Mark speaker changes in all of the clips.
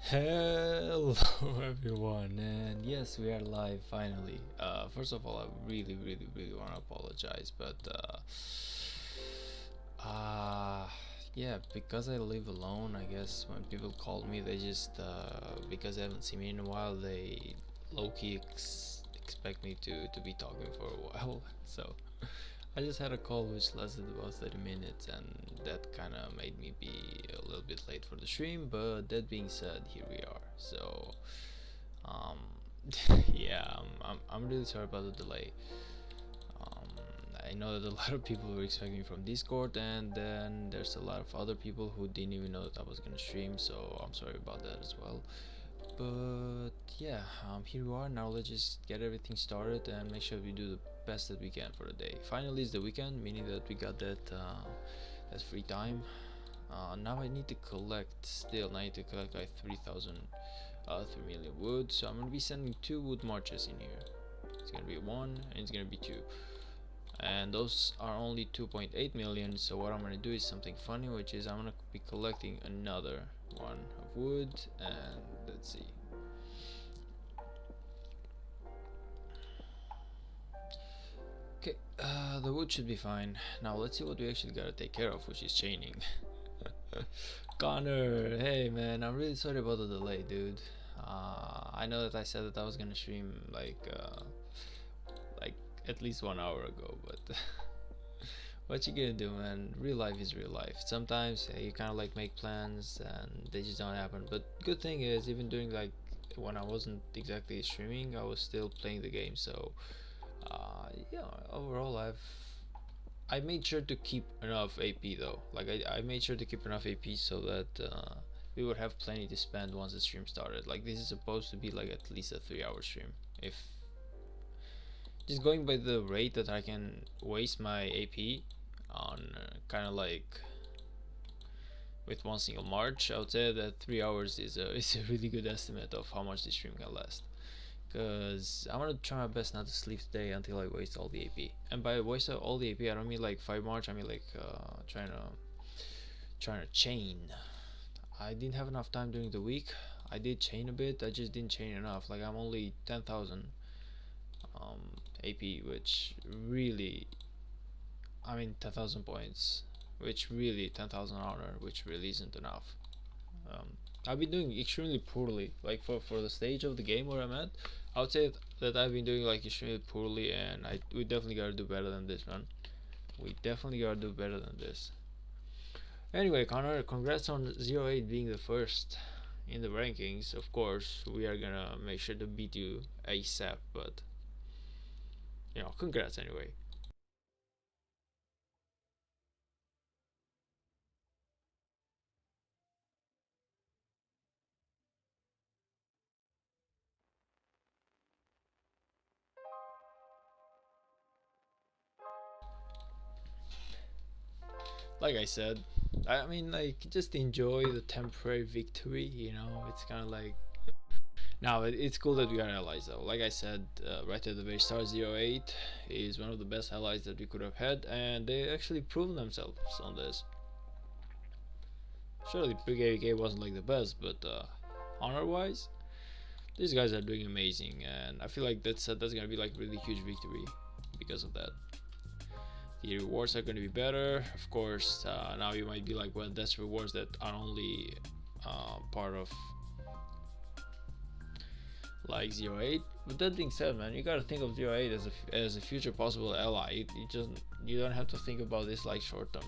Speaker 1: Hello everyone, and yes, we are live finally. First of all, I really want to apologize, but uh, yeah, because I live alone, I guess when people call me, they just because they haven't seen me in a while, they low-key expect me to be talking for a while. So I just had a call which lasted about 30 minutes, and that kind of made me be a little bit late for the stream. But that being said, here we are. So, um, yeah, I'm really sorry about the delay. Um, I know that a lot of people were expecting me from Discord, and then there's a lot of other people who didn't even know that I was gonna stream. So I'm sorry about that as well. But yeah, here we are. Now let's just get everything started and make sure we do the best that we can for the day. Finally, it's the weekend, meaning that we got that free time. Now I need to collect. Still, I need to collect like 3 million wood. So I'm gonna be sending 2 wood marches in here. It's gonna be 1 and it's gonna be 2. And those are only 2.8 million. So what I'm gonna do is something funny, which is I'm gonna be collecting another one of wood, and let's see. Okay, the wood should be fine. Now let's see what we actually gotta take care of, which is chaining. Connor, hey man, I'm really sorry about the delay, dude. I know that I said that I was gonna stream like at least 1 hour ago, but what you gonna do, man? Real life is real life. Sometimes you kind of like make plans and they just don't happen. But good thing is, even during like when I wasn't exactly streaming, I was still playing the game. So yeah, overall I made sure to keep enough AP though. Like I made sure to keep enough AP so that we would have plenty to spend once the stream started. Like this is supposed to be like at least a 3-hour stream. If just going by the rate that I can waste my AP on kind of like with one single march, I would say that 3 hours is a is a really good estimate of how much this stream can last. Cause I'm gonna try my best not to sleep today until I waste all the AP. And by waste all the AP, I don't mean like 5 march. I mean like trying to chain. I didn't have enough time during the week. I did chain a bit. I just didn't chain enough. Like I'm only 10,000 AP, which really, I mean 10,000 points, which really 10,000 honor, which really isn't enough. Um, I've been doing extremely poorly. Like for the stage of the game where I'm at, I would say that I've been doing like extremely poorly, and we definitely gotta do better than this, man. We definitely gotta do better than this. Anyway, Connor, congrats on 08 being the first in the rankings. Of course, we are gonna make sure to beat you ASAP, but congrats anyway. Like I said, I mean, like, just enjoy the temporary victory, it's kind of like. Now, it's cool that we are allies, though. Like I said, right at the very start, 08 is one of the best allies that we could have had, and they actually proved themselves on this. Surely KVK wasn't like the best, but honor-wise, these guys are doing amazing, and I feel like that's gonna be like really huge victory because of that. The rewards are gonna be better, of course. Now you might be like, well, that's rewards that are only part of like 08. But that being said, man, you gotta think of 08 as a future possible ally. You don't have to think about this like short term.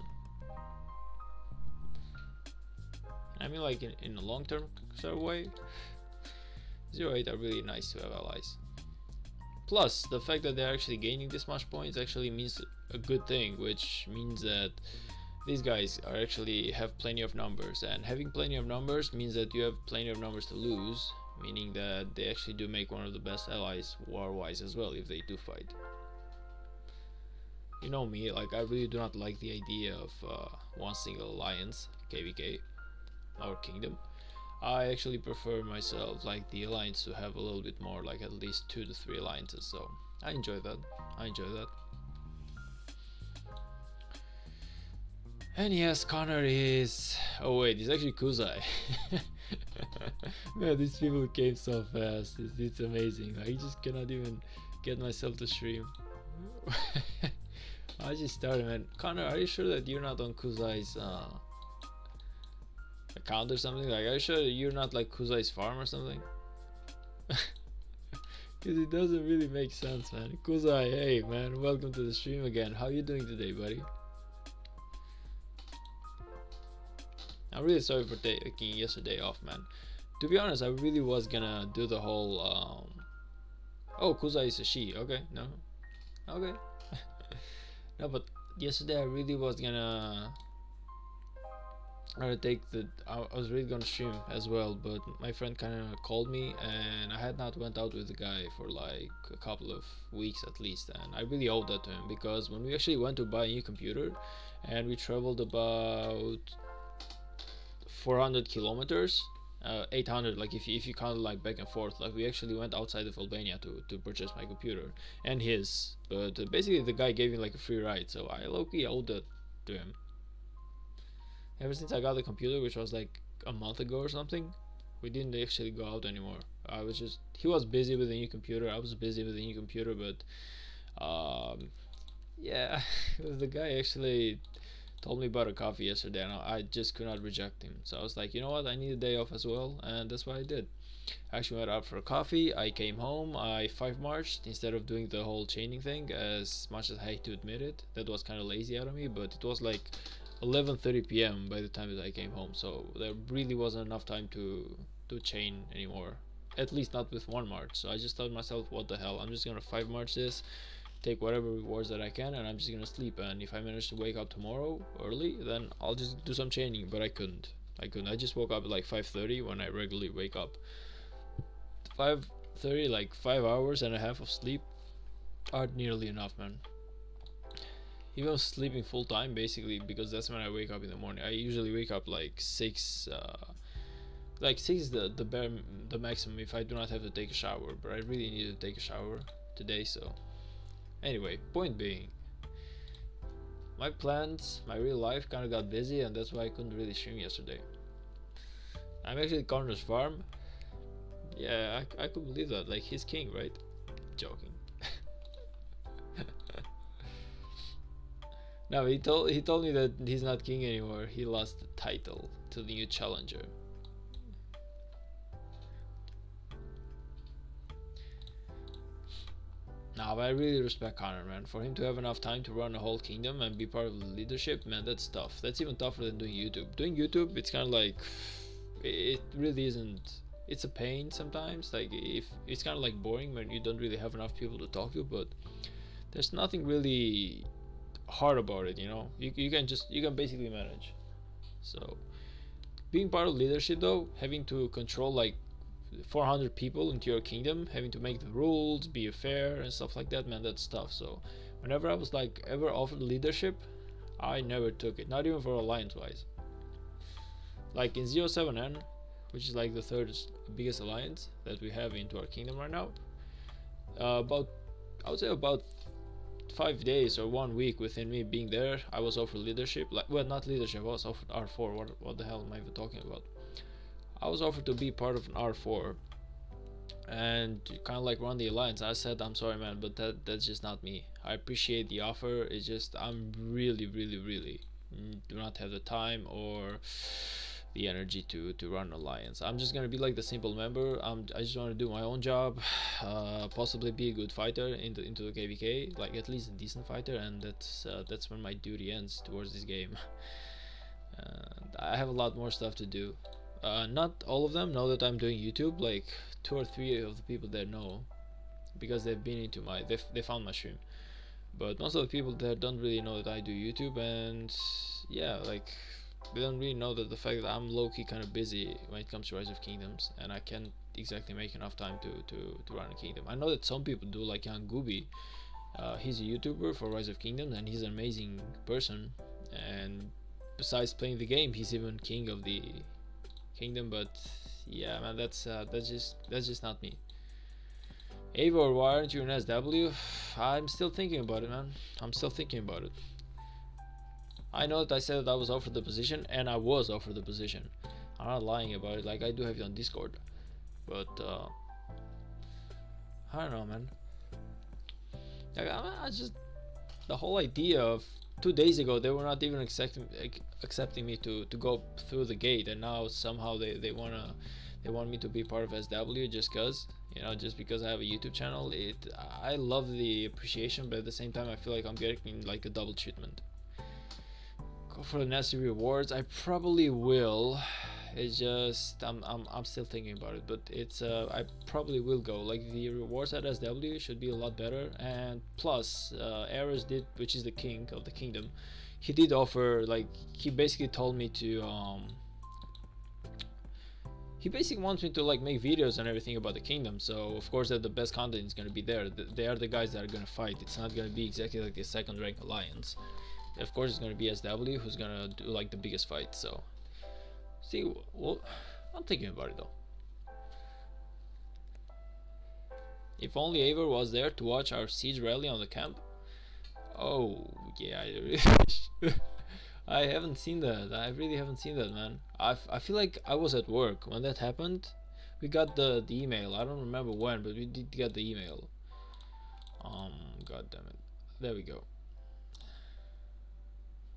Speaker 1: I mean, like in a long term sort of way, 08 are really nice to have allies. Plus, the fact that they're actually gaining this much points actually means a good thing, which means that these guys are actually have plenty of numbers, and having plenty of numbers means that you have plenty of numbers to lose, meaning that they actually do make one of the best allies war-wise as well if they do fight. You know me, like I really do not like the idea of one single alliance, KVK, or kingdom. I actually prefer myself like the alliance to have a little bit more, like at least 2 to 3 alliances, so I enjoy that. And yes, Connor is. Oh wait, he's actually Kuzai. Man, these people came so fast. It's amazing. I just cannot even get myself to stream. I just started, man. Connor, are you sure that you're not on Kuzai's account or something? Like, are you sure you're not like Kuzai's farm or something? Because it doesn't really make sense, man. Kuzai, hey man, welcome to the stream again. How you doing today, buddy? I'm really sorry for taking yesterday off, man. To be honest, I really was gonna do the whole oh, Kuzai is a she. Okay, no, okay. No, but yesterday I really was gonna take the I was really gonna stream as well, but my friend kind of called me and I had not went out with the guy for like a couple of weeks at least, and I really owed that to him, because when we actually went to buy a new computer and we traveled about 400 kilometers, 800, like if you count like back and forth, like we actually went outside of Albania to purchase my computer and his, but basically the guy gave me like a free ride, so I low-key owed that to him. Ever since I got the computer, which was like a month ago or something, we didn't actually go out anymore. He was busy with the new computer, I was busy with the new computer, but yeah, the guy actually told me about a coffee yesterday and I just could not reject him. So I was like, you know what, I need a day off as well, and that's what I did. I actually went out for a coffee, I came home, I 5 marched instead of doing the whole chaining thing, as much as I hate to admit it. That was kind of lazy out of me, but it was like 11:30 p.m. by the time that I came home, so there really wasn't enough time to chain anymore, at least not with 1 march. So I just thought to myself, what the hell, I'm just gonna 5 march this, take whatever rewards that I can, and I'm just gonna sleep, and if I manage to wake up tomorrow early, then I'll just do some chaining. But I couldn't. I just woke up at like 5:30 when I regularly wake up. 5:30, like 5 hours and a half of sleep aren't nearly enough, man. Even sleeping full time basically, because that's when I wake up in the morning. I usually wake up like 6, like 6 is the maximum if I do not have to take a shower, but I really need to take a shower today. So anyway, point being, my plans, my real life kind of got busy, and that's why I couldn't really stream yesterday. I'm actually Connor's farm. Yeah, I could believe that. Like, he's king, right? Joking. No, he told me that he's not king anymore. He lost the title to the new challenger. Nah, but I really respect Connor, man. For him to have enough time to run a whole kingdom and be part of the leadership, man, that's tough. That's even tougher than doing YouTube. Doing YouTube, it's kind of like, it really isn't. It's a pain sometimes. Like, if it's kind of like boring when you don't really have enough people to talk to, but there's nothing really hard about it, you know. You can basically manage. So being part of leadership though, having to control like 400 people into your kingdom, having to make the rules, be fair and stuff like that, man, that's tough. So whenever I was like ever offered leadership, I never took it, not even for alliance wise. Like in 07N, which is like the third biggest alliance that we have into our kingdom right now, I would say about 5 days or 1 week within me being there, I was offered leadership. Like, well, not leadership, I was offered R4. What the hell am I even talking about? I was offered to be part of an R4 and kind of like run the alliance. I said, I'm sorry, man, but that's just not me. I appreciate the offer, it's just I'm really do not have the time or the energy to run an alliance. I'm just gonna be like the simple member. I just want to do my own job, possibly be a good fighter into the KVK, like at least a decent fighter, and that's when my duty ends towards this game. I have a lot more stuff to do. Not all of them know that I'm doing YouTube. Like 2 or 3 of the people there know, because they've been into they found my stream. But most of the people there don't really know that I do YouTube, and yeah, like they don't really know that the fact that I'm low-key kind of busy when it comes to Rise of Kingdoms, and I can't exactly make enough time to run a kingdom. I know that some people do, like Young Gooby. He's a YouTuber for Rise of Kingdoms, and he's an amazing person, and besides playing the game, he's even king of the kingdom. But yeah, man, that's just not me. Eivor, why aren't you in SW? I'm still thinking about it, man. I'm still thinking about it. I know that I said that I was offered the position, and I was offered the position. I'm not lying about it. Like, I do have it on Discord, but I don't know, man. Like, I just, the whole idea of 2 days ago they were not even accepting me to go through the gate, and now somehow they want me to be part of SW just cause, you know, just because I have a YouTube channel. I love the appreciation, but at the same time I feel like I'm getting like a double treatment. Go for the nasty rewards. I probably will. It's just I'm still thinking about it, but it's I probably will go. Like, the rewards at SW should be a lot better, and plus Eris did, which is the king of the kingdom, he did offer, like, he basically told me to he basically wants me to like make videos and everything about the kingdom, so of course that the best content is gonna be there. They are the guys that are gonna fight. It's not gonna be exactly like the second rank alliance. Of course it's gonna be SW who's gonna do like the biggest fight. So see, well, I'm thinking about it though. If only Aver was there to watch our siege rally on the camp. Oh yeah, I haven't seen that. I really haven't seen that, man. I feel like I was at work when that happened. We got the email. I don't remember when, but we did get the email. God damn it. There we go.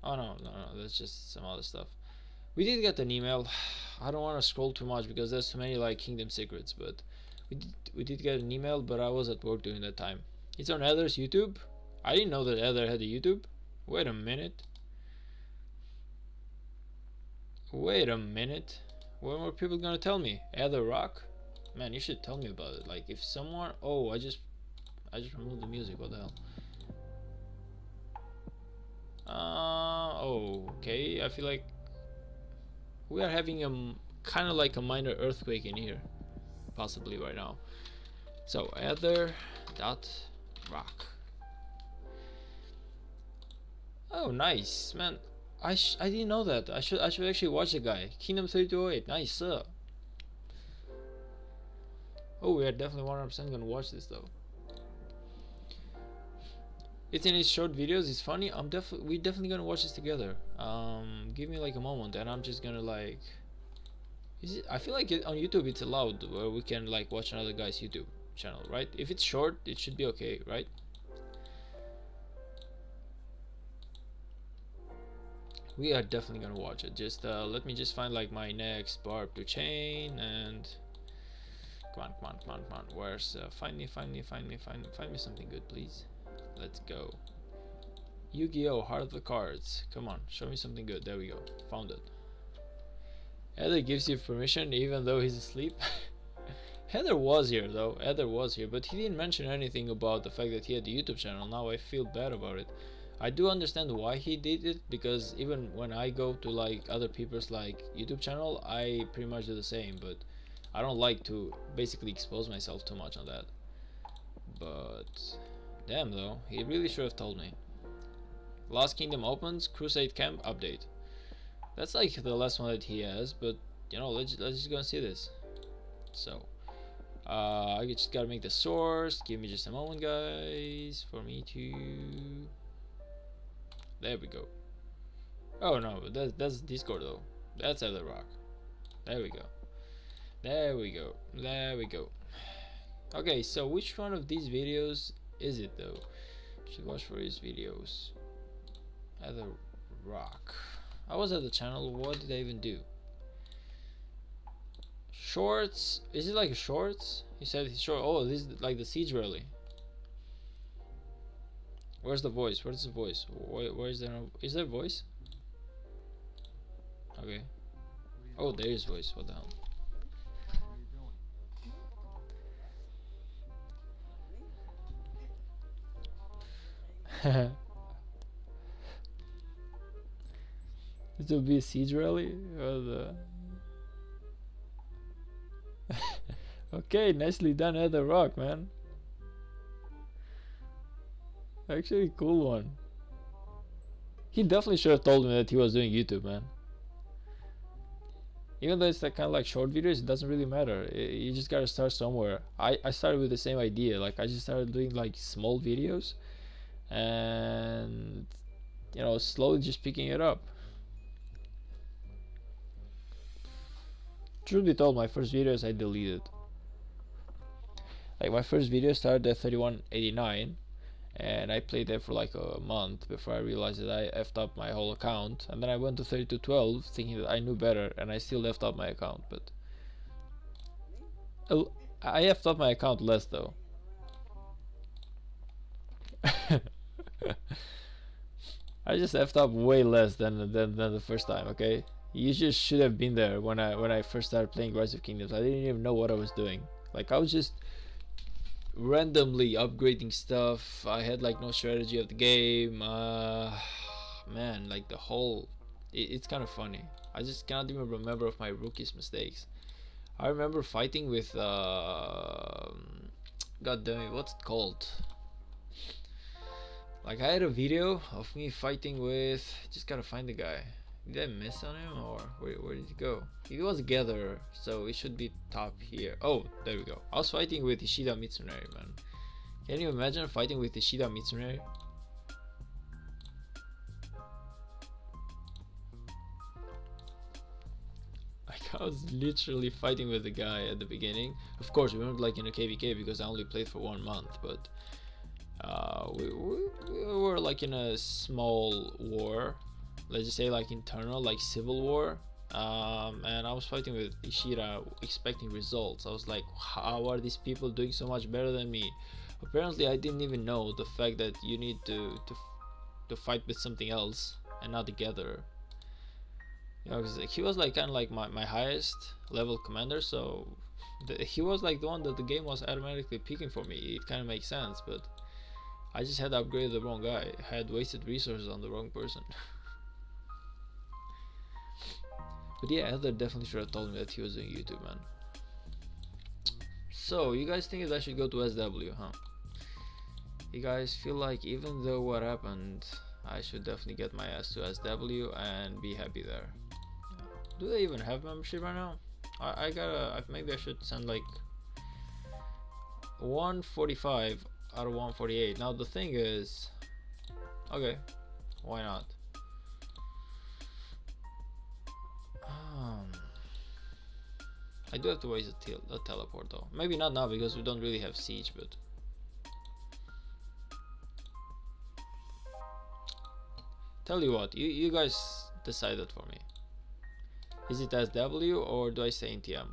Speaker 1: Oh no, that's just some other stuff. We did get an email. I don't want to scroll too much because there's too many like kingdom secrets, but we did get an email, but I was at work during that time. It's on Ether's YouTube. I didn't know that Ether had a YouTube. Wait a minute. Wait a minute. When were people gonna tell me? Ether Rock? Man, you should tell me about it. Like, if someone, oh, I just removed the music. What the hell? Okay. I feel like we are having a kind of like a minor earthquake in here, possibly right now. So Ether.rock. Oh, nice, man. I didn't know that. I should actually watch the guy. Kingdom 3208. Nice. Oh, we are definitely 100% gonna watch this though. It's in his short videos. It's funny. We definitely gonna watch this together. Give me like a moment, and I'm just gonna like. I feel like on YouTube it's allowed where we can like watch another guy's YouTube channel, right? If it's short, it should be okay, right? We are definitely gonna watch it. Just let me just find like my next barb to chain, and come on. Where's find me something good, please. Let's go. Yu-Gi-Oh! Heart of the Cards. Come on, show me something good. There we go. Found it. Heather gives you permission even though he's asleep. Heather was here though. Heather was here, but he didn't mention anything about the fact that he had a YouTube channel. Now I feel bad about it. I do understand why he did it, because even when I go to like other people's like YouTube channel, I pretty much do the same, but I don't like to basically expose myself too much on that. But damn though, he really should have told me. Last Kingdom opens, Crusade Camp update. That's like the last one that he has, but you know, let's just go and see this. So I just gotta make the source. Give me just a moment, guys, for me to. There we go. Oh no, that's Discord though. That's Other Rock. There we go. There we go. There we go. Okay, so which one of these videos is it though? Should watch for his videos. Other Rock. I was at the channel. What did I even do? Shorts. Is it like a shorts? He said he's short. Oh, this is like the siege rally. Where's the voice? Where's the voice? Where is there? Is there voice? Okay. Oh, there is voice. What the hell? This will be a siege rally? Or the okay, nicely done at the rock, man. Actually, cool one. He definitely should have told me that he was doing YouTube, man. Even though it's like kind of like short videos, it doesn't really matter. You just gotta start somewhere. I started with the same idea. Like, I just started doing like small videos, and you know, slowly just picking it up. Truth be told, my first videos I deleted. Like my first video started at 3189, and I played there for like a month before I realized that I effed up my whole account, and then I went to 3212 thinking that I knew better, and I still effed up my account. But I effed up my account less though. I just effed up way less than the first time. Okay, you just should have been there when I first started playing Rise of Kingdoms. I didn't even know what I was doing. Like I was just randomly upgrading stuff. I had like no strategy of the game. Man, like the whole, it's kind of funny. I just cannot even remember of my rookie's mistakes. I remember fighting with god damn it, what's it called? Like I had a video of me fighting with, just gotta find the guy. Did I miss on him, or where did he go? He was a gatherer, so it should be top here. Oh, there we go. I was fighting with Ishida Mitsunari, man. Can you imagine fighting with Ishida Mitsunari? Like I was literally fighting with the guy at the beginning. Of course, we weren't like in a KVK because I only played for 1 month, but we were like in a small war. Let's just say like internal, like civil war, and I was fighting with Ishida expecting results. I was like, how are these people doing so much better than me? Apparently I didn't even know the fact that you need to fight with something else and not together, you know, because he was like kind of like my highest level commander, so he was like the one that the game was automatically picking for me. It kind of makes sense, but I just had upgraded the wrong guy. I had wasted resources on the wrong person. But yeah, Heather definitely should have told me that he was doing YouTube, man. So, you guys think that I should go to SW, huh? You guys feel like even though what happened, I should definitely get my ass to SW and be happy there. Do they even have membership right now? I gotta, maybe I should send like 145 out of 148. Now the thing is, okay, why not? I do have to waste a teleport though. Maybe not now because we don't really have siege, but tell you what, you guys decide that for me. Is it SW or do I stay in TM?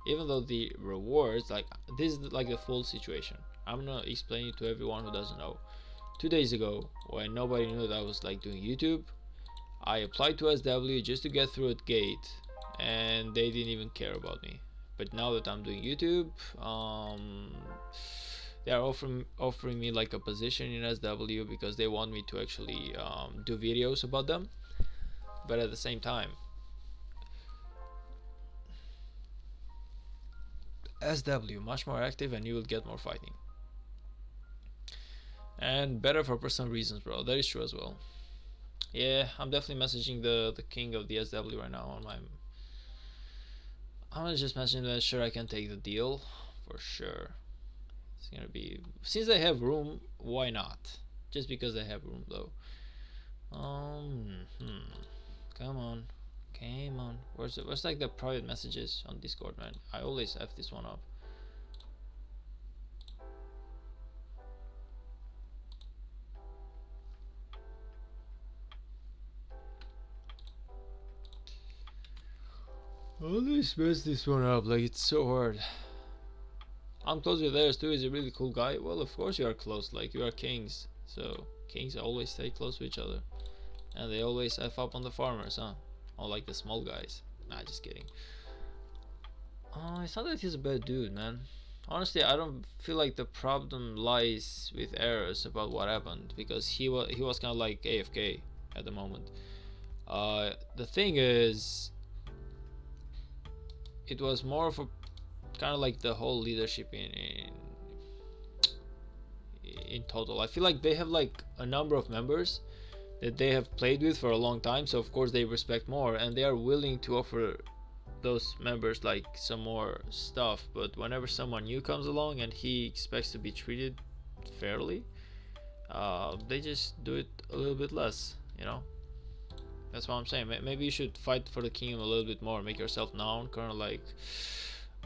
Speaker 1: Even though the rewards, like this is like the full situation. I'm gonna explain it to everyone who doesn't know. 2 days ago, when nobody knew that I was like doing YouTube, I applied to SW just to get through a gate, and they didn't even care about me. But now that I'm doing YouTube, they are offering me like a position in SW because they want me to actually do videos about them. But at the same time, SW much more active and you will get more fighting. And better for personal reasons, bro. That is true as well. Yeah, I'm definitely messaging the king of the SW right now on my. I'm gonna just message him that sure I can take the deal for sure. It's gonna be, since they have room, why not? Just because they have room though. Come on, come on. Where's like the private messages on Discord, man? I always F this one up. Always mess this one up, like it's so hard. I'm close with theirs too. Is a really cool guy. Well, of course you are close. Like you are kings, so kings always stay close to each other, and they always f up on the farmers, huh? Or like the small guys. Nah, just kidding. It's not that he's a bad dude, man. Honestly, I don't feel like the problem lies with errors about what happened because he was kind of like AFK at the moment. The thing is, it was more of a kind of like the whole leadership in total. I feel like they have like a number of members that they have played with for a long time, so of course they respect more and they are willing to offer those members like some more stuff. But whenever someone new comes along and he expects to be treated fairly, they just do it a little bit less, you know. That's what I'm saying. Maybe you should fight for the kingdom a little bit more, make yourself known, kind of like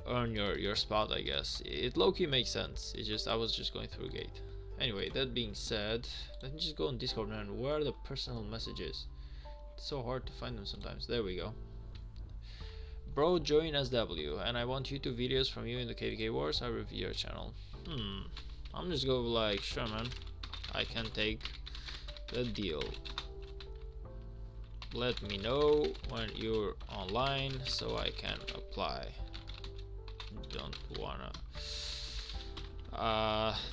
Speaker 1: earn your spot, I guess. It low-key makes sense. It's just I was just going through a gate. Anyway, that being said, let me just go on Discord, man. Where are the personal messages? It's so hard to find them sometimes. There we go. Bro, join SW, and I want YouTube videos from you in the KVK Wars. I review your channel. I'm just go like, sure, man. I can take the deal. Let me know when you're online so I can apply. Don't wanna.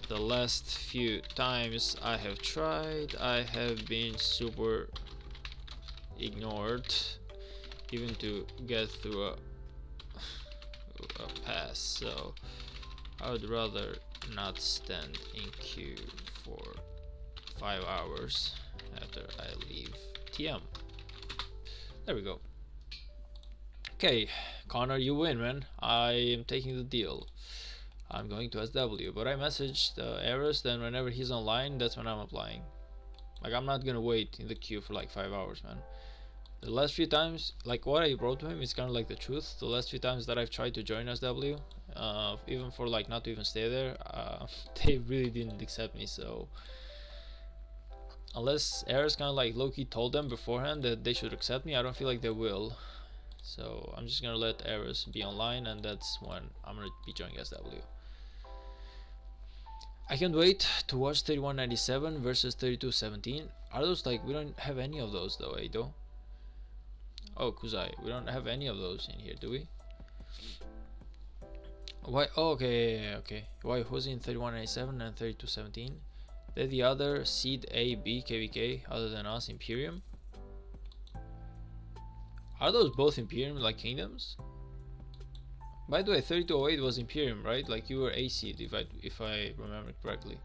Speaker 1: The last few times I have tried, I have been super ignored, even to get through a pass. So I would rather not stand in queue for 5 hours after I leave TM. There we go. Okay, Connor, you win, man. I am taking the deal. I'm going to SW, but I messaged Eris, then whenever he's online, that's when I'm applying. Like, I'm not gonna wait in the queue for like 5 hours, man. The last few times, like what I wrote to him is kind of like the truth. The last few times that I've tried to join SW, even for like not to even stay there, they really didn't accept me. So unless Eris kind of like low-key told them beforehand that they should accept me, I don't feel like they will. So I'm just gonna let Eris be online, and that's when I'm gonna be joining SW. I can't wait to watch 3197 versus 3217. Are those like, we don't have any of those though, Edo? Oh, Kuzai, we don't have any of those in here, do we? Why? Oh, okay. Why was in 3197 and 3217? They're the other seed A, B, KVK other than us, Imperium. Are those both Imperium like kingdoms? By the way, 3208 was Imperium, right? Like you were A seed, if I remember correctly.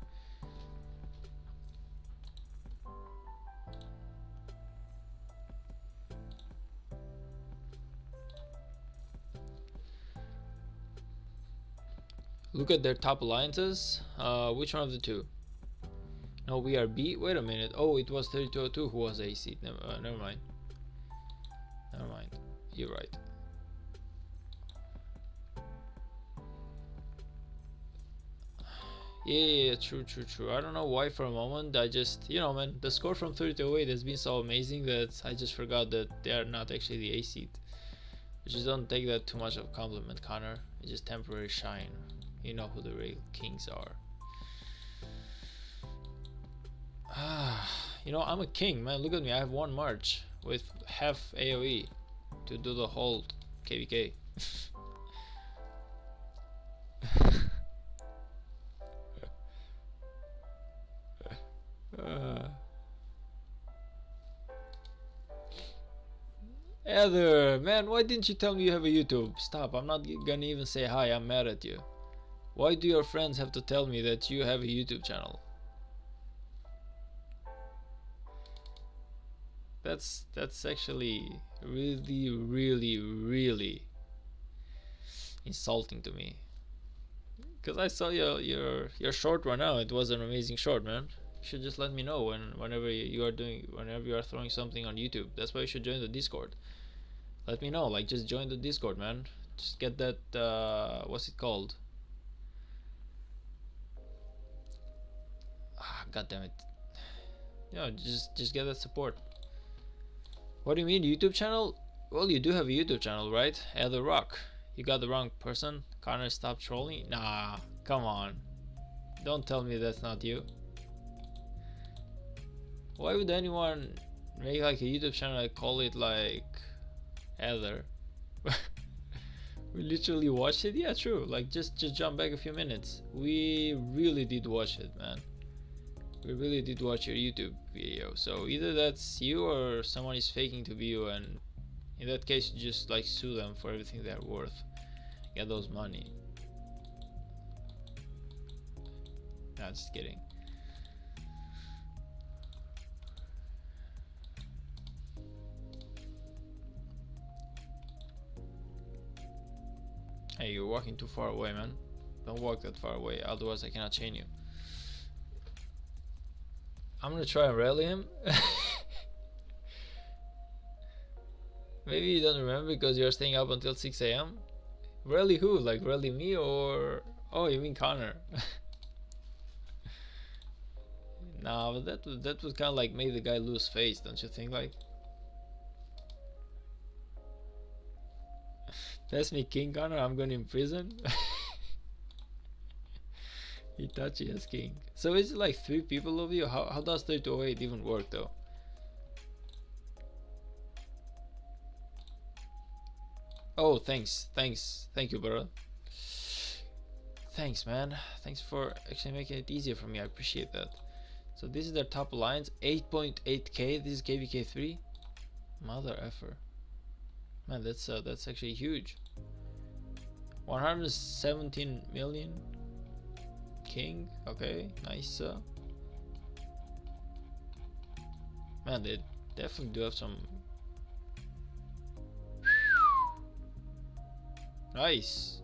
Speaker 1: Look at their top alliances. Which one of the two? No, we are B. Wait a minute. Oh, it was 3202 who was A seed. Never mind. Never mind. You're right. Yeah, true. I don't know why for a moment I just, you know, man, the score from 3208 has been so amazing that I just forgot that they are not actually the A seed. Just don't take that too much of a compliment, Connor. It's just temporary shine. You know who the real kings are. You know, I'm a king, man. Look at me. I have one march with half AoE to do the whole KVK. Heather, man, why didn't you tell me you have a YouTube? Stop, I'm not gonna even say hi, I'm mad at you. Why do your friends have to tell me that you have a YouTube channel? That's actually really insulting to me. Cause I saw your short right now. It was an amazing short, man. You should just let me know whenever you are throwing something on YouTube. That's why you should join the Discord. Let me know, like just join the Discord, man. Just get that what's it called? God damn it. Yeah, just get that support. What do you mean YouTube channel? Well, you do have a YouTube channel, right? Heather Rock. You got the wrong person. Connor, stop trolling. Nah, come on. Don't tell me that's not you. Why would anyone make like a YouTube channel and call it like Heather? We literally watched it. Yeah, true. Like just jump back a few minutes. We really did watch it, man. We really did watch your YouTube video. So either that's you or someone is faking to be you, and in that case you just like sue them for everything they're worth. Get those money. Nah, just kidding. Hey, you're walking too far away, man. Don't walk that far away, otherwise I cannot chain you. I'm gonna try and rally him. Maybe you don't remember because you're staying up until 6 a.m. Really who? Like really me or... Oh, you mean Connor? Nah, but that would kind of like make the guy lose face, don't you think? Like, that's me, King Connor. I'm going in prison. Itachi as king. So is it like 3 people of you? How does 3208 even work though? Oh, thanks, thank you, bro. Thanks, man. Thanks for actually making it easier for me. I appreciate that. So this is their top alliance, 8.8k. This is KVK3. Mother effer. Man, that's actually huge. 117 million. King. Okay, nice. Man, they definitely do have some. Nice.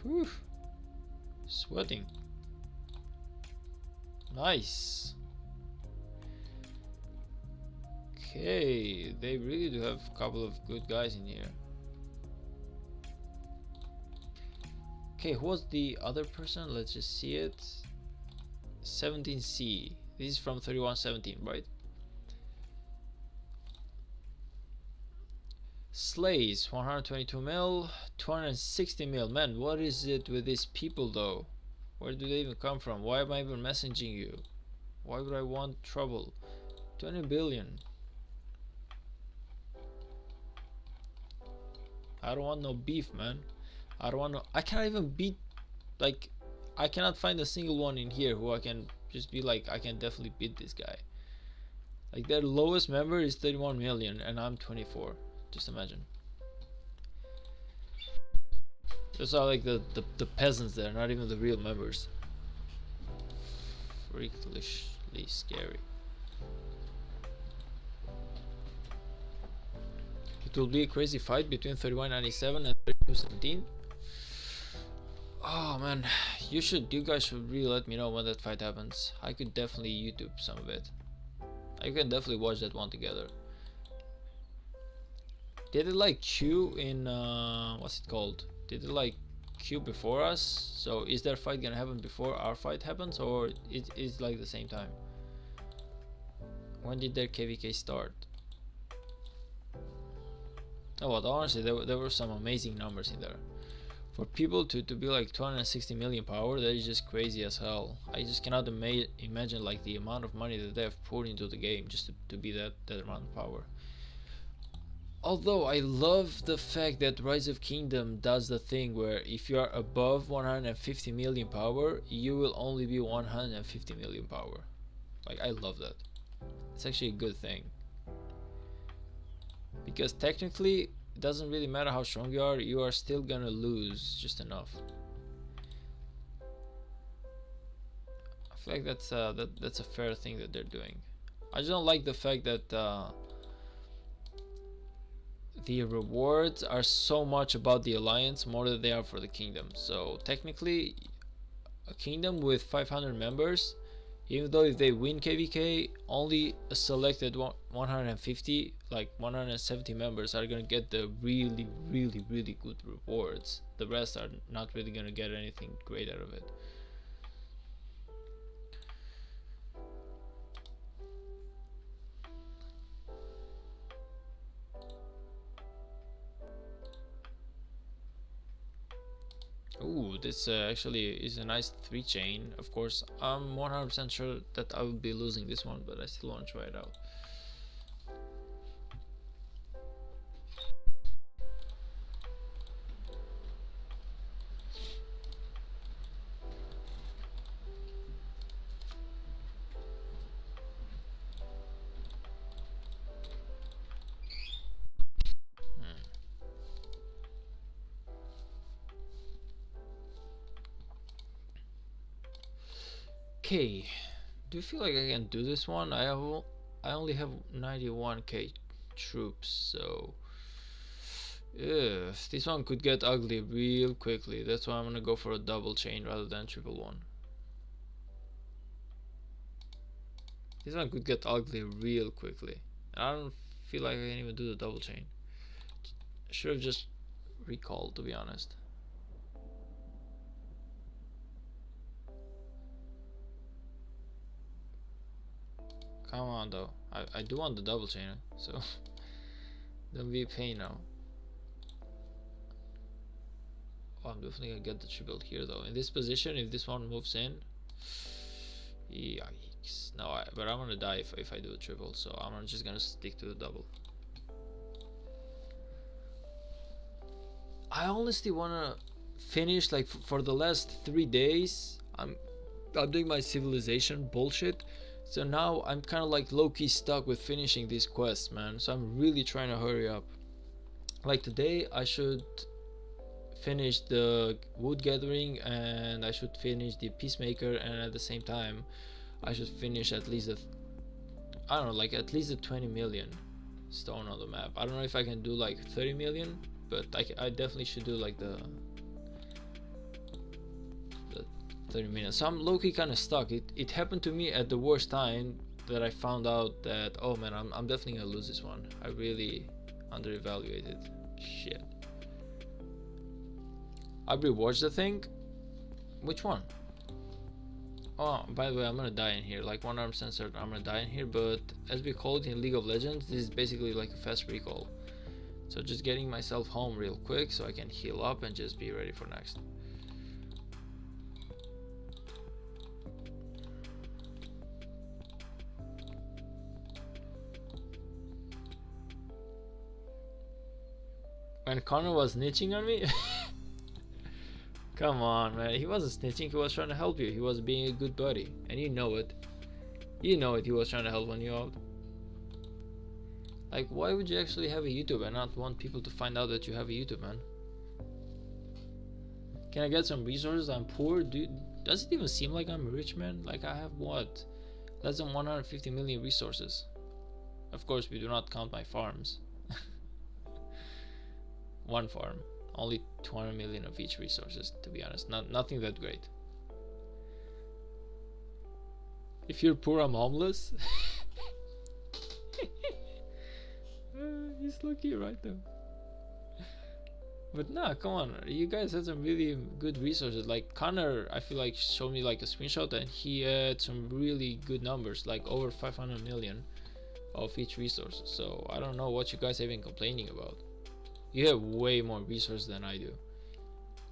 Speaker 1: Whew. Sweating. Nice. Okay, they really do have a couple of good guys in here. Okay, who was the other person? Let's just see it. 17C. This is from 3117, right? Slays, 122 mil, 260 mil. Man, what is it with these people though? Where do they even come from? Why am I even messaging you? Why would I want trouble? 20 billion. I don't want no beef, man. I don't want no. I can't even beat. Like, I cannot find a single one in here who I can just be like, I can definitely beat this guy. Like, their lowest member is 31 million and I'm 24. Just imagine. Those are like the peasants there, not even the real members. Freakishly scary. It will be a crazy fight between 3197 and 3217. Oh man, you guys should really let me know when that fight happens. I could definitely YouTube some of it. I can definitely watch that one together. Did it like queue in what's it called? Did it like queue before us? So is their fight gonna happen before our fight happens, or it is like the same time? When did their KVK start? Oh well, honestly, there were some amazing numbers in there. For people to be like 260 million power, that is just crazy as hell. I just cannot imagine like the amount of money that they have poured into the game just to be that amount of power. Although I love the fact that Rise of Kingdom does the thing where if you are above 150 million power, you will only be 150 million power. Like, I love that. It's actually a good thing. Because technically, it doesn't really matter how strong you are still gonna lose just enough. I feel like that's a fair thing that they're doing. I just don't like the fact that the rewards are so much about the alliance more than they are for the kingdom. So technically, a kingdom with 500 members, even though if they win KVK, only a selected 150, like 170 members are gonna get the really good rewards. The rest are not really gonna get anything great out of it. Ooh, this actually is a nice 3 chain. Of course, I'm 100% sure that I will be losing this one, but I still want to try it out. Okay, do you feel like I can do this one? I only have 91k troops, so this one could get ugly real quickly. That's why I'm gonna go for a double chain rather than triple one. This one could get ugly real quickly, I don't feel like I can even do the double chain. I should have just recalled, to be honest. Come on though. I do want the double chain, so don't be a pain now. Oh, I'm definitely gonna get the triple here though. In this position, if this one moves in, yikes. No, but I'm gonna die if I do a triple, so I'm just gonna stick to the double. I honestly wanna finish, like, for the last 3 days. I'm doing my civilization bullshit, so now I'm kind of like low-key stuck with finishing these quests, man. So I'm really trying to hurry up. Like today, I should finish the wood gathering, and I should finish the peacemaker, and at the same time I should finish at least I don't know, like at least a 20 million stone on the map. I don't know if I can do like 30 million, but I definitely should do like the 30 million. So I'm low-key kind of stuck. It happened to me at the worst time, that I found out that, oh man, I'm definitely gonna lose this one. I really underevaluated. Shit. I rewatched the thing. Which one? Oh, by the way, I'm gonna die in here. Like, one arm censored, I'm gonna die in here. But as we call it in League of Legends, this is basically like a fast recall. So just getting myself home real quick so I can heal up and just be ready for next. When Connor was snitching on me? Come on, man. He wasn't snitching, he was trying to help you. He was being a good buddy. And you know it. You know it, he was trying to help you out. Like, why would you actually have a YouTube and not want people to find out that you have a YouTube, man? Can I get some resources? I'm poor, dude. Does it even seem like I'm a rich man? Like, I have what? Less than 150 million resources. Of course, we do not count my farms. One farm. Only 200 million of each resources, to be honest. Nothing that great. If you're poor, I'm homeless. He's lucky right though. But nah, come on. You guys had some really good resources. Like Connor, I feel like showed me like a screenshot, and he had some really good numbers, like over 500 million of each resource. So I don't know what you guys have been complaining about. You have way more resources than I do.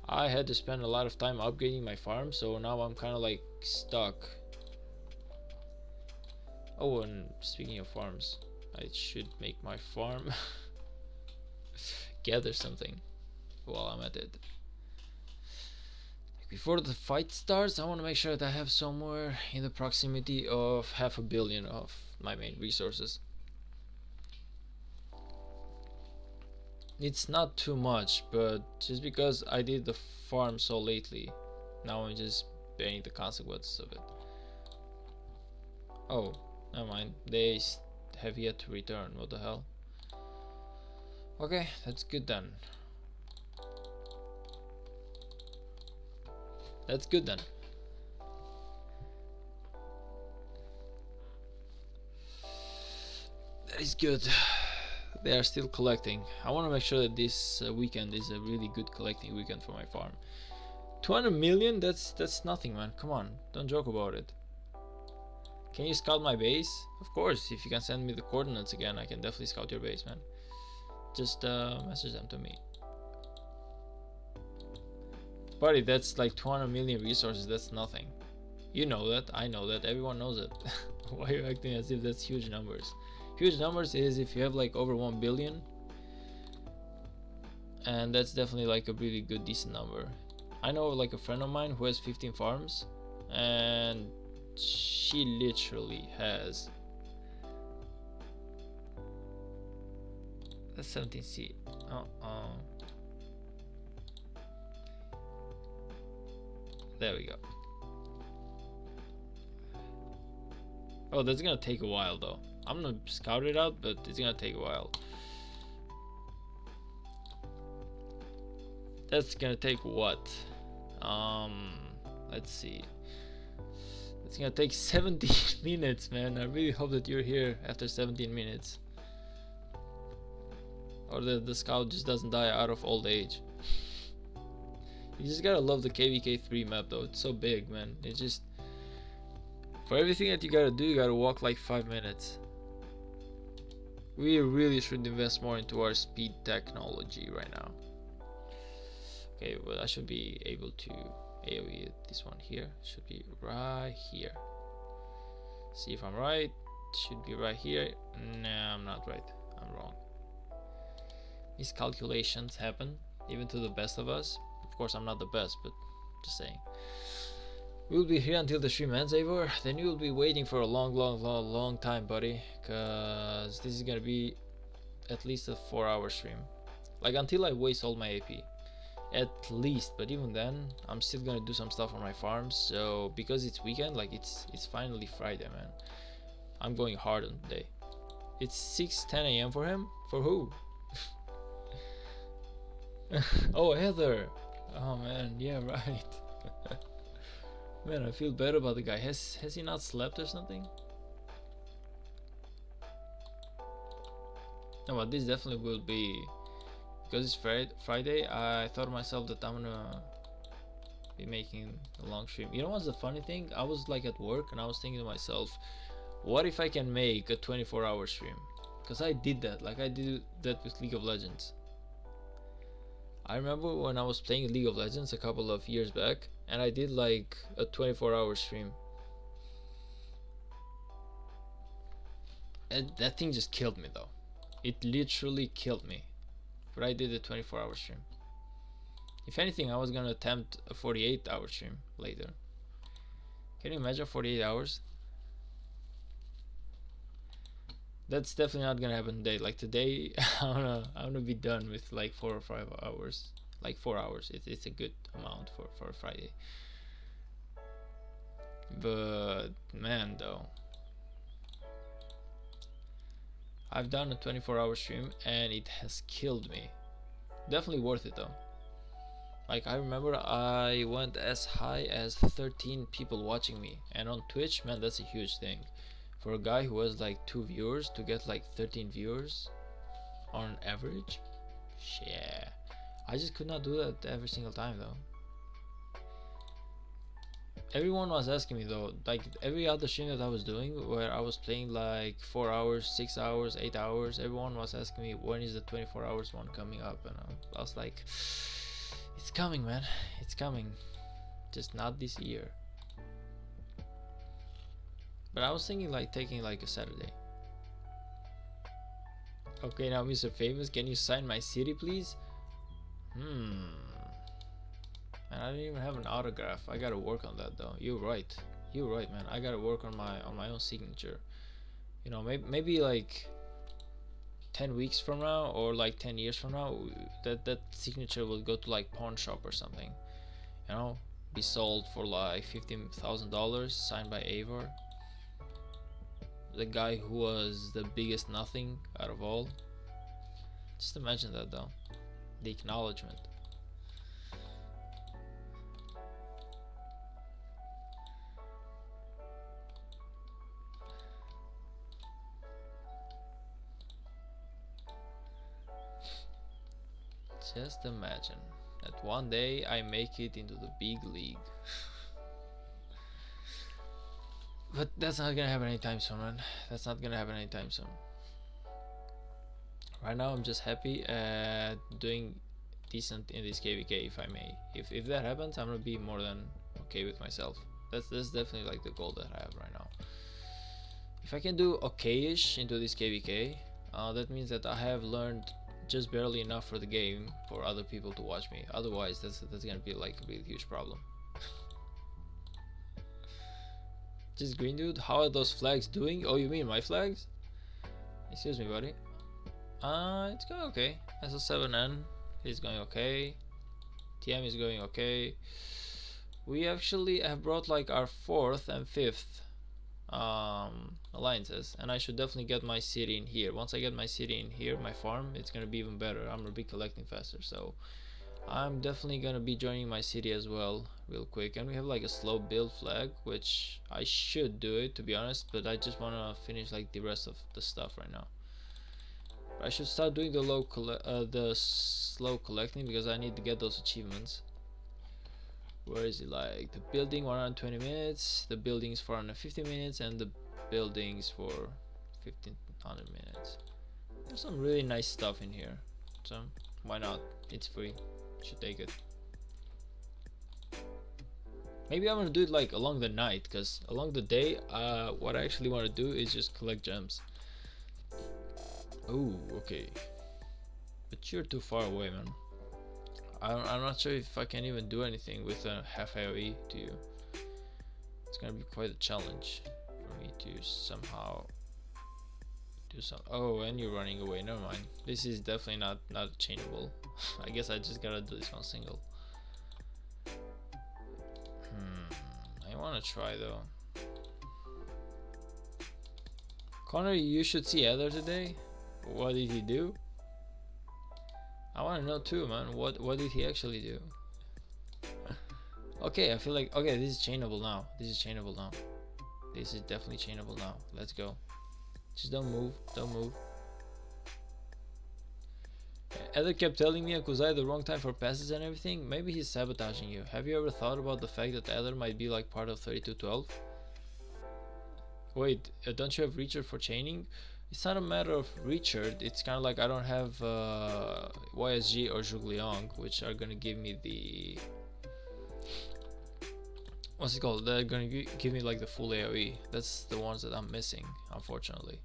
Speaker 1: I had to spend a lot of time upgrading my farm, so now I'm kind of like stuck. Oh, and speaking of farms, I should make my farm gather something while I'm at it. Before the fight starts, I want to make sure that I have somewhere in the proximity of 500 million of my main resources. It's not too much, but just because I did the farm so lately, now I'm just bearing the consequences of it. Oh, never mind. They have yet to return. What the hell? Okay, that's good then. That's good then. That is good. They are still collecting. I want to make sure that this weekend is a really good collecting weekend for my farm. 200 million? That's nothing, man. Come on, don't joke about it. Can you scout my base? Of course, if you can send me the coordinates again, I can definitely scout your base, man. Just message them to me. Buddy, that's like 200 million resources. That's nothing. You know that, I know that, everyone knows it. Why are you acting as if that's huge numbers? Huge numbers is if you have like over 1 billion, and that's definitely like a really good decent number. I know like a friend of mine who has 15 farms, and she literally has, that's 17C. There we go. Oh, that's gonna take a while though. I'm gonna scout it out, but it's gonna take a while. That's gonna take what? Let's see. It's gonna take 17 minutes, man. I really hope that you're here after 17 minutes. or the scout just doesn't die out of old age. You just gotta love the KVK3 map though. It's so big, man. It's just, for everything that you gotta do, you gotta walk like 5 minutes. We really should invest more into our speed technology right now. Okay, well, I should be able to AoE this one here. Should be right here. See if I'm right. Should be right here. Nah, I'm not right. I'm wrong. Miscalculations happen, even to the best of us. Of course, I'm not the best, but just saying. We'll be here until the stream ends, Eivor. Then you'll be waiting for a long time, buddy. Cause this is gonna be at least a 4-hour stream. Like until I waste all my AP. At least, but even then, I'm still gonna do some stuff on my farms. So because it's weekend, like it's finally Friday, man. I'm going hard on the day. It's 6:10 a.m. for him. For who? Oh, Heather. Oh man, yeah, right. Man, I feel bad about the guy. Has he not slept or something? No, but this definitely will be, because it's Friday. I thought to myself that I'm gonna be making a long stream. You know what's the funny thing? I was like at work and I was thinking to myself, what if I can make a 24-hour stream? Because I did that. Like I did that with League of Legends. I remember when I was playing League of Legends a couple of years back, and I did like a 24-hour stream. And that thing just killed me though. It literally killed me. But I did a 24-hour stream. If anything, I was gonna attempt a 48-hour stream later. Can you imagine 48 hours? That's definitely not gonna happen today. Like today, I'm gonna be done with like 4 or 5 hours. Like 4 hours. It's a good amount for a Friday. But man, though, I've done a 24-hour stream and it has killed me. Definitely worth it though. Like I remember I went as high as 13 people watching me, and on Twitch, man, that's a huge thing. For a guy who has like 2 viewers to get like 13 viewers on average, yeah, I just could not do that every single time though. Everyone was asking me though, like every other stream that I was doing where I was playing like 4 hours, 6 hours, 8 hours, everyone was asking me when is the 24 hours one coming up, and I was like, it's coming, man, it's coming, just not this year. But I was thinking like taking like a Saturday. Okay, now Mr. Famous, can you sign my city please? And I don't even have an autograph. I gotta work on that though. You're right, man. I gotta work on my own signature. You know, maybe like 10 weeks from now or like 10 years from now, that signature will go to like pawn shop or something. You know, be sold for like $15,000, signed by Eivor, the guy who was the biggest nothing out of all. Just imagine that though, the acknowledgement. Just imagine that one day I make it into the big league. But that's not gonna happen anytime soon, man. That's not gonna happen anytime soon. Right now I'm just happy at doing decent in this KVK, if I may. If that happens, I'm gonna be more than okay with myself. That's definitely like the goal that I have right now. If I can do okay-ish into this KVK, that means that I have learned just barely enough for the game for other people to watch me. Otherwise, that's gonna be like a really huge problem. Just green dude, how are those flags doing? Oh, you mean my flags? Excuse me, buddy. It's going okay. SL7N is going okay. TM is going okay. We actually have brought like our 4th and 5th alliances, and I should definitely get my city in here. Once I get my city in here, my farm, it's gonna be even better. I'm gonna be collecting faster, so I'm definitely gonna be joining my city as well real quick. And we have like a slow build flag, which I should do it to be honest, but I just want to finish like the rest of the stuff right now. I should start doing the slow collecting because I need to get those achievements. Where is it? Like the building 120 minutes, the buildings 450 minutes, and the buildings for 1500 minutes. There's some really nice stuff in here, so why not? It's free, should take it. Maybe I'm gonna do it like along the night, because along the day, what I actually want to do is just collect gems. Oh, okay. But you're too far away, man. I'm not sure if I can even do anything with a half AoE to you. It's gonna be quite a challenge for me to somehow do some. Oh, and you're running away. Never mind. This is definitely not chainable. I guess I just gotta do this one single. I wanna try though. Connor, you should see Heather today. What did he do? I want to know too, man. What did he actually do? Okay, I feel like okay, this is chainable now. This is chainable now. This is definitely chainable now. Let's go. Just don't move. Don't move. Heather kept telling me Akuzai the wrong time for passes and everything. Maybe he's sabotaging you. Have you ever thought about the fact that Heather might be like part of 3212? Wait, don't you have Reacher for chaining? It's not a matter of Richard, it's kind of like I don't have YSG or Zhugliang, which are gonna give me the... What's it called? They're gonna give me like the full AoE. That's the ones that I'm missing, unfortunately.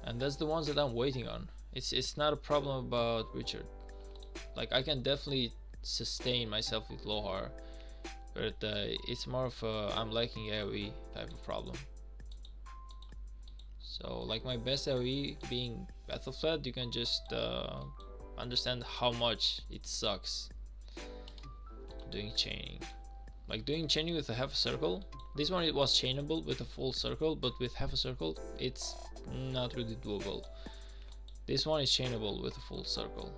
Speaker 1: And that's the ones that I'm waiting on. It's not a problem about Richard. Like, I can definitely sustain myself with Lohar, but it's more of a I'm lacking AoE type of problem. So like my best AoE being Battlefled, you can just understand how much it sucks doing chaining. Like doing chaining with a half a circle, this one it was chainable with a full circle, but with half a circle it's not really doable. This one is chainable with a full circle.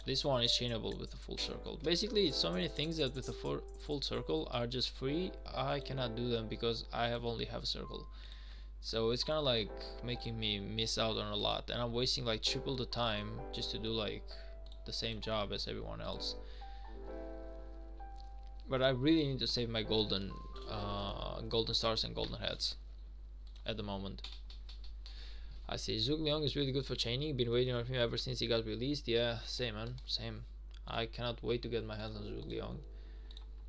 Speaker 1: This one is chainable with a full circle. Basically so many things that with a full circle are just free. I cannot do them because I have only half a circle. So it's kind of like making me miss out on a lot, and I'm wasting like triple the time just to do like the same job as everyone else. But I really need to save my golden stars and golden heads at the moment. I see Zhugliang is really good for chaining. Been waiting on him ever since he got released. Yeah, same man, same. I cannot wait to get my hands on Zhugliang.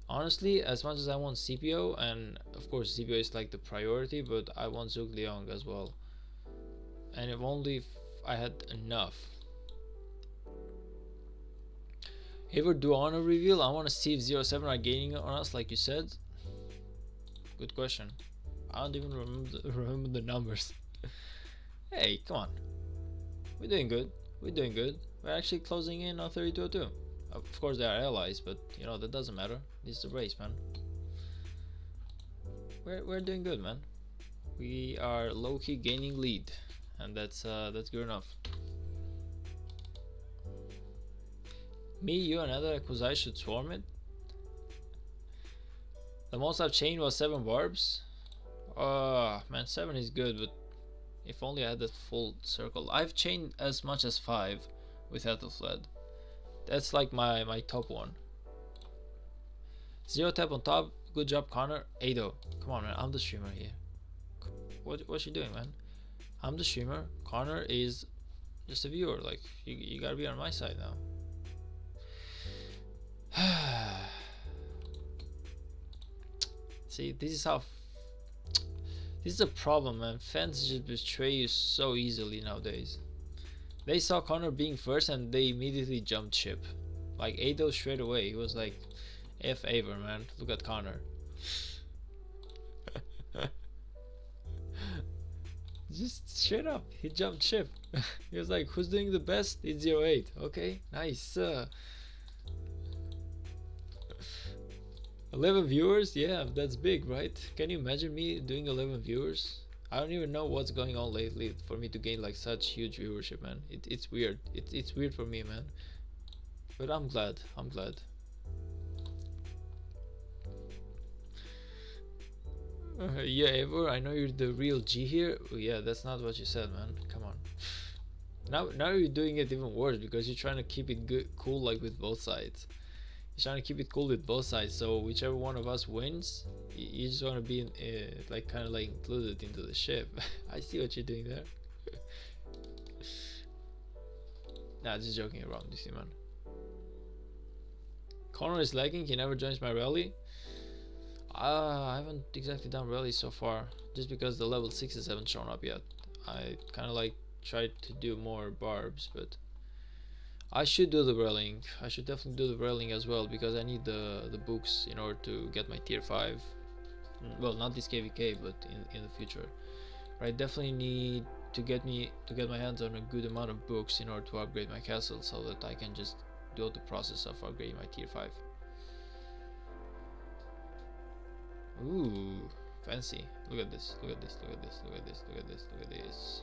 Speaker 1: Honestly, as much as I want CPO, and of course CPO is like the priority, but I want Zhugliang as well. And if only I had enough. Ever do honor reveal? I want to see if 07 are gaining on us like you said. Good question. I don't even remember the numbers. Hey, come on. We're doing good. We're doing good. We're actually closing in on 3202. Of course they are allies, but you know that doesn't matter. This is a race, man. We're doing good, man. We are low-key gaining lead, and that's good enough. Me, you, and other Akuzai should swarm it. The most I've chained was 7 barbs. Man, 7 is good, but if only I had that full circle. I've chained as much as 5 with Ethelfled. That's like my top one. 0 tap on top. Good job, Connor. Ado, come on, man. I'm the streamer here. What you doing, man? I'm the streamer. Connor is just a viewer. Like you gotta be on my side now. See, this is how. This is a problem, man. Fans just betray you so easily nowadays. They saw Connor being first and they immediately jumped ship. Like Ado straight away. He was like, F Aver, man. Look at Connor. Just straight up. He jumped ship. He was like, who's doing the best? It's 08. Okay, nice. 11 viewers? Yeah, that's big, right? Can you imagine me doing 11 viewers? I don't even know what's going on lately for me to gain like such huge viewership, man. It's weird. It's weird for me, man. But I'm glad. I'm glad. Yeah, Ever, I know you're the real G here. Oh, yeah, that's not what you said, man. Come on. Now you're doing it even worse because you're trying to keep it good, cool, like with both sides. You're trying to keep it cool with both sides. So whichever one of us wins, you just want to be in, like kind of like included into the ship. I see what you're doing there. Nah, just joking around, you see, man. Connor is lagging. He never joins my rally. I haven't exactly done rallies so far, just because the level 6s haven't shown up yet. I kind of like tried to do more barbs, but I should do the rallying. I should definitely do the rallying as well, because I need the books in order to get my tier 5. Well, not this KVK, but in the future. I definitely need to get my hands on a good amount of books in order to upgrade my castle, so that I can just do the process of upgrading my tier 5. Ooh, fancy. Look at this, look at this, look at this, look at this, look at this, look at this.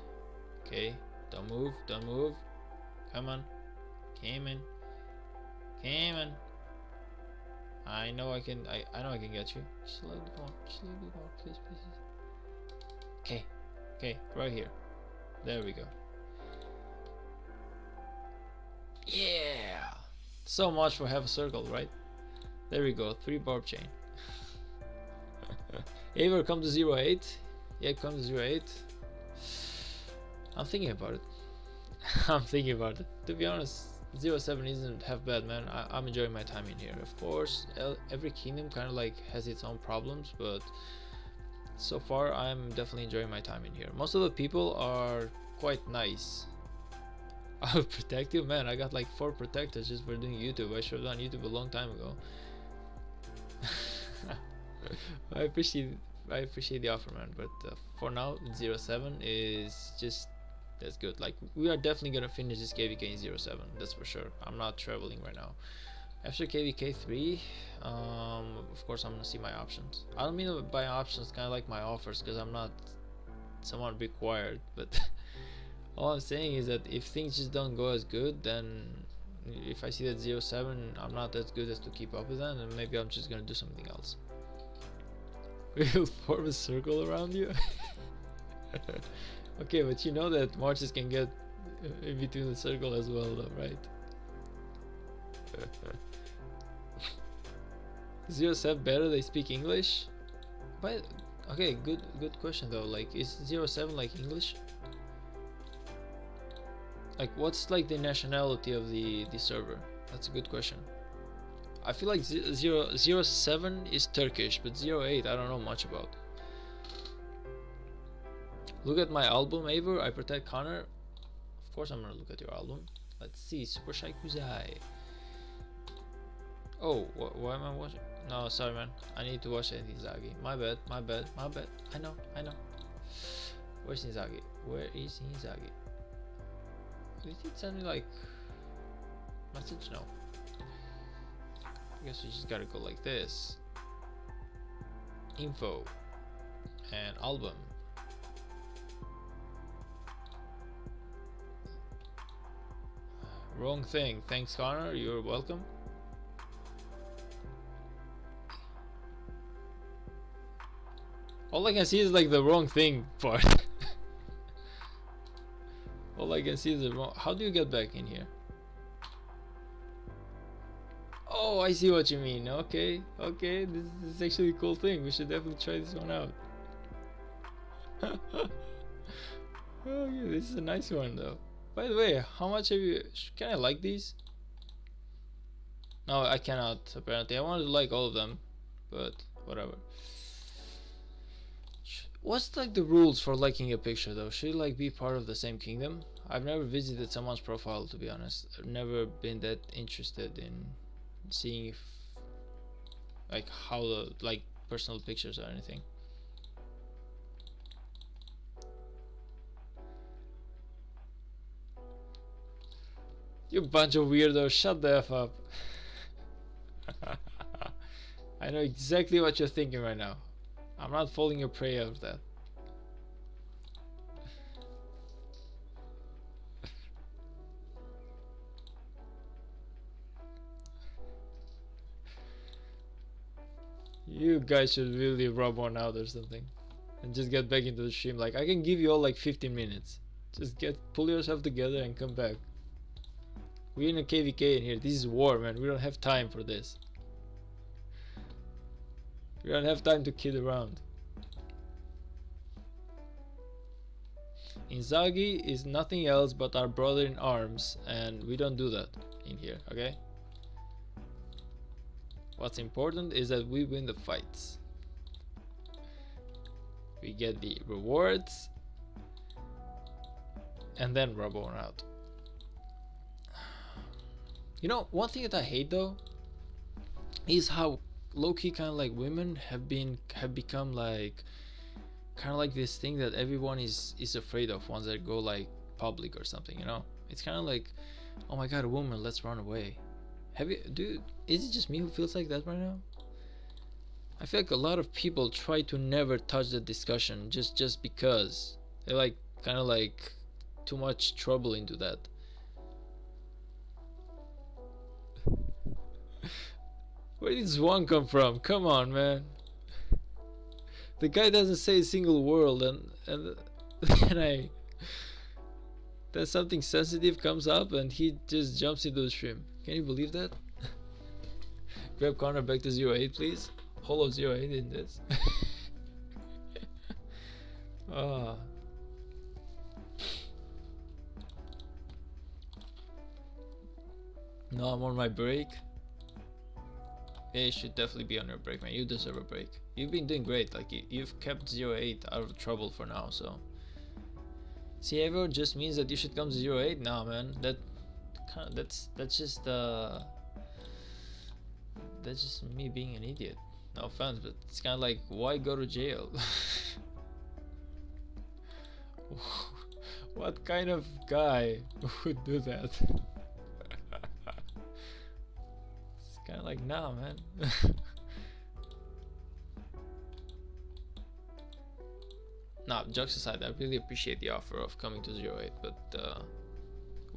Speaker 1: Okay, don't move, don't move. Come on. Come in. Come on. I know I can get you. Just a little bit more. Just a little bit more. Please, please. Okay. Okay, right here. There we go. Yeah! So much for half a circle, right? There we go. 3 barb chain. Ever come to 08? Yeah, come to 08. I'm thinking about it. I'm thinking about it. To be honest, 07 isn't half bad, man. I'm enjoying my time in here. Of course, every kingdom kind of like has its own problems, but so far I'm definitely enjoying my time in here. Most of the people are quite nice. I'll protect you, man. I got like 4 protectors just for doing YouTube. I should have done YouTube a long time ago. I appreciate the offer, man, but for now 07 is just that's good. Like, we are definitely gonna finish this KVK in 07, that's for sure. I'm not traveling right now. After KVK3, of course I'm gonna see my options. I don't mean by options kind of like my offers, because I'm not someone required, but all I'm saying is that if things just don't go as good, then if I see that 07 I'm not as good as to keep up with them, then maybe I'm just gonna do something else. We'll form a circle around you. Okay, but you know that marches can get in between the circle as well, though, right? 07 better, they speak English? But okay, good question though. Like, is 07 like English? Like, what's like the nationality of the server? That's a good question. I feel like 07 is Turkish, but 08 I don't know much about. Look at my album, Aver. I protect Connor. Of course I'm gonna look at your album. Let's see. Super Shy Kuzai. Oh, why am I watching? No, sorry, man. I need to watch Inzaghi. My bad, my bad, my bad. I know. Where's Inzaghi? Where is Inzaghi? Did he send me like message? No. I guess we just gotta go like this. Info and album. Wrong thing. Thanks, Connor. You're welcome. All I can see is like the wrong thing part. All I can see is the wrong. How do you get back in here? Oh, I see what you mean. Okay, okay. This is actually a cool thing. We should definitely try this one out. Oh yeah, this is a nice one though. By the way, how much have you? Can I like these? No, I cannot. Apparently, I wanted to like all of them, but whatever. What's like the rules for liking a picture though? Should it like be part of the same kingdom? I've never visited someone's profile, to be honest. I've never been that interested in seeing if like how the like personal pictures or anything. You bunch of weirdos, shut the F up. I know exactly what you're thinking right now. I'm not falling your prey out of that. You guys should really rub one out or something and just get back into the stream. Like, I can give you all like 15 minutes. Just pull yourself together and come back. We're in a KVK in here. This is war, man. We don't have time for this. We don't have time to kid around. Inzaghi is nothing else but our brother in arms, and we don't do that in here, okay? What's important is that we win the fights. We get the rewards, and then rub on out. You know, one thing that I hate though is how low-key kind of like women have become like kind of like this thing that everyone is afraid of once they go like public or something, you know? It's kind of like, oh my god, a woman, let's run away. Is it just me who feels like that right now? I feel like a lot of people try to never touch the discussion just because they like kind of like too much trouble into that. Where did Zwan come from? Come on, man. The guy doesn't say a single word, and then something sensitive comes up and he just jumps into the stream. Can you believe that? Grab Connor back to 08, please. Holo 08 in this. Ah. No, I'm on my break. Yeah, you should definitely be on your break, man. You deserve a break. You've been doing great. Like you've kept 08 out of trouble for now. So, see, everyone just means that you should come to 08 now, man. That's just me being an idiot. No offense, but it's kind of like, why go to jail? What kind of guy would do that? Kind of like, nah, man. Nah, jokes aside, I really appreciate the offer of coming to 08, but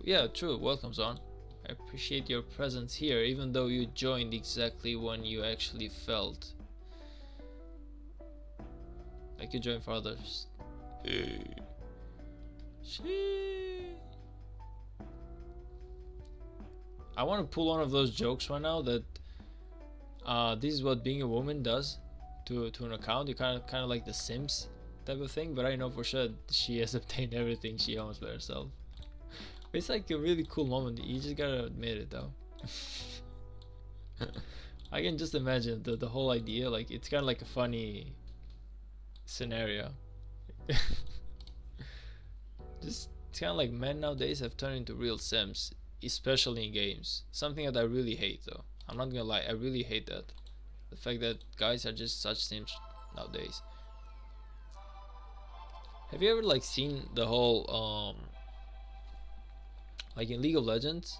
Speaker 1: yeah, true, welcome, Zon. I appreciate your presence here, even though you joined exactly when you actually felt like you joined for others. I want to pull one of those jokes right now that this is what being a woman does to an account. You kind of like the Sims type of thing, but I know for sure she has obtained everything she owns by herself. It's like a really cool moment. You just gotta admit it though. I can just imagine the whole idea. Like it's kind of like a funny scenario. Just it's kind of like men nowadays have turned into real Sims, especially in games. Something that I really hate though. I'm not gonna lie, I really hate that. The fact that guys are just such Sims nowadays. Have you ever like seen the whole like in League of Legends,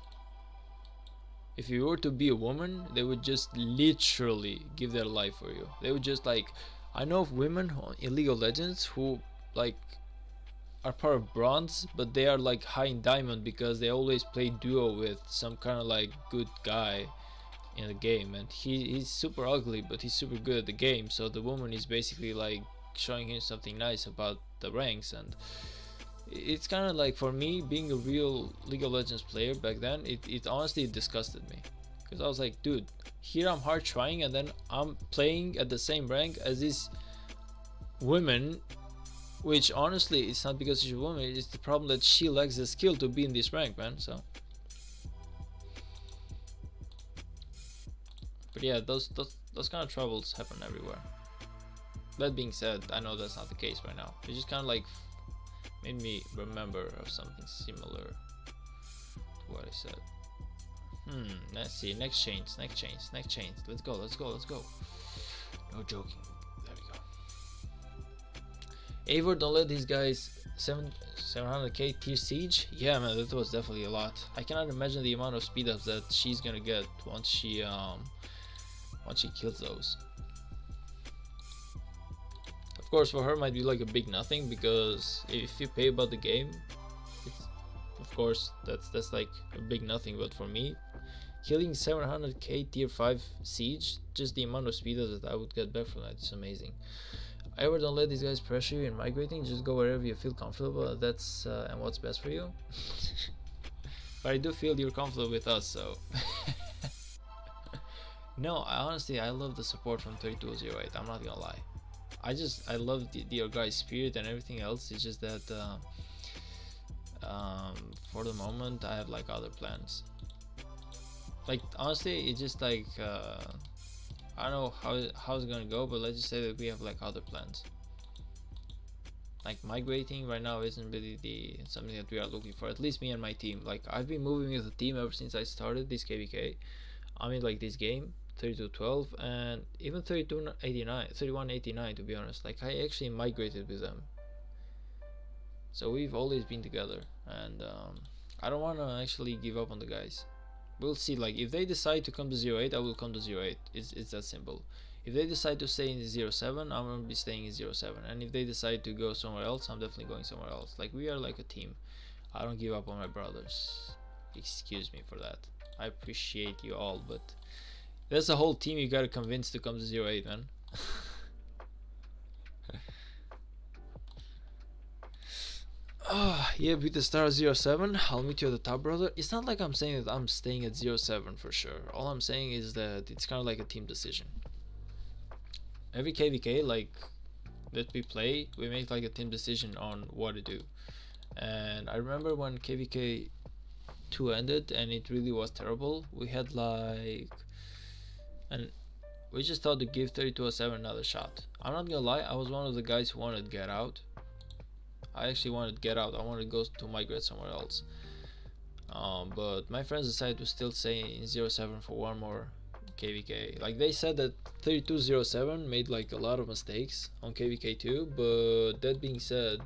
Speaker 1: if you were to be a woman, they would just literally give their life for you. They would just like, I know of women in League of Legends who like are part of bronze, but they are like high in diamond because they always play duo with some kind of like good guy in the game, and he's super ugly but he's super good at the game, so the woman is basically like showing him something nice about the ranks. And it's kind of like, for me, being a real League of Legends player back then, it honestly disgusted me, because I was like, dude, here I'm hard trying and then I'm playing at the same rank as this woman, which honestly it's not because she's a woman, it's the problem that she lacks the skill to be in this rank, man. So but yeah, those kind of troubles happen everywhere. That being said, I know that's not the case right now. It just kind of like made me remember of something similar to what I said. Let's see. Next chains. Let's go. No joking. There we go. Eivor, don't let these guys 700k tier siege. Yeah, man, that was definitely a lot. I cannot imagine the amount of speed ups that she's gonna get once she kills those. Of course, for her might be like a big nothing, because if you pay about the game, it's, of course that's like a big nothing. But for me, killing 700k tier 5 siege, just the amount of speed that I would get back from that is amazing. Ever don't let these guys pressure you in migrating. Just go wherever you feel comfortable. That's and what's best for you. But I do feel you're comfortable with us, so. No, honestly, I love the support from 3208. I'm not gonna lie. I love your guys' spirit and everything else. It's just that for the moment, I have like other plans. Like honestly, it's just like I don't know how it's gonna go, but let's just say that we have like other plans. Like migrating right now isn't really the something that we are looking for. At least me and my team. Like I've been moving with the team ever since I started this KVK. I mean like this game, 3212 and even 3189 to be honest. Like I actually migrated with them. So we've always been together, and I don't want to actually give up on the guys. We'll see. Like if they decide to come to 08, I will come to 08. It's that simple. If they decide to stay in 07, I'm gonna be staying in 07. And if they decide to go somewhere else, I'm definitely going somewhere else. Like we are like a team. I don't give up on my brothers. Excuse me for that. I appreciate you all, but that's the whole team you gotta convince to come to 08, man. Yeah, beat the star 07. I'll meet you at the top, brother. It's not like I'm saying that I'm staying at 07 for sure. All I'm saying is that it's kind of like a team decision. Every KVK like that we play, we make like a team decision on what to do. And I remember when KVK 2 ended and it really was terrible. We had like, and we just thought to give 3207 another shot. I'm not gonna lie, I was one of the guys who wanted to get out. I actually wanted to get out. I wanted to go to migrate somewhere else. But my friends decided to still stay in 07 for one more KVK. Like they said that 3207 made like a lot of mistakes on KVK2, but that being said,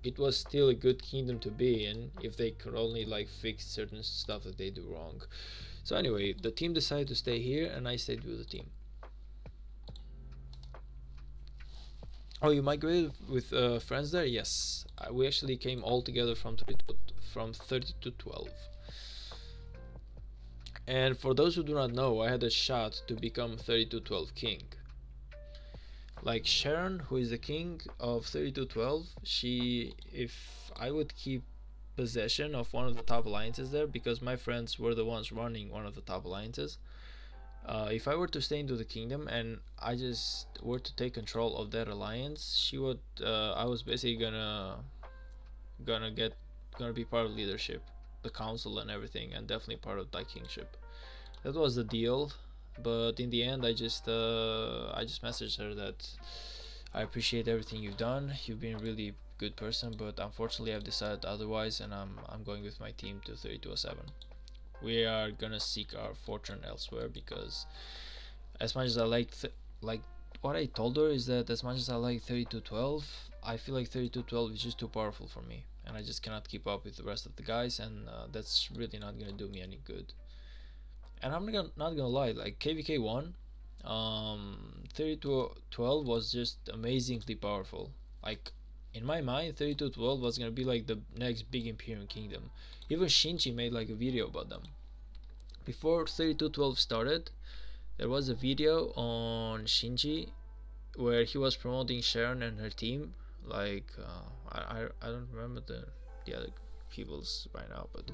Speaker 1: it was still a good kingdom to be in if they could only like fix certain stuff that they do wrong. So anyway, the team decided to stay here and I stayed with the team. Oh, you migrated with friends there? Yes, we actually came all together from 30 to 12. And for those who do not know, I had a shot to become 3212 king. Like Sharon, who is the king of 3212, she, if I would keep possession of one of the top alliances there, because my friends were the ones running one of the top alliances, if I were to stay into the kingdom and I just were to take control of that alliance, she would. I was basically gonna be part of leadership, the council and everything, and definitely part of that kingship. That was the deal, but in the end, I just messaged her that I appreciate everything you've done. You've been a really good person, but unfortunately, I've decided otherwise, and I'm going with my team to 3207. We are gonna seek our fortune elsewhere because, as much as I like what I told her is that as much as I like 3212, I feel like 3212 is just too powerful for me, and I just cannot keep up with the rest of the guys, and that's really not gonna do me any good. And I'm not gonna lie, like KVK1, 3212 was just amazingly powerful. Like in my mind, 3212 was gonna be like the next big Imperium Kingdom. Even Shinji made like a video about them. Before 3212 started, there was a video on Shinji where he was promoting Sharon and her team. Like I don't remember the other people's right now, but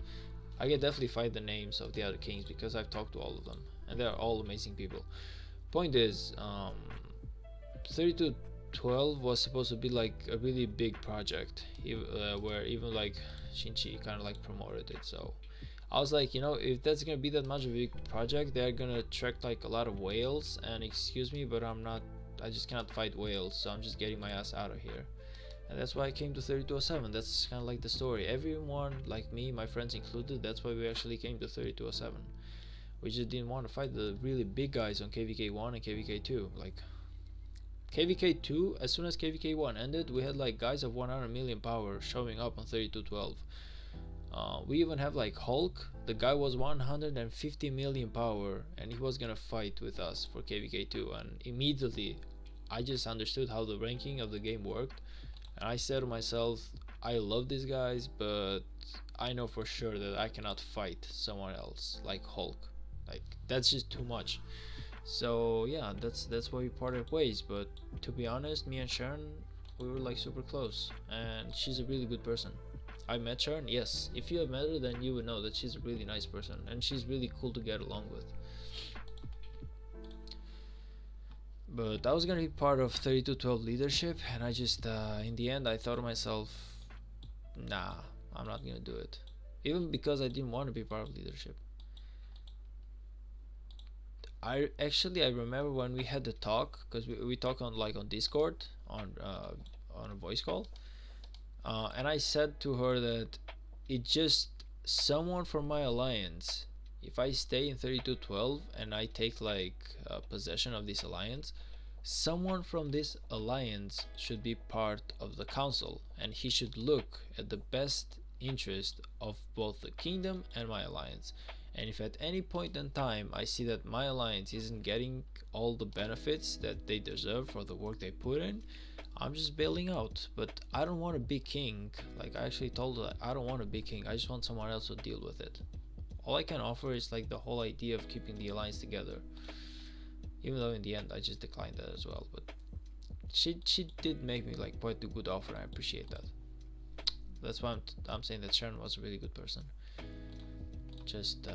Speaker 1: I can definitely find the names of the other kings because I've talked to all of them and they're all amazing people. Point is, 3212 was supposed to be like a really big project, where even like Shinji kind of like promoted it. So I was like, you know, if that's gonna be that much of a big project, they're gonna attract like a lot of whales, and excuse me, but I just cannot fight whales, so I'm just getting my ass out of here. And that's why I came to 3207. That's kind of like the story. Everyone, like me, my friends included, that's why we actually came to 3207. We just didn't want to fight the really big guys on KVK1 and KVK2. Like KVK2, as soon as KVK1 ended, we had like guys of 100 million power showing up on 3212. We even have like Hulk. The guy was 150 million power and he was gonna fight with us for KVK2, and immediately I just understood how the ranking of the game worked, and I said to myself, I love these guys, but I know for sure that I cannot fight someone else like Hulk. Like that's just too much. So yeah, that's why we parted ways. But to be honest, me and Sharon, we were like super close, and she's a really good person. I met Sharon, yes. If you have met her, then you would know that she's a really nice person, and she's really cool to get along with. But I was gonna be part of 3212 leadership, and I just, in the end, I thought to myself, nah, I'm not gonna do it. Even because I didn't want to be part of leadership. I remember when we had the talk, because we talk on like on Discord on a voice call, and I said to her that it just someone from my alliance. If I stay in 3212 and I take like possession of this alliance, someone from this alliance should be part of the council, and he should look at the best interest of both the kingdom and my alliance. And if at any point in time I see that my alliance isn't getting all the benefits that they deserve for the work they put in, I'm just bailing out. But I don't want to be king. Like I actually told her, I don't want to be king. I just want someone else to deal with it. All I can offer is like the whole idea of keeping the alliance together. Even though in the end I just declined that as well. But she did make me like quite a good offer. I appreciate that. That's why I'm saying that Sharon was a really good person. Just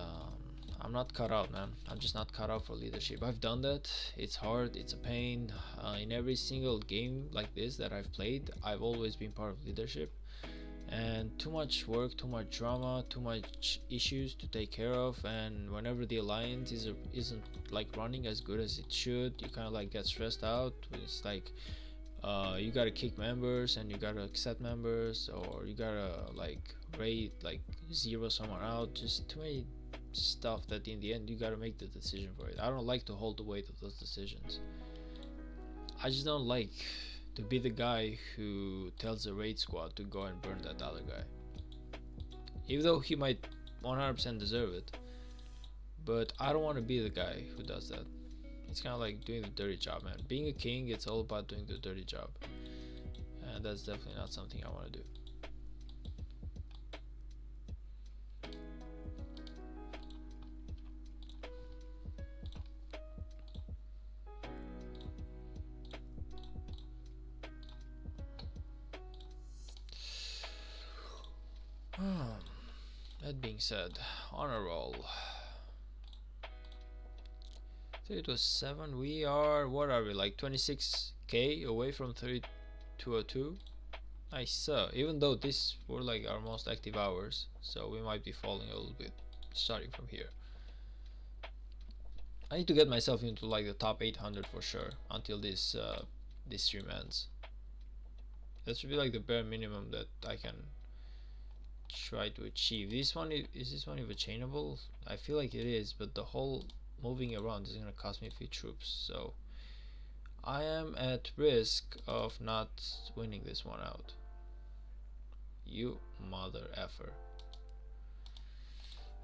Speaker 1: I'm not cut out, man. I'm just not cut out for leadership. I've done that. It's hard. It's a pain. In every single game like this that I've played, I've always been part of leadership. And too much work, too much drama, too much issues to take care of. And whenever the alliance isn't like running as good as it should, you kind of like get stressed out. It's like you gotta kick members and you gotta accept members, or you gotta like rate like zero someone out. Just too many stuff that in the end you gotta make the decision for it. I don't like to hold the weight of those decisions. I just don't like to be the guy who tells the raid squad to go and burn that other guy, even though he might 100% deserve it. But I don't want to be the guy who does that. It's kind of like doing the dirty job, man. Being a king, it's all about doing the dirty job, and that's definitely not something I want to do. That being said, honor roll. So it was 7. We are, what are we, like 26k away from 3202. Nice. Even though this were like our most active hours, so we might be falling a little bit starting from here. I need to get myself into like the top 800 for sure until this stream ends. That should be like the bare minimum that I can try to achieve. This one is this one even chainable? I feel like it is, but the whole moving around is gonna cost me a few troops, so I am at risk of not winning this one out. You mother effer.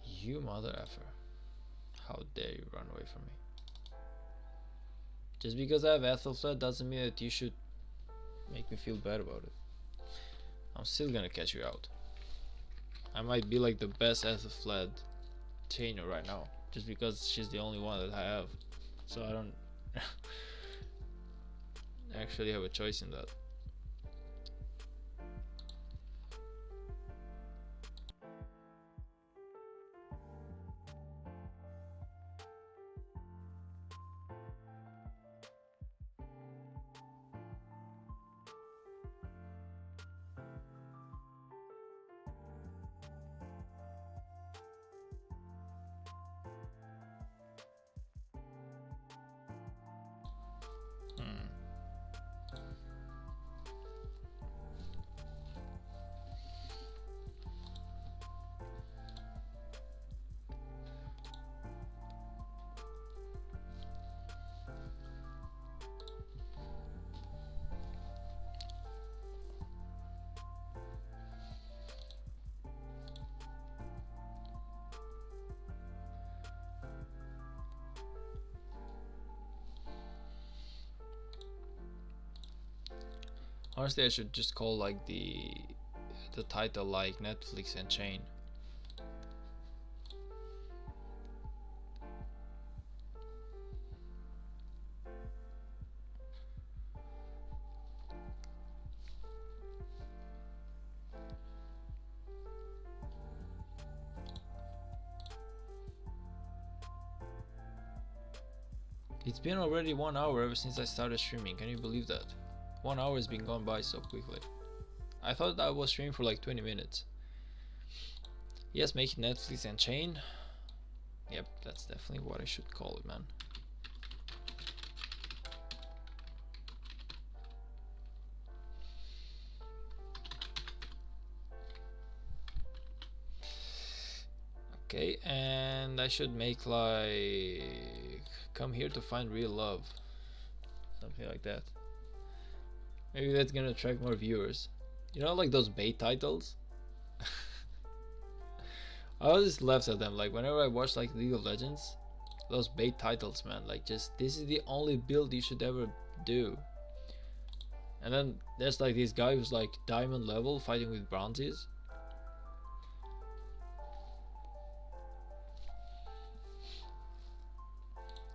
Speaker 1: You mother effer. How dare you run away from me? Just because I have Ethelflaed doesn't mean that you should make me feel bad about it. I'm still gonna catch you out. I might be like the best Ethelflaed trainer right now, just because she's the only one that I have. So I don't actually have a choice in that. Honestly, I should just call like the title like Netflix and Chain. It's been already 1 hour ever since I started streaming. Can you believe that? 1 hour has been gone by so quickly. I thought I was streaming for like 20 minutes. Yes, make it Netflix and chain. Yep, that's definitely what I should call it, man. Okay, and I should make like come here to find real love, something like that. Maybe that's gonna attract more viewers. You know, like those bait titles. I always laugh at them. Like whenever I watch like League of Legends, those bait titles, man. Like just this is the only build you should ever do. And then there's like this guy who's like diamond level fighting with bronzes.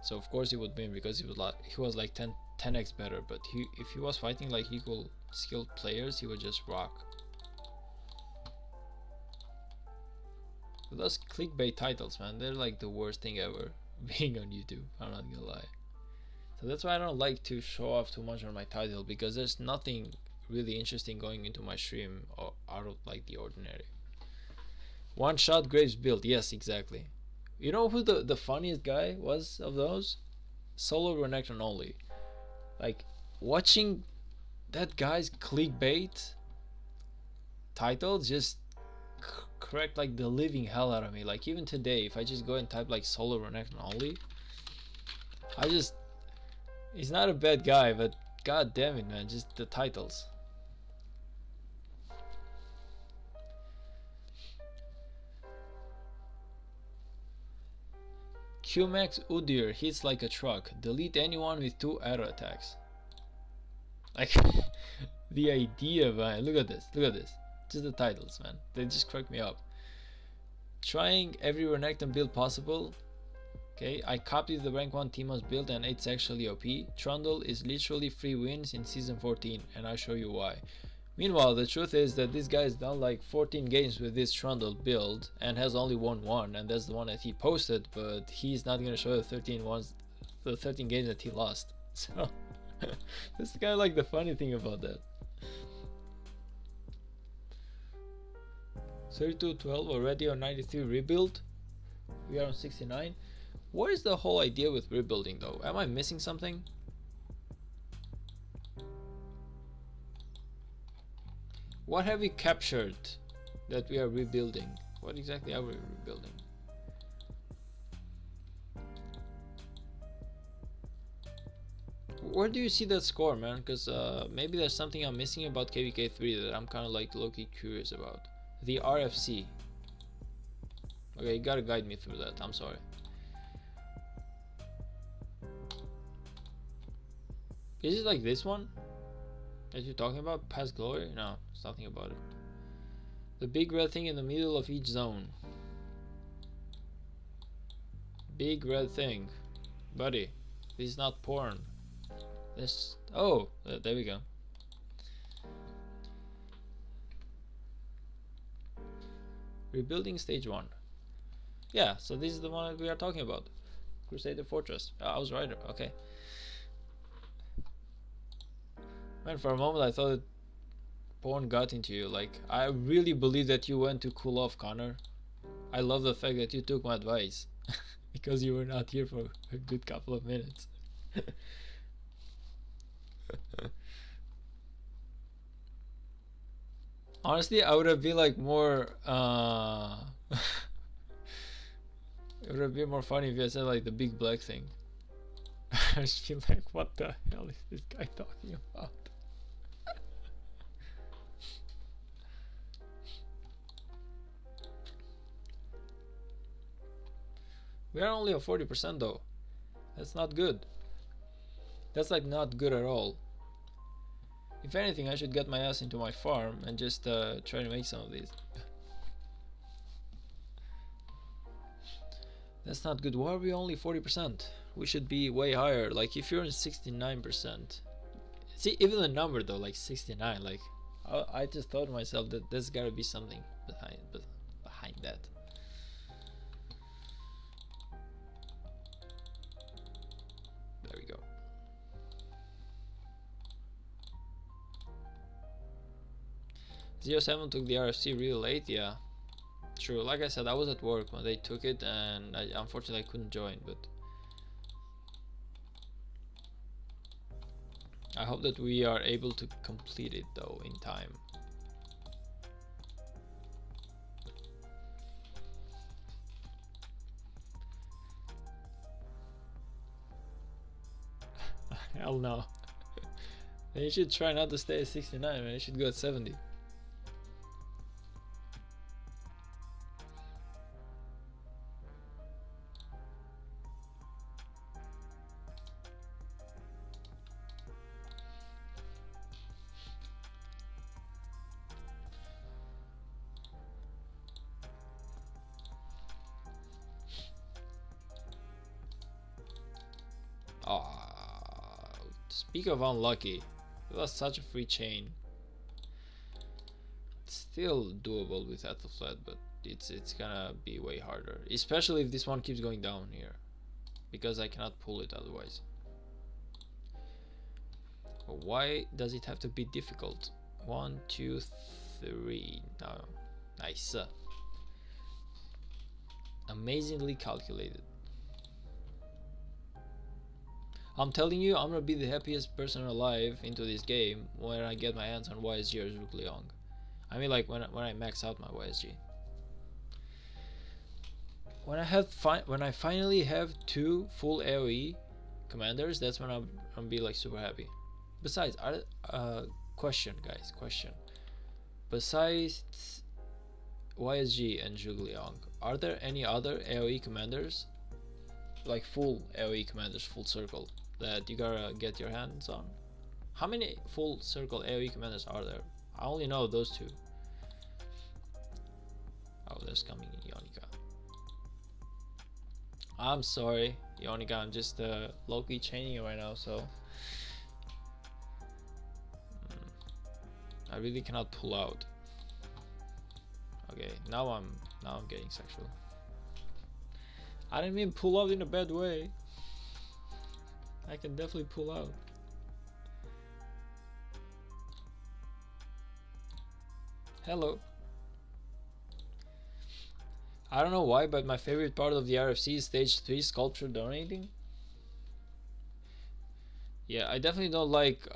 Speaker 1: So of course he would win because he was like 10x better. But if he was fighting like equal skilled players, he would just rock. But those clickbait titles, man, they're like the worst thing ever being on YouTube. I'm not gonna lie. So that's why I don't like to show off too much on my title, because there's nothing really interesting going into my stream or out of like the ordinary. One shot Graves build, yes, exactly. You know who the funniest guy was of those? Solo Renekton only. Like watching that guy's clickbait title just correct like the living hell out of me. Like even today, if I just go and type like Solo Renekton only, he's not a bad guy, but god damn it, man, just the titles. Qmax Udyr hits like a truck. Delete anyone with 2 arrow attacks. Like the idea, man. Look at this. Look at this. Just the titles, man. They just crack me up. Trying every Renekton build possible. Okay, I copied the rank 1 Teemos build and it's actually OP. Trundle is literally free wins in season 14 and I'll show you why. Meanwhile, the truth is that this guy has done like 14 games with this Trundle build and has only won 1, and that's the one that he posted, but he's not gonna show the 13 games that he lost. So this is kind of like the funny thing about that. 32-12 already on 93 rebuild. We are on 69. What is the whole idea with rebuilding though? Am I missing something? What have we captured that we are rebuilding? What exactly are we rebuilding? Where do you see that score, man? Because maybe there's something I'm missing about KVK3 that I'm kind of like low-key curious about. The RFC. Okay, you gotta guide me through that. I'm sorry. Is it like this one that you're talking about? Past Glory? No, it's nothing about it. The big red thing in the middle of each zone. Big red thing. Buddy, this is not porn. This. Oh, there we go. Rebuilding stage 1. Yeah, so this is the one that we are talking about. Crusader Fortress. I was right. Okay. Man, for a moment I thought that porn got into you. Like, I really believe that you went to cool off, Connor. I love the fact that you took my advice. Because you were not here for a good couple of minutes. Honestly, I would have been like more it would have been more funny if you had said like the big black thing. I just feel like, what the hell is this guy talking about? We are only at 40% though. That's not good. That's like not good at all. If anything, I should get my ass into my farm and just try to make some of these. That's not good. Why are we only 40%? We should be way higher. Like if you're in 69%. See, even the number though, like 69, like I just thought to myself that there's gotta be something behind that. 07 took the RFC really late, yeah. True, like I said, I was at work when they took it, and unfortunately I couldn't join, but I hope that we are able to complete it though in time. Hell no. Then you should try not to stay at 69, man. You should go at 70. Speak of unlucky, it was such a free chain. It's still doable with Ethelflaed, but it's gonna be way harder, especially if this one keeps going down here, because I cannot pull it otherwise. But why does it have to be difficult? 1, 2, 3. No, nice. Amazingly calculated. I'm telling you, I'm gonna be the happiest person alive into this game when I get my hands on YSG or Zhuge Liang. I mean, like when I max out my YSG. When I finally have 2 full AOE commanders, that's when I'm be like super happy. Besides, question, guys, question. Besides YSG and Zhuge Liang, are there any other AOE commanders, like full AOE commanders, full circle, that you gotta get your hands on? How many full circle AOE commanders are there? I only know those 2. Oh, there's coming in Ionica. I'm sorry, Ionica, I'm just low-key chaining you right now, so I really cannot pull out. Okay, now I'm getting sexual. I didn't mean pull out in a bad way. I can definitely pull out. Hello. I don't know why, but my favorite part of the RFC is stage 3 sculpture donating. Yeah, I definitely don't like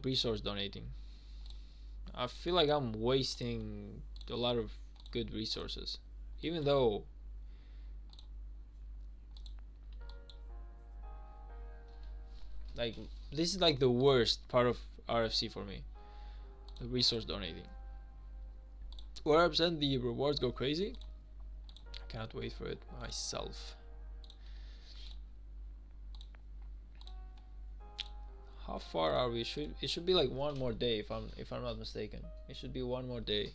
Speaker 1: resource donating. I feel like I'm wasting a lot of good resources, even though like this is like the worst part of RFC for me, the resource donating. Where % the rewards go crazy. I cannot wait for it myself. How far are we? It should be like one more day if I'm not mistaken. It should be one more day.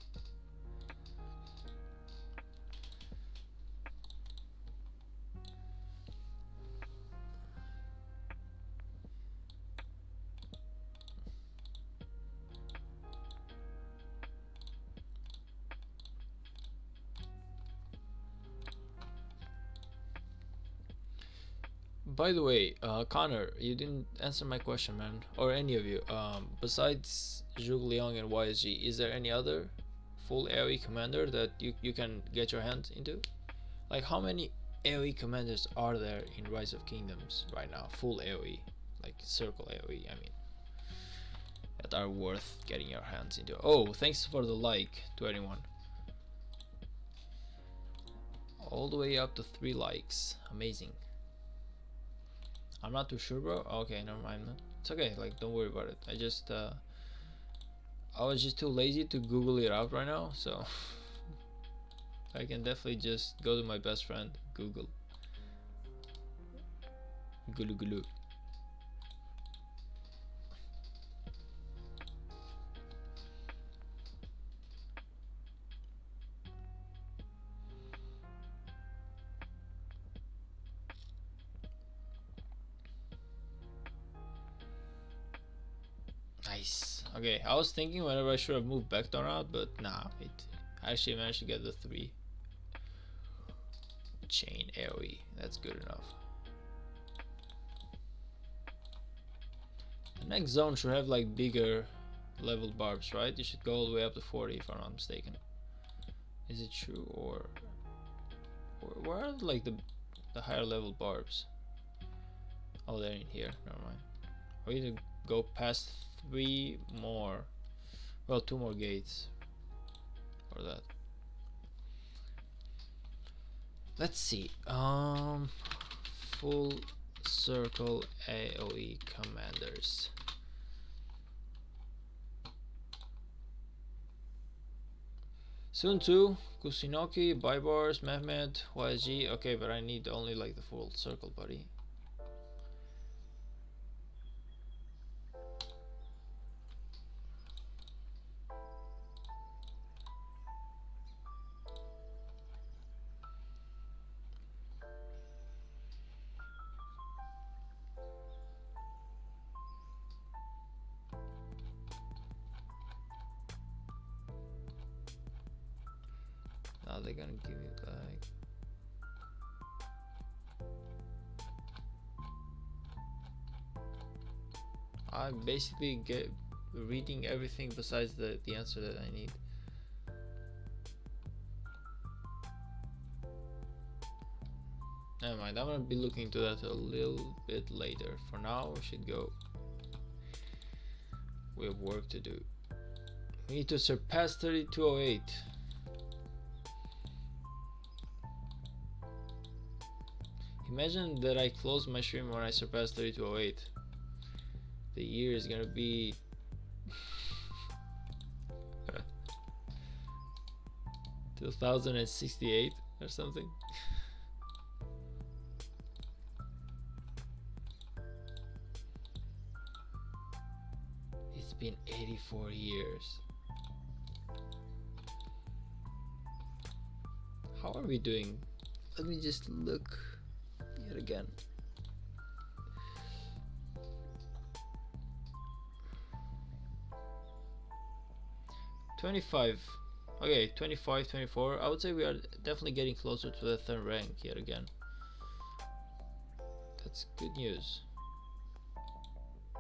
Speaker 1: By the way, Connor, you didn't answer my question, man, or any of you. Besides Zhuge Liang and YSG, is there any other full AoE commander that you can get your hands into? Like, how many AoE commanders are there in Rise of Kingdoms right now? Full AoE, like circle AoE, I mean, that are worth getting your hands into. Oh, thanks for the like to anyone. All the way up to 3 likes, amazing. I'm not too sure, bro. Okay, never mind, man. It's okay, like, don't worry about it. I was just too lazy to Google it out right now, so I can definitely just go to my best friend, Google. Gulu gulu. Nice. Okay, I was thinking whether I should have moved back or not, but nah, I actually managed to get the 3 chain AoE. That's good enough. The next zone should have like bigger level barbs, right? You should go all the way up to 40 if I'm not mistaken. Is it true, or where are like the higher level barbs? Oh, they're in here. Never mind. We need to go past 3 more. Well, 2 more gates for that. Let's see. Full circle AOE commanders. Sun Tzu, Kusunoki, Baibars, Mehmet, YSG. Okay, but I need only like the full circle, buddy. Now they're gonna give you like. I'm basically reading everything besides the answer that I need. Never mind, I'm gonna be looking into that a little bit later. For now, we should go. We have work to do. We need to surpass 3208. Imagine that I close my stream when I surpass 3208. The year is gonna be 2068 or something. It's been 84 years. How are we doing? Let me just look yet again. $25. Okay, 25, 24. I would say we are definitely getting closer to the 3rd rank yet again. That's good news.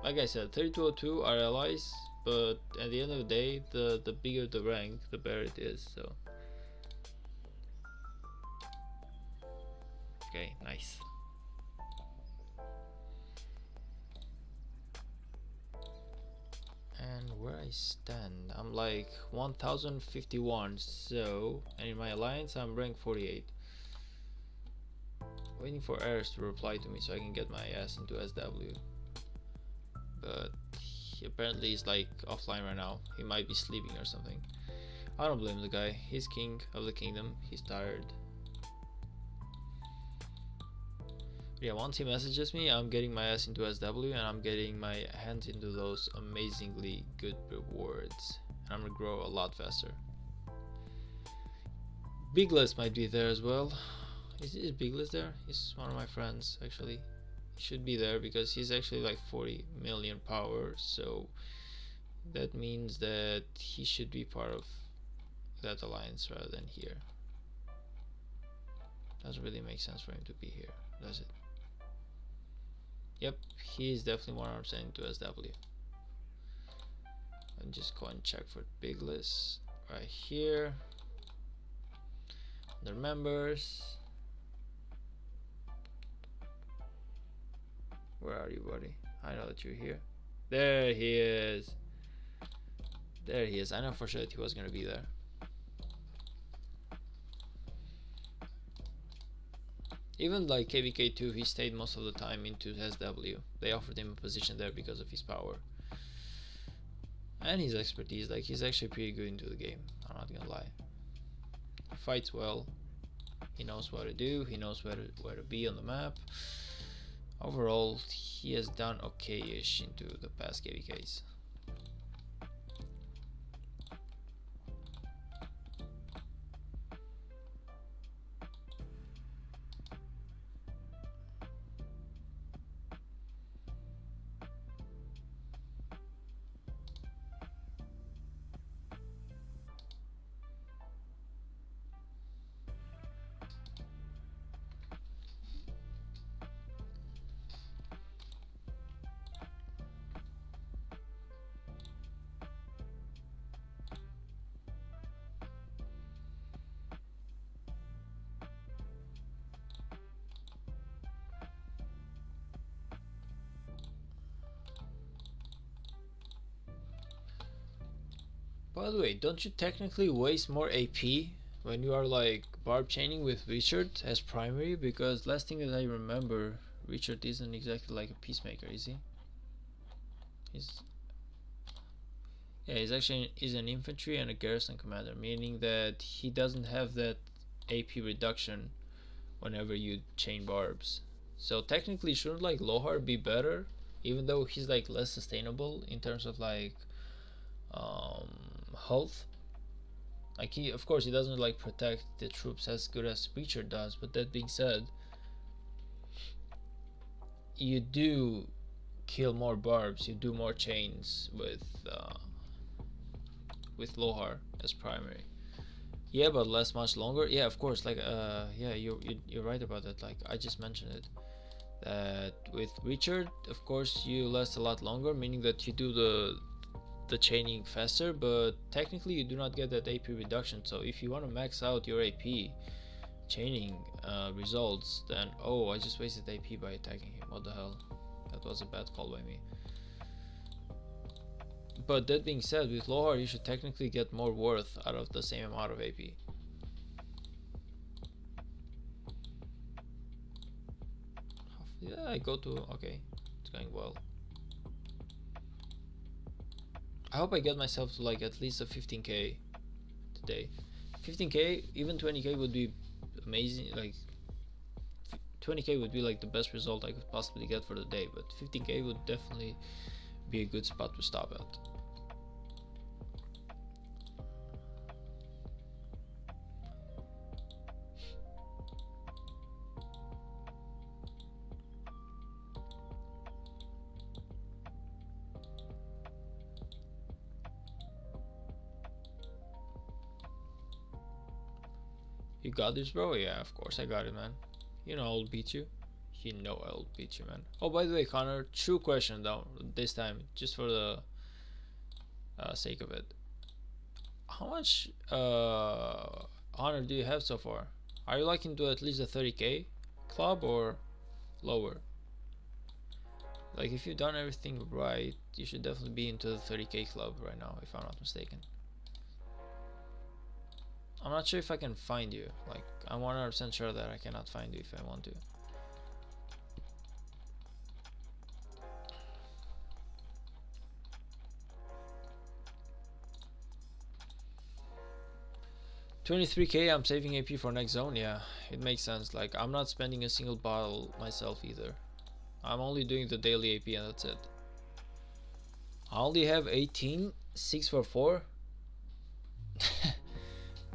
Speaker 1: Like I said, 3202 are allies, but at the end of the day, the bigger the rank, the better it is. So, okay, nice. And where I stand, I'm like 1051. So, and in my alliance, I'm rank 48. Waiting for Eris to reply to me so I can get my ass into SW. But apparently he's like offline right now. He might be sleeping or something. I don't blame the guy. He's king of the kingdom. He's tired. But yeah, once he messages me, I'm getting my ass into SW and I'm getting my hands into those amazingly good rewards. And I'm gonna grow a lot faster. Bigless might be there as well. Is Bigless there? He's one of my friends actually. Should be there because he's actually like 40 million power, so that means that he should be part of that alliance rather than here. Doesn't really make sense for him to be here, does it? Yep, he is definitely 100% into SW. And just go and check for Bigless right here. Under members. Where are you, buddy? I know that you're here. There he is. There he is. I know for sure that he was gonna be there. Even like KVK3, he stayed most of the time into SW. They offered him a position there because of his power. And his expertise. Like, he's actually pretty good into the game. I'm not gonna lie. He fights well. He knows what to do. He knows where to be on the map. Overall, he has done okay-ish into the past KVKs. By the way, don't you technically waste more AP when you are like barb chaining with Richard as primary? Because last thing that I remember, Richard isn't exactly like a peacemaker, is he? He's actually is an infantry and a garrison commander, meaning that he doesn't have that AP reduction whenever you chain barbs. So technically, shouldn't like Lohar be better, even though he's like less sustainable in terms of like health? Like he, of course, he doesn't like protect the troops as good as Richard does. But that being said, you do kill more barbs, you do more chains with Lohar as primary. Yeah, but lasts much longer. Yeah, of course. Like yeah, you're right about that. Like I just mentioned it. That with Richard, of course, you last a lot longer, meaning that you do the chaining faster, but technically you do not get that AP reduction. So if you want to max out your AP chaining results, then oh, I just wasted AP by attacking him. What the hell? That was a bad call by me. But that being said, with Lohar you should technically get more worth out of the same amount of AP. Yeah, I go to, okay, it's going well. I hope I get myself to like at least a 15k today. 15k, even 20k would be amazing. Like 20k would be like the best result I could possibly get for the day, but 15k would definitely be a good spot to stop at. You got this, bro? Yeah, of course I got it, man. You know I'll beat you. You know I'll beat you, man. Oh, by the way, Connor, true question though, this time, just for the sake of it. How much honor do you have so far? Are you like into at least a 30k club or lower? Like if you've done everything right, you should definitely be into the 30k club right now, if I'm not mistaken. I'm not sure if I can find you. Like, I'm 100% sure that I cannot find you if I want to. $23k, I'm saving AP for next zone. Yeah, it makes sense. Like, I'm not spending a single bottle myself either. I'm only doing the daily AP and that's it. I only have 18, 6 for 4.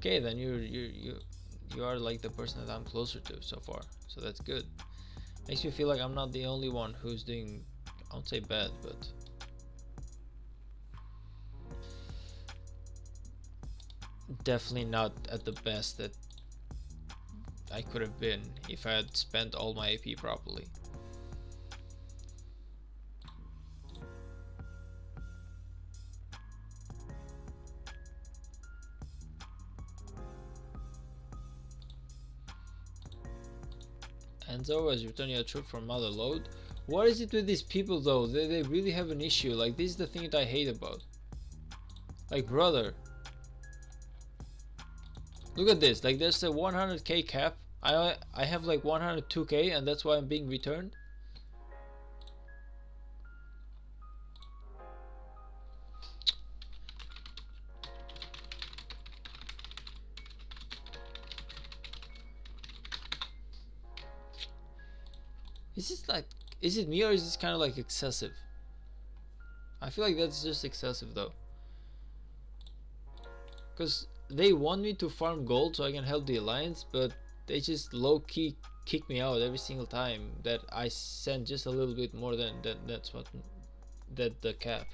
Speaker 1: Okay, then you are like the person that I'm closer to so far, so that's good. Makes me feel like I'm not the only one who's doing, I won't say bad, but definitely not at the best that I could have been if I had spent all my AP properly. Enzo is returning a troop from Mother Load. What is it with these people though? They really have an issue. Like, this is the thing that I hate about. Like, brother, look at this. Like, there's a 100k cap. I have like 102k and that's why I'm being returned. Is this like, is it me or is this kind of like excessive? I feel like that's just excessive though. Because they want me to farm gold so I can help the alliance, but they just low-key kick me out every single time that I send just a little bit more than that's what the cap.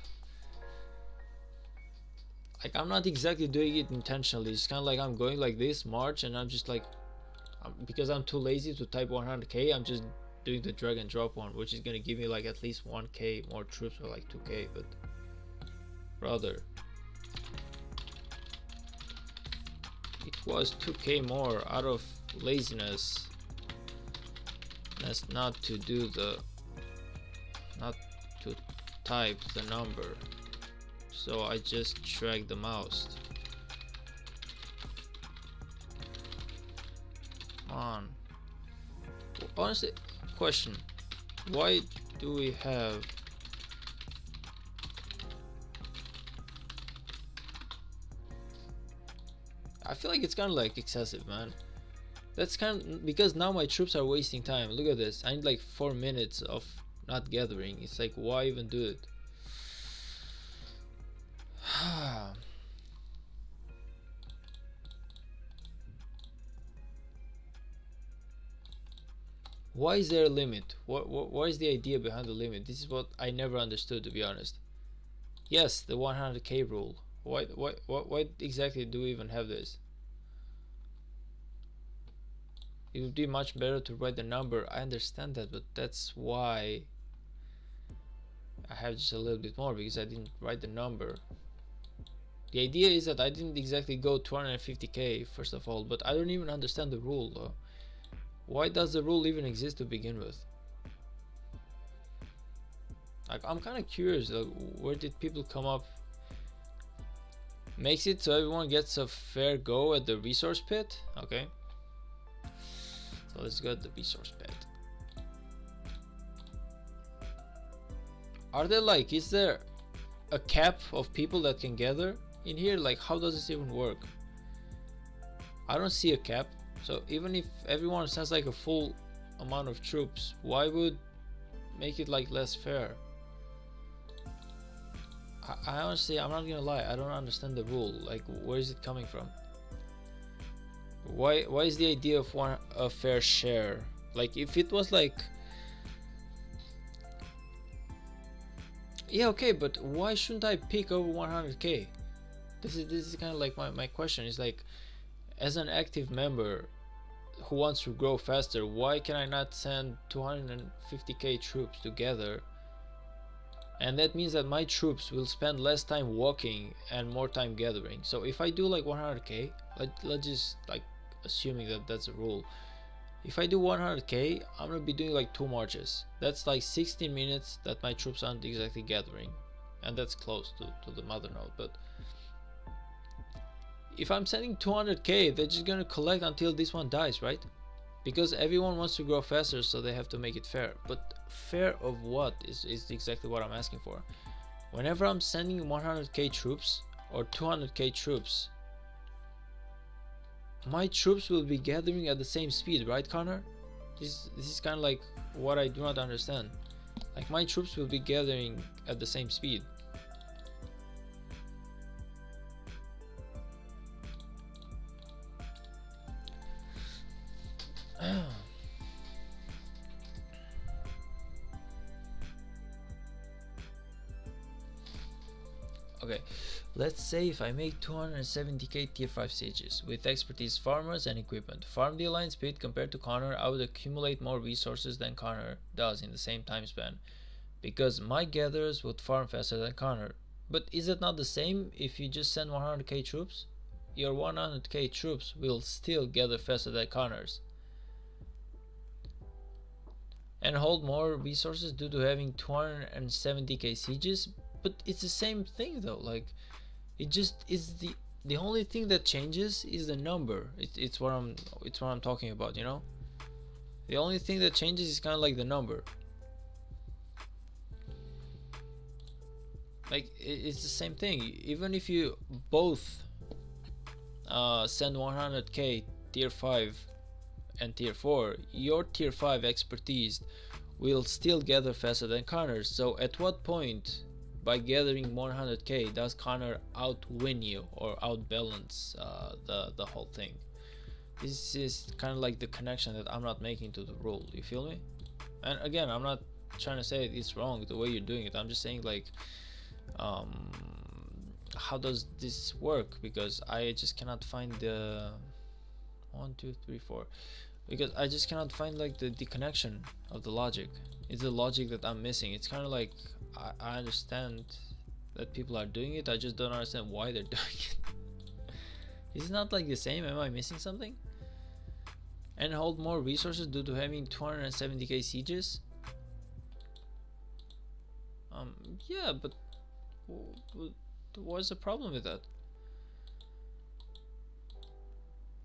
Speaker 1: Like, I'm not exactly doing it intentionally. It's kind of like I'm going like this March and I'm just like, because I'm too lazy to type 100k, I'm just doing the drag and drop one, which is gonna give me like at least 1k more troops or like 2k. But brother, it was 2k more out of laziness. That's not to do the, not to type the number. so I just drag the mouse. Come on. Honestly, question. Why do we have... I feel like it's kind of like excessive, man. That's kind of because now my troops are wasting time. Look at this. I need like 4 minutes of not gathering. It's like, why even do it? Why is there a limit? What is the idea behind the limit? This is what I never understood, to be honest. Yes, the 100k rule. Why exactly do we even have this? It would be much better to write the number. I understand that, but that's why I have just a little bit more, because I didn't write the number. The idea is that I didn't exactly go 250k first of all, but I don't even understand the rule though. Why does the rule even exist to begin with? Like, I'm kind of curious, like, where did people come up? Makes it so everyone gets a fair go at the resource pit. Okay, so let's go at the resource pit. Are there like, is there a cap of people that can gather in here? Like, how does this even work? I don't see a cap. So even if everyone sends like a full amount of troops, why would make it like less fair? I honestly, I'm not gonna lie, I don't understand the rule. Like, where is it coming from? Why is the idea of a fair share? Like, if it was like, yeah, okay, but why shouldn't I pick over 100k? This is kind of like my question is like, as an active member who wants to grow faster, why can I not send 250k troops together? And that means that my troops will spend less time walking and more time gathering. So if I do like 100k, let's just like assuming that that's a rule. If I do 100k, I'm gonna be doing like 2 marches. That's like 16 minutes that my troops aren't exactly gathering, and that's close to the mother node. But if I'm sending 200k, they're just gonna collect until this one dies, right? Because everyone wants to grow faster, so they have to make it fair. But fair of what is exactly what I'm asking for. Whenever I'm sending 100k troops or 200k troops, my troops will be gathering at the same speed, right, Connor? This is kind of like what I do not understand. Like, my troops will be gathering at the same speed. Okay, let's say if I make 270k tier 5 sieges with expertise, farmers and equipment, farm the alliance pit compared to Connor, I would accumulate more resources than Connor does in the same time span, because my gatherers would farm faster than Connor. But is it not the same if you just send 100k troops? Your 100k troops will still gather faster than Connor's and hold more resources due to having 270k sieges. But it's the same thing though. Like, it just is the only thing that changes is the number. It's what I'm talking about, you know. The only thing that changes is kind of like the number. Like, it's the same thing. Even if you both send 100k tier 5 and tier 4, your tier 5 expertise will still gather faster than Connor's. So at what point, by gathering 100k, does Connor outwin you or outbalance the whole thing? This is kind of like the connection that I'm not making to the rule. You feel me? And again, I'm not trying to say it's wrong the way you're doing it. I'm just saying, like, how does this work? Because I just cannot find the 1, 2, 3, 4. Because I just cannot find like the connection of the logic. It's the logic that I'm missing. It's kind of like, I understand that people are doing it, I just don't understand why they're doing it. Is it not like the same? Am I missing something? And hold more resources due to having 270k sieges? Yeah, but what's the problem with that?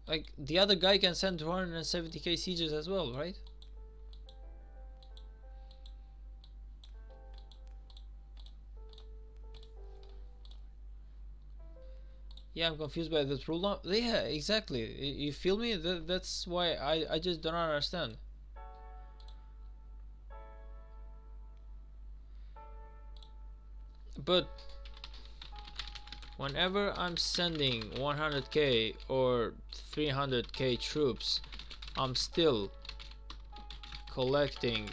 Speaker 1: Like, the other guy can send 270k sieges as well, right? Yeah, I'm confused by that rule now. Yeah, exactly. You feel me? That's why I just don't understand. But whenever I'm sending 100k or 300k troops, I'm still collecting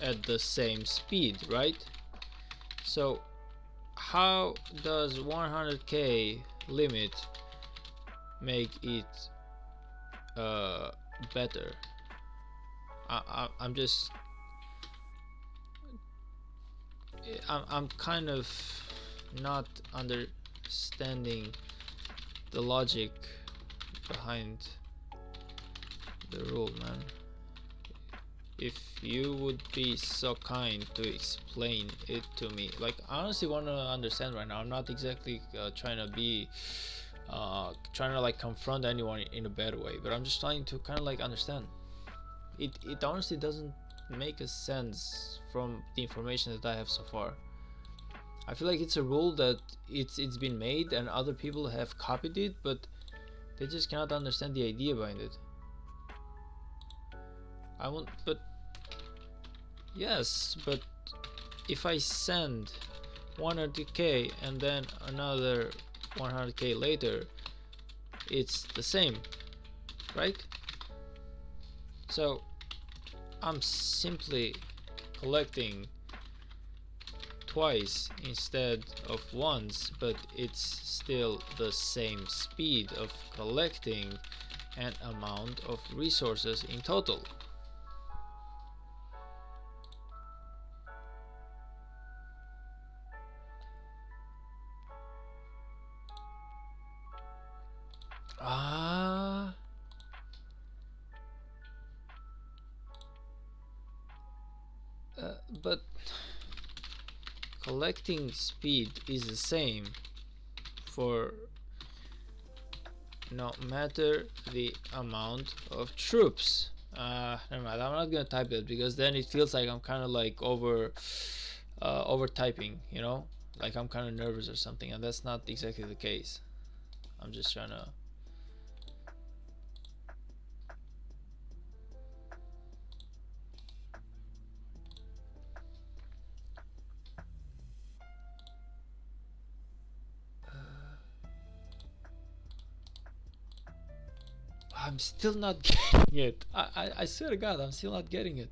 Speaker 1: at the same speed, right? So how does 100k limit make it better? I'm just I'm kind of not understanding the logic behind the rule, man. If you would be so kind to explain it to me. Like, I honestly want to understand right now. I'm not exactly trying to be trying to like confront anyone in a bad way, but I'm just trying to kind of like understand. It honestly doesn't make a sense from the information that I have so far. I feel like it's a rule that it's been made and other people have copied it, but they just cannot understand the idea behind it. But yes, but if I send 100k and then another 100k later, it's the same, right? So I'm simply collecting twice instead of once, but it's still the same speed of collecting an amount of resources in total. But collecting speed is the same for no matter the amount of troops. Never mind, I'm not gonna type that because then it feels like I'm kind of like over typing, you know, like I'm kind of nervous or something, and that's not exactly the case. I'm just trying to I'm still not getting it. I swear to God, I'm still not getting it.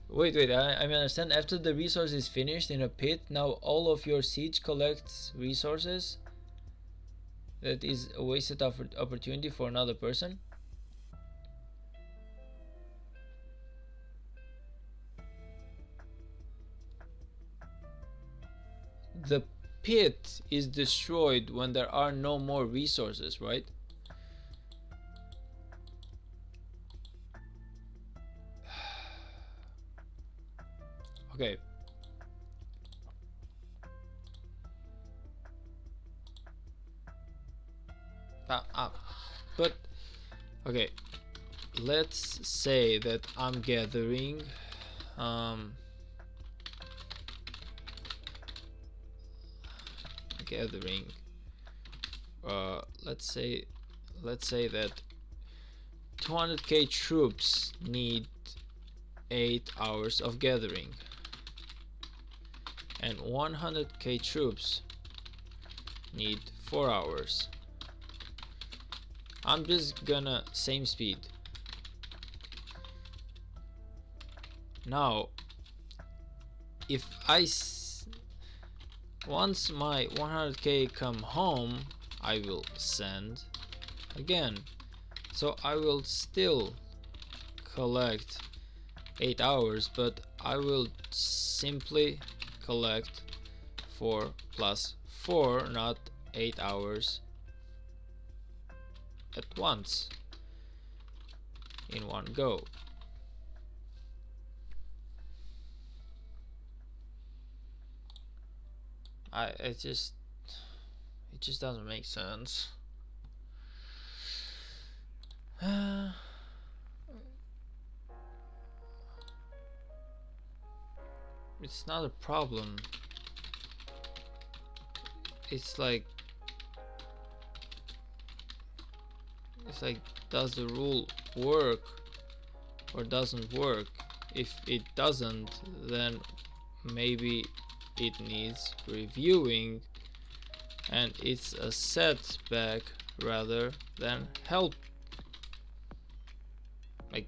Speaker 1: Wait, I understand. After the resource is finished in a pit, now all of your siege collects resources. That is a wasted opportunity for another person. The pit is destroyed when there are no more resources, right? Okay. But okay, let's say that I'm gathering gathering let's say that 200k troops need 8 hours of gathering and 100k troops need 4 hours. I'm just gonna same speed. Now if once my 100k come home, I will send again, so I will still collect 8 hours, but I will simply collect 4 plus 4, not 8 hours at once in one go. it just doesn't make sense. It's not a problem. It's like does the rule work or doesn't work? If it doesn't, then maybe it needs reviewing, and it's a setback rather than help. Like,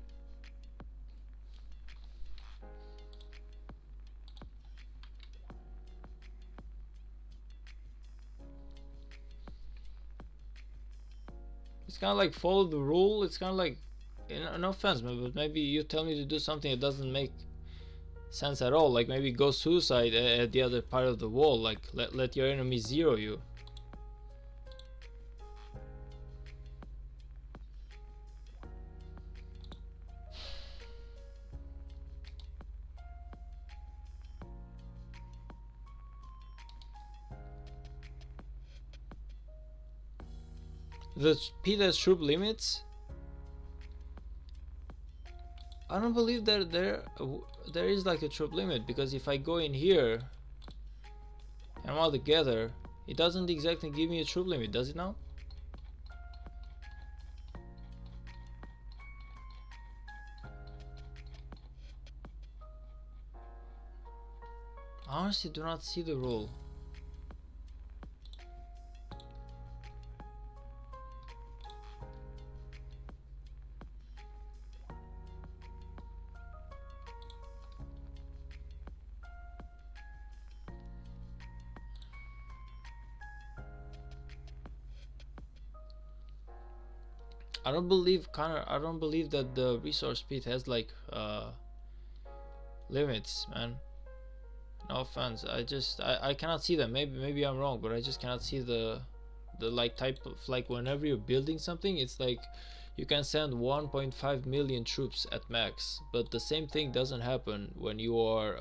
Speaker 1: it's kind of like follow the rule. It's kind of like, no offense, but maybe you tell me to do something that doesn't make sense at all. Like maybe go suicide at the other part of the wall. Like let your enemy zero you. The speed has troop limits. I don't believe that there is like a troop limit, because if I go in here and I'm all together, it doesn't exactly give me a troop limit, does it now? I honestly do not see the rule. I don't believe, Connor, I don't believe that the resource speed has like limits, man. No offense, I cannot see them. Maybe I'm wrong, but I just cannot see the like type of, like, whenever you're building something, it's like you can send 1.5 million troops at max, but the same thing doesn't happen when you are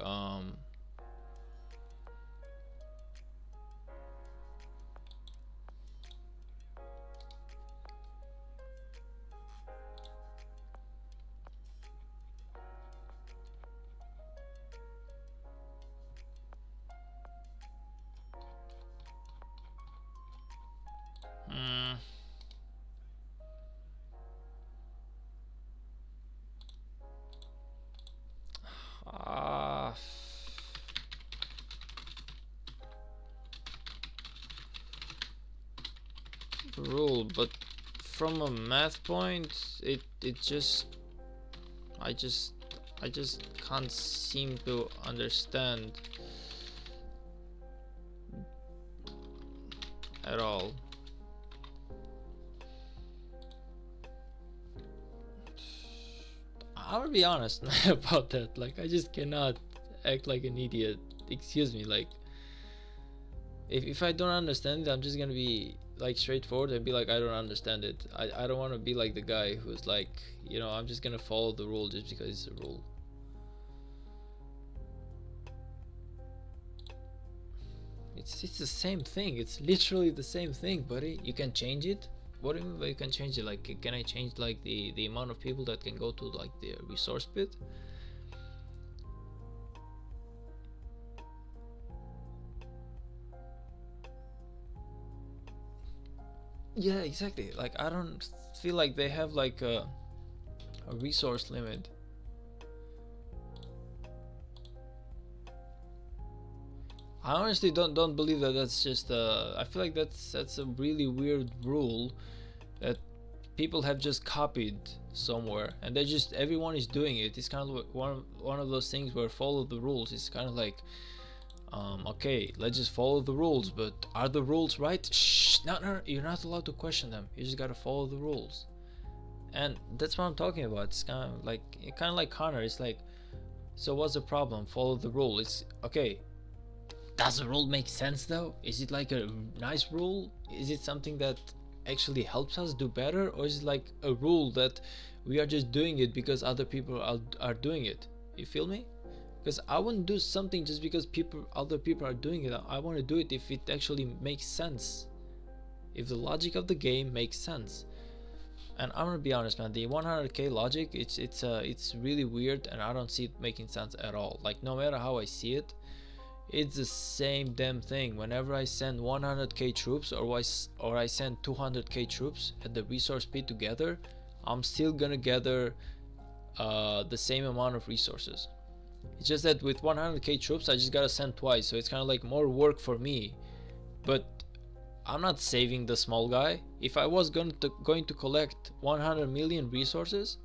Speaker 1: rule, but from a math point, it just I just can't seem to understand at all. I'll be honest about that. Like, I just cannot act like an idiot. Excuse me. Like, if I don't understand it, I'm just gonna be like straightforward and be like, I don't understand it. I don't want to be like the guy who's like, you know, I'm just gonna follow the rule just because it's a rule. It's the same thing. It's literally the same thing, buddy. You can change it. What do you mean by you can change it? Like, can I change like the amount of people that can go to like the resource pit? Yeah, exactly. Like, I don't feel like they have like a resource limit. I honestly don't believe that. That's just I feel like that's a really weird rule that people have just copied somewhere, and they just, everyone is doing it. It's kind of like one of those things where follow the rules. It's kind of like, okay, let's just follow the rules, but are the rules right? Shh, no, you're not allowed to question them. You just gotta follow the rules, and that's what I'm talking about. It's kind of like Connor. It's like, so what's the problem? Follow the rule. It's okay. Does the rule make sense though? Is it like a nice rule? Is it something that actually helps us do better, or is it like a rule that we are just doing it because other people are doing it? You feel me? Because I wouldn't do something just because other people are doing it. I want to do it if it actually makes sense, if the logic of the game makes sense. And I'm gonna be honest, man, the 100k logic, it's really weird, and I don't see it making sense at all. Like, no matter how I see it, it's the same damn thing. Whenever I send 100k troops, or I send 200k troops at the resource speed together, I'm still gonna gather the same amount of resources. It's just that with 100k troops, I just gotta send twice, so it's kind of like more work for me. But I'm not saving the small guy. If I was going to collect 100 million resources,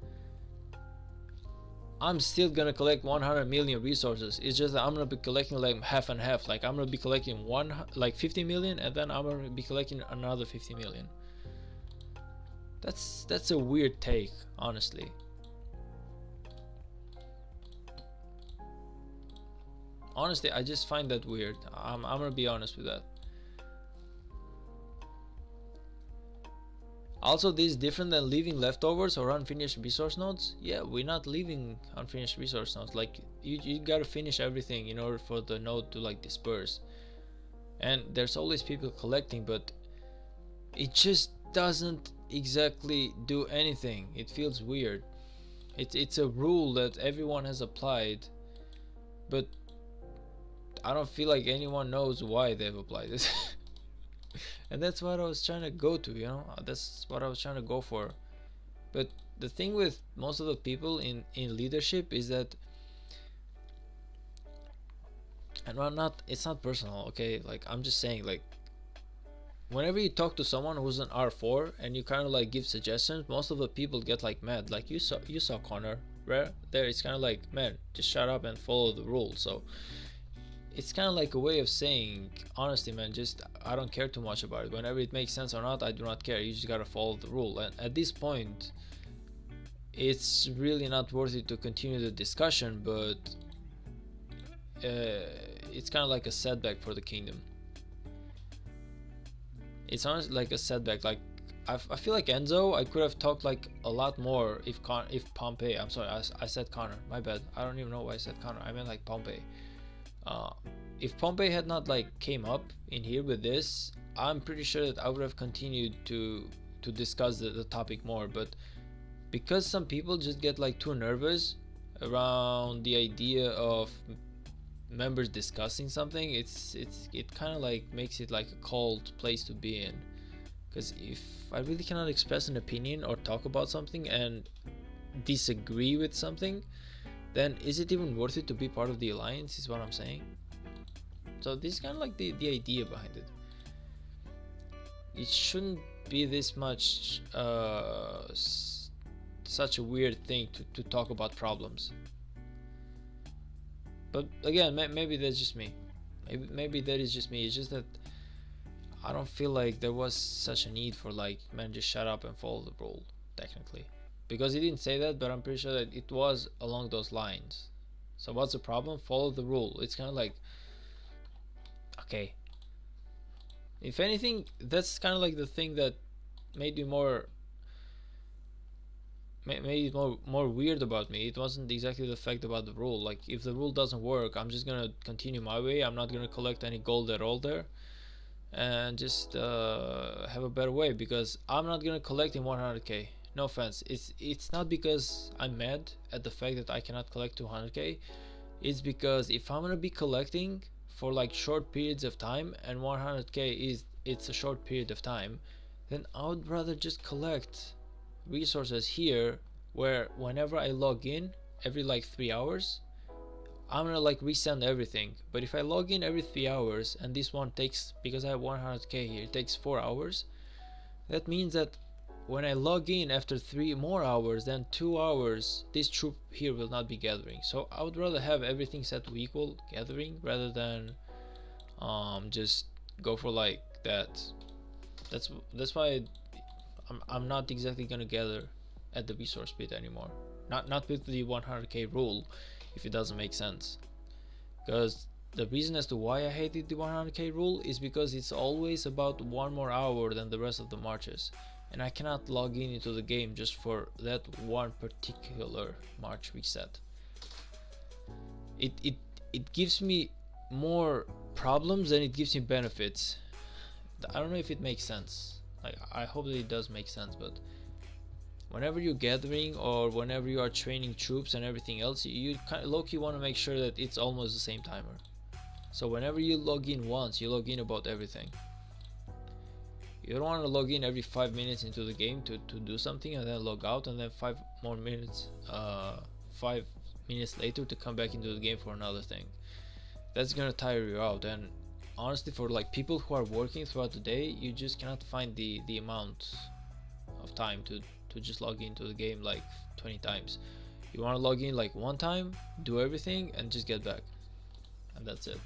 Speaker 1: I'm still gonna collect 100 million resources. It's just that I'm gonna be collecting like half and half. Like, I'm gonna be collecting 50 million, and then I'm gonna be collecting another 50 million. That's a weird take, honestly. Honestly, I just find that weird. I'm gonna be honest with that. Also, this is different than leaving leftovers or unfinished resource nodes. Yeah, we're not leaving unfinished resource nodes. Like, you gotta finish everything in order for the node to like disperse. And there's always people collecting, but it just doesn't exactly do anything. It feels weird. It's a rule that everyone has applied, but I don't feel like anyone knows why they've applied it. And that's what I was trying to go to, you know. That's what I was trying to go for. But the thing with most of the people in leadership is that, and it's not personal, okay? Like, I'm just saying, like, whenever you talk to someone who's an R4 and you kind of like give suggestions, most of the people get like mad. Like, you saw Connor right there. It's kind of like, man, just shut up and follow the rules. So it's kind of like a way of saying, honestly, man, just I don't care too much about it. Whenever it makes sense or not, I do not care. You just gotta follow the rule. And at this point, it's really not worth it to continue the discussion, but it's kind of like a setback for the kingdom. It's honestly like a setback. Like, I feel like Enzo, I could have talked like a lot more if Pompey, I'm sorry, I said Connor, my bad. I don't even know why I said Connor. I meant like Pompey. If Pompey had not like came up in here with this, I'm pretty sure that I would have continued to discuss the topic more. But because some people just get like too nervous around the idea of members discussing something, it kind of like makes it like a cold place to be in. Because if I really cannot express an opinion or talk about something and disagree with something, then is it even worth it to be part of the alliance, is what I'm saying. So this is kind of like the idea behind it. It shouldn't be this much such a weird thing to talk about problems. But again, maybe that's just me. Maybe that is just me. It's just that I don't feel like there was such a need for like, man, just shut up and follow the rule, technically. Because he didn't say that, but I'm pretty sure that it was along those lines. So what's the problem? Follow the rule. It's kind of like, okay. If anything, that's kind of like the thing that made me made it more weird about me. It wasn't exactly the fact about the rule. Like, if the rule doesn't work, I'm just gonna continue my way. I'm not gonna collect any gold at all there, and just have a better way, because I'm not gonna collect in 100k. No offense. It's not because I'm mad at the fact that I cannot collect 200k. It's because if I'm gonna be collecting for like short periods of time, and 100k it's a short period of time, then I would rather just collect resources here, where whenever I log in every like 3 hours, I'm gonna like resend everything. But if I log in every 3 hours, and this one takes, because I have 100k here, it takes 4 hours, that means that when I log in after 3 more hours, then 2 hours this troop here will not be gathering. So I would rather have everything set to equal gathering rather than just go for like that. That's why I'm not exactly gonna gather at the resource pit anymore. Not with the 100k rule, if it doesn't make sense. Because the reason as to why I hated the 100k rule is because it's always about 1 more hour than the rest of the marches, and I cannot log in into the game just for that one particular march reset. it gives me more problems than it gives me benefits. I don't know if it makes sense. Like, I hope that it does make sense, but whenever you're gathering or whenever you are training troops and everything else, you kind of low-key want to make sure that it's almost the same timer. So whenever you log in once, you log in about everything. You don't want to log in every 5 minutes into the game to do something and then log out, and then 5 minutes later to come back into the game for another thing. That's gonna tire you out. And honestly, for like people who are working throughout the day, you just cannot find the amount of time to just log into the game like 20 times. You want to log in like one time, do everything, and just get back, and that's it.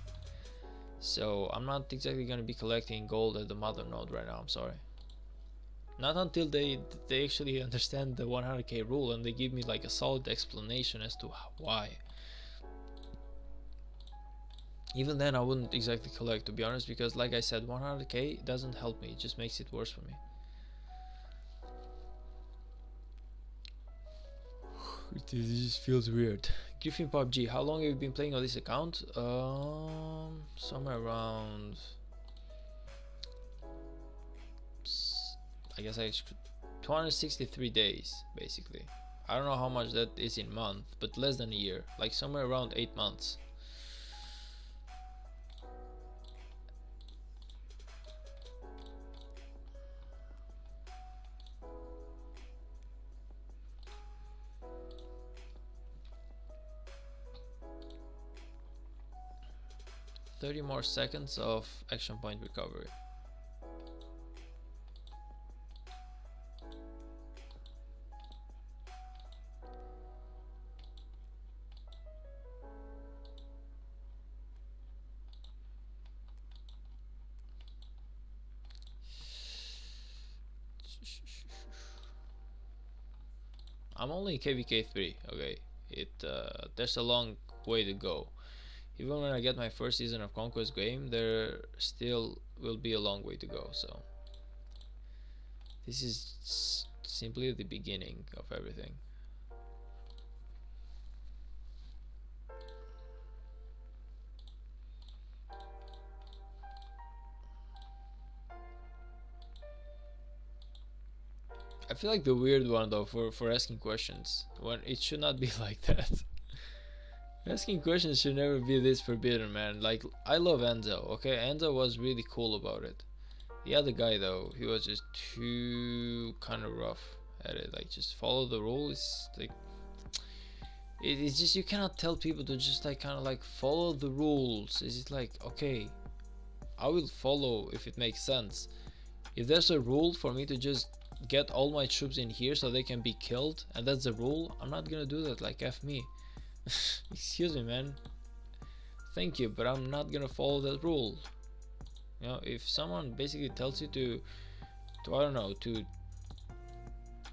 Speaker 1: So I'm not exactly gonna be collecting gold at the mother node right now, I'm sorry. Not until they actually understand the 100k rule and they give me like a solid explanation as to why. Even then I wouldn't exactly collect, to be honest, because like I said, 100k doesn't help me, it just makes it worse for me. It just feels weird. Griffin PUBG, how long have you been playing on this account? Somewhere around, I guess 263 days basically. I don't know how much that is in month, but less than a year, like somewhere around 8 months. $30 more seconds of action point recovery. I'm only in KVK3, okay? There's a long way to go. Even when I get my first season of Conquest game, there still will be a long way to go, so this is simply the beginning of everything. I feel like the weird one though for asking questions, when it should not be like that. Asking questions should never be this forbidden, man. Like, I love Enzo, okay? Enzo was really cool about it. The other guy though, he was just too kind of rough at it. Like, just follow the rules. Like, it's just, you cannot tell people to just like kind of like follow the rules. It's just like, okay, I will follow if it makes sense. If there's a rule for me to just get all my troops in here so they can be killed, and that's the rule, I'm not gonna do that. Like, F me. Excuse me, man, thank you, but I'm not gonna follow that rule. You know, if someone basically tells you to I don't know,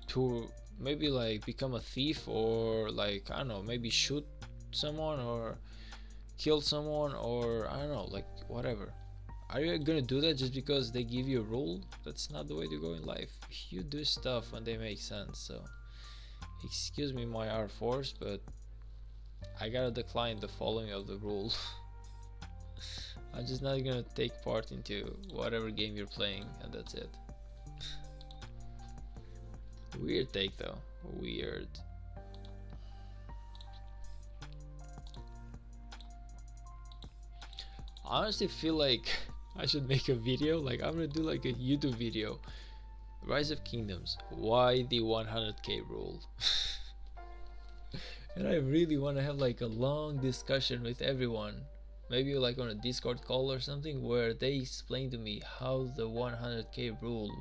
Speaker 1: to maybe like become a thief, or like, I don't know, maybe shoot someone or kill someone, or I don't know, like whatever, are you gonna do that just because they give you a rule? That's not the way to go in life. You do stuff when they make sense. So excuse me, my R4s, but I gotta decline the following of the rule. I'm just not gonna take part into whatever game you're playing, and that's it. Weird take though, weird. I honestly feel like I should make a video, like I'm gonna do like a YouTube video. Rise of Kingdoms, why the 100k rule? And I really want to have like a long discussion with everyone, maybe like on a Discord call or something, where they explain to me how the 100k rule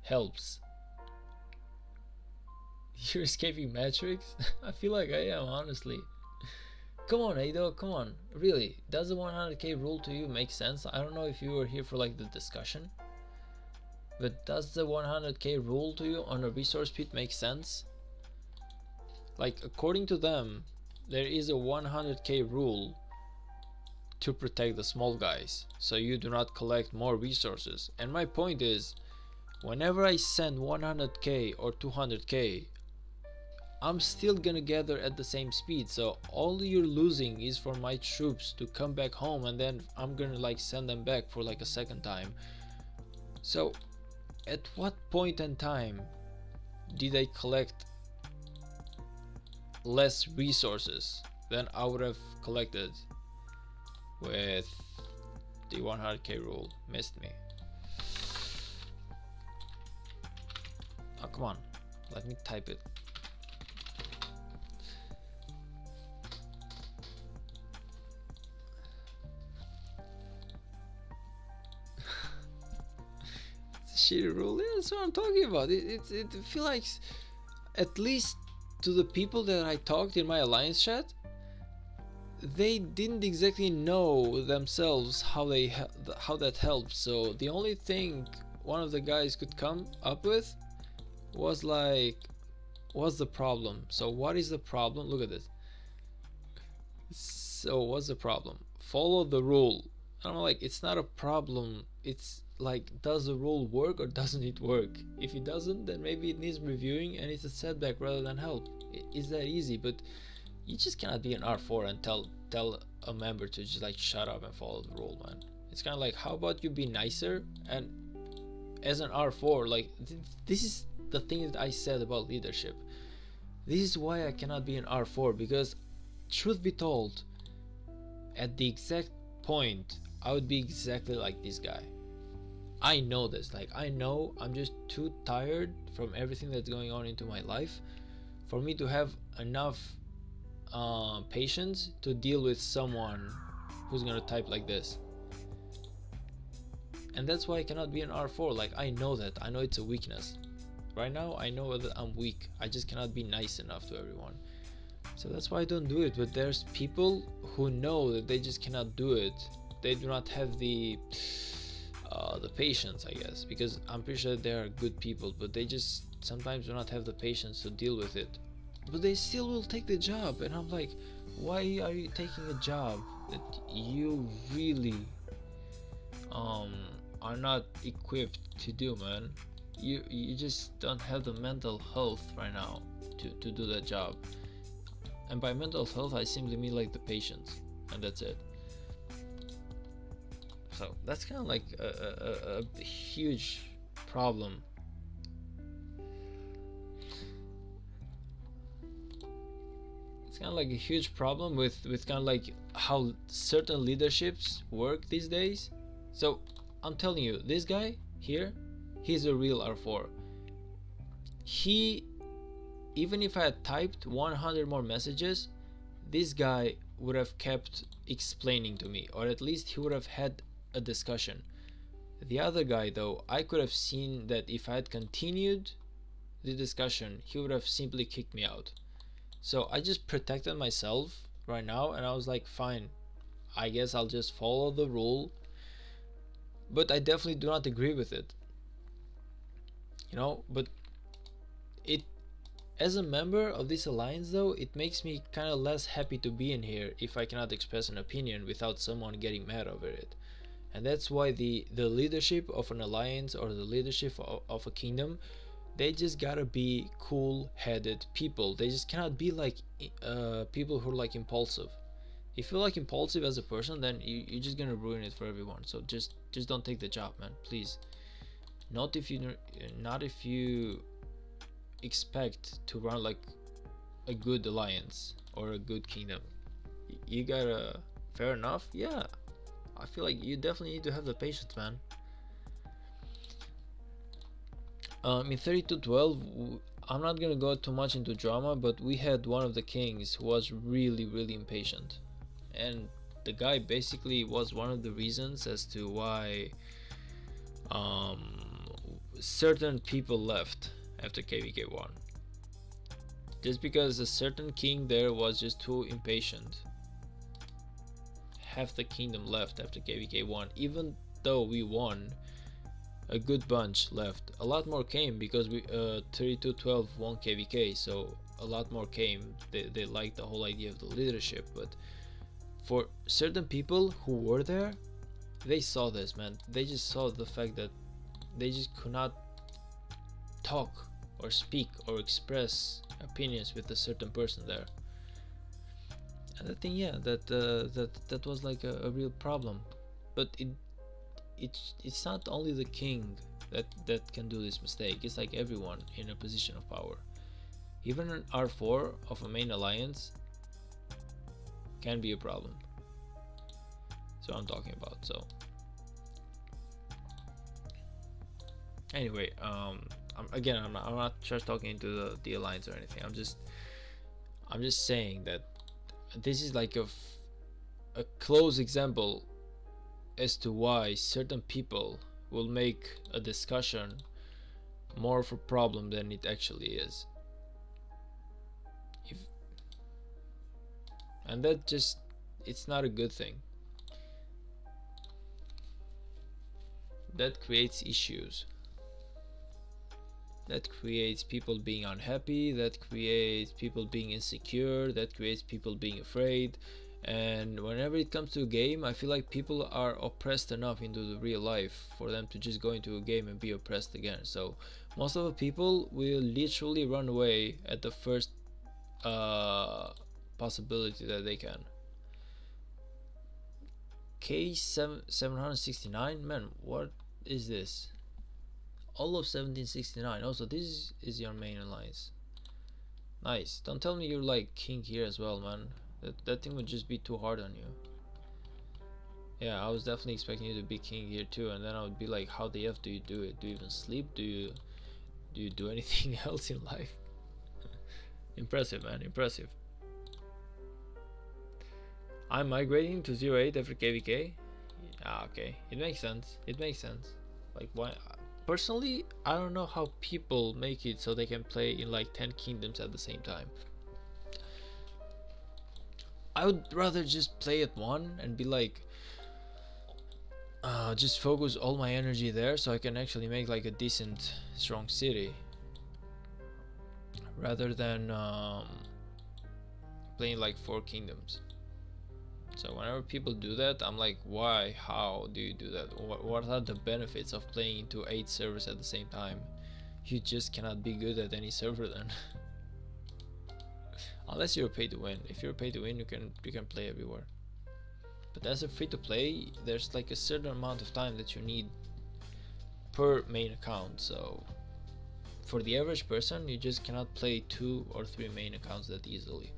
Speaker 1: helps. You're escaping Matrix? I feel like I am, honestly. Come on, Ado, come on, really, does the 100k rule to you make sense? I don't know if you were here for like the discussion, but does the 100k rule to you on a resource pit make sense? Like, according to them, there is a 100k rule to protect the small guys, so you do not collect more resources. And my point is, whenever I send 100k or 200k, I'm still gonna gather at the same speed, so all you're losing is for my troops to come back home, and then I'm gonna like send them back for like a second time. So at what point in time did I collect less resources than I would have collected with the 100k rule? Missed me. Oh, come on, let me type it. Shitty rule. Yeah, that's what I'm talking about. It feels like, at least to the people that I talked in my alliance chat, they didn't exactly know themselves how that helped. So the only thing one of the guys could come up with was like, what's the problem? So what is the problem? Look at this. So what's the problem? Follow the rule. I'm like, it's not a problem. It's like, does the rule work or doesn't it work? If it doesn't, then maybe it needs reviewing and it's a setback rather than help. It's that easy. But you just cannot be an R4 and tell a member to just like shut up and follow the rule, man. It's kind of like, how about you be nicer? And as an R4, like, this is the thing that I said about leadership. This is why I cannot be an R4, because truth be told, at the exact point I would be exactly like this guy. I know this. Like, I know I'm just too tired from everything that's going on into my life for me to have enough patience to deal with someone who's gonna type like this. And that's why I cannot be an R4. Like, I know that. I know it's a weakness. Right now I know that I'm weak. I just cannot be nice enough to everyone. So that's why I don't do it. But there's people who know that they just cannot do it. They do not have the patience, I guess, because I'm pretty sure they are good people, but they just sometimes do not have the patience to deal with it. But they still will take the job, and I'm like, why are you taking a job that you really are not equipped to do, man? You just don't have the mental health right now to do that job. And by mental health, I simply mean like the patience, and that's it. So that's kind of like a huge problem. It's kind of like a huge problem with kind of like how certain leaderships work these days. So I'm telling you, this guy here, he's a real R4. He, even if I had typed 100 more messages, this guy would have kept explaining to me, or at least he would have had a discussion. The other guy, though, I could have seen that if I had continued the discussion, he would have simply kicked me out. So I just protected myself right now, and I was like, fine, I guess I'll just follow the rule. But I definitely do not agree with it, you know. But it, as a member of this alliance, though, it makes me kind of less happy to be in here if I cannot express an opinion without someone getting mad over it. And that's why the leadership of an alliance, or the leadership of a kingdom, they just gotta be cool-headed people. They just cannot be like people who are like impulsive. If you're like impulsive as a person, then you're just gonna ruin it for everyone. So just don't take the job, man, please. Not if you expect to run like a good alliance or a good kingdom. You gotta, fair enough, yeah. I feel like you definitely need to have the patience, man. In 3212, I'm not gonna go too much into drama, but we had one of the kings who was really impatient, and the guy basically was one of the reasons as to why certain people left after KVK1, just because a certain king there was just too impatient. Half the kingdom left after KVK1, even though we won. A good bunch left. A lot more came because we 3212 won KVK, so a lot more came. They liked the whole idea of the leadership. But for certain people who were there, they saw this, man. They just saw the fact that they just could not talk or speak or express opinions with a certain person there. And I think, yeah, that was like a real problem. But it's not only the king that can do this mistake. It's like everyone in a position of power. Even an R4 of a main alliance can be a problem. So I'm talking about. So anyway, I'm not just talking into the alliance or anything. I'm just saying that this is like a close example as to why certain people will make a discussion more of a problem than it actually is. And that just, it's not a good thing. That creates issues. That creates people being unhappy, that creates people being insecure, that creates people being afraid. And whenever it comes to a game, I feel like people are oppressed enough into the real life for them to just go into a game and be oppressed again. So most of the people will literally run away at the first possibility that they can. K769, man, what is this? All of 1769. Also, this is your main alliance. Nice. Don't tell me you're like king here as well, man. That thing would just be too hard on you. Yeah, I was definitely expecting you to be king here too, and then I would be like, how the f do you do it? Do you even sleep? Do you do anything else in life? Impressive, man, impressive. I'm migrating to 08 after KVK. Ah, okay, it makes sense. It makes sense. Like, why? Personally, I don't know how people make it so they can play in like 10 kingdoms at the same time. I would rather just play at one and be like, just focus all my energy there so I can actually make like a decent, strong city, rather than playing like 4 kingdoms. So whenever people do that, I'm like, why? How do you do that? What are the benefits of playing into 8 servers at the same time? You just cannot be good at any server then. Unless you're pay to win. If you're pay to win, you can play everywhere. But as a free to play, there's like a certain amount of time that you need per main account. So for the average person, you just cannot play 2 or 3 main accounts that easily.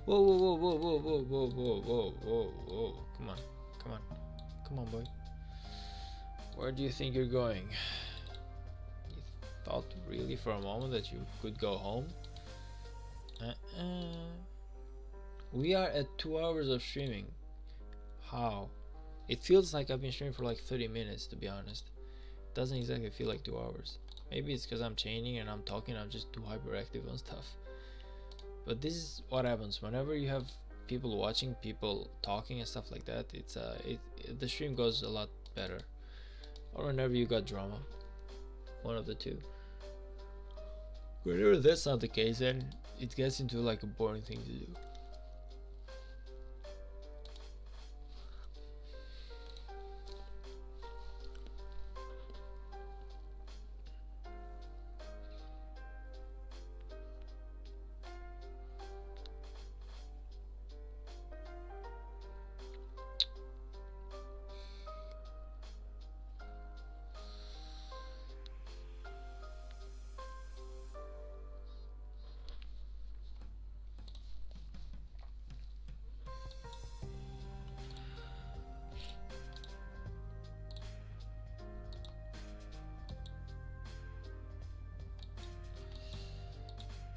Speaker 1: Whoa, whoa, whoa, whoa, whoa, whoa, whoa, whoa, whoa, whoa, whoa. Come on, come on. Come on, boy. Where do you think you're going? You thought really for a moment that you could go home? We are at 2 hours of streaming. How? It feels like I've been streaming for like 30 minutes, to be honest. It doesn't exactly feel like 2 hours. Maybe it's because I'm chaining and I'm talking, I'm just too hyperactive on stuff. But this is what happens whenever you have people watching, people talking and stuff like that. It's the stream goes a lot better. Or whenever you got drama, one of the two. Whenever that's not the case, then it gets into like a boring thing to do.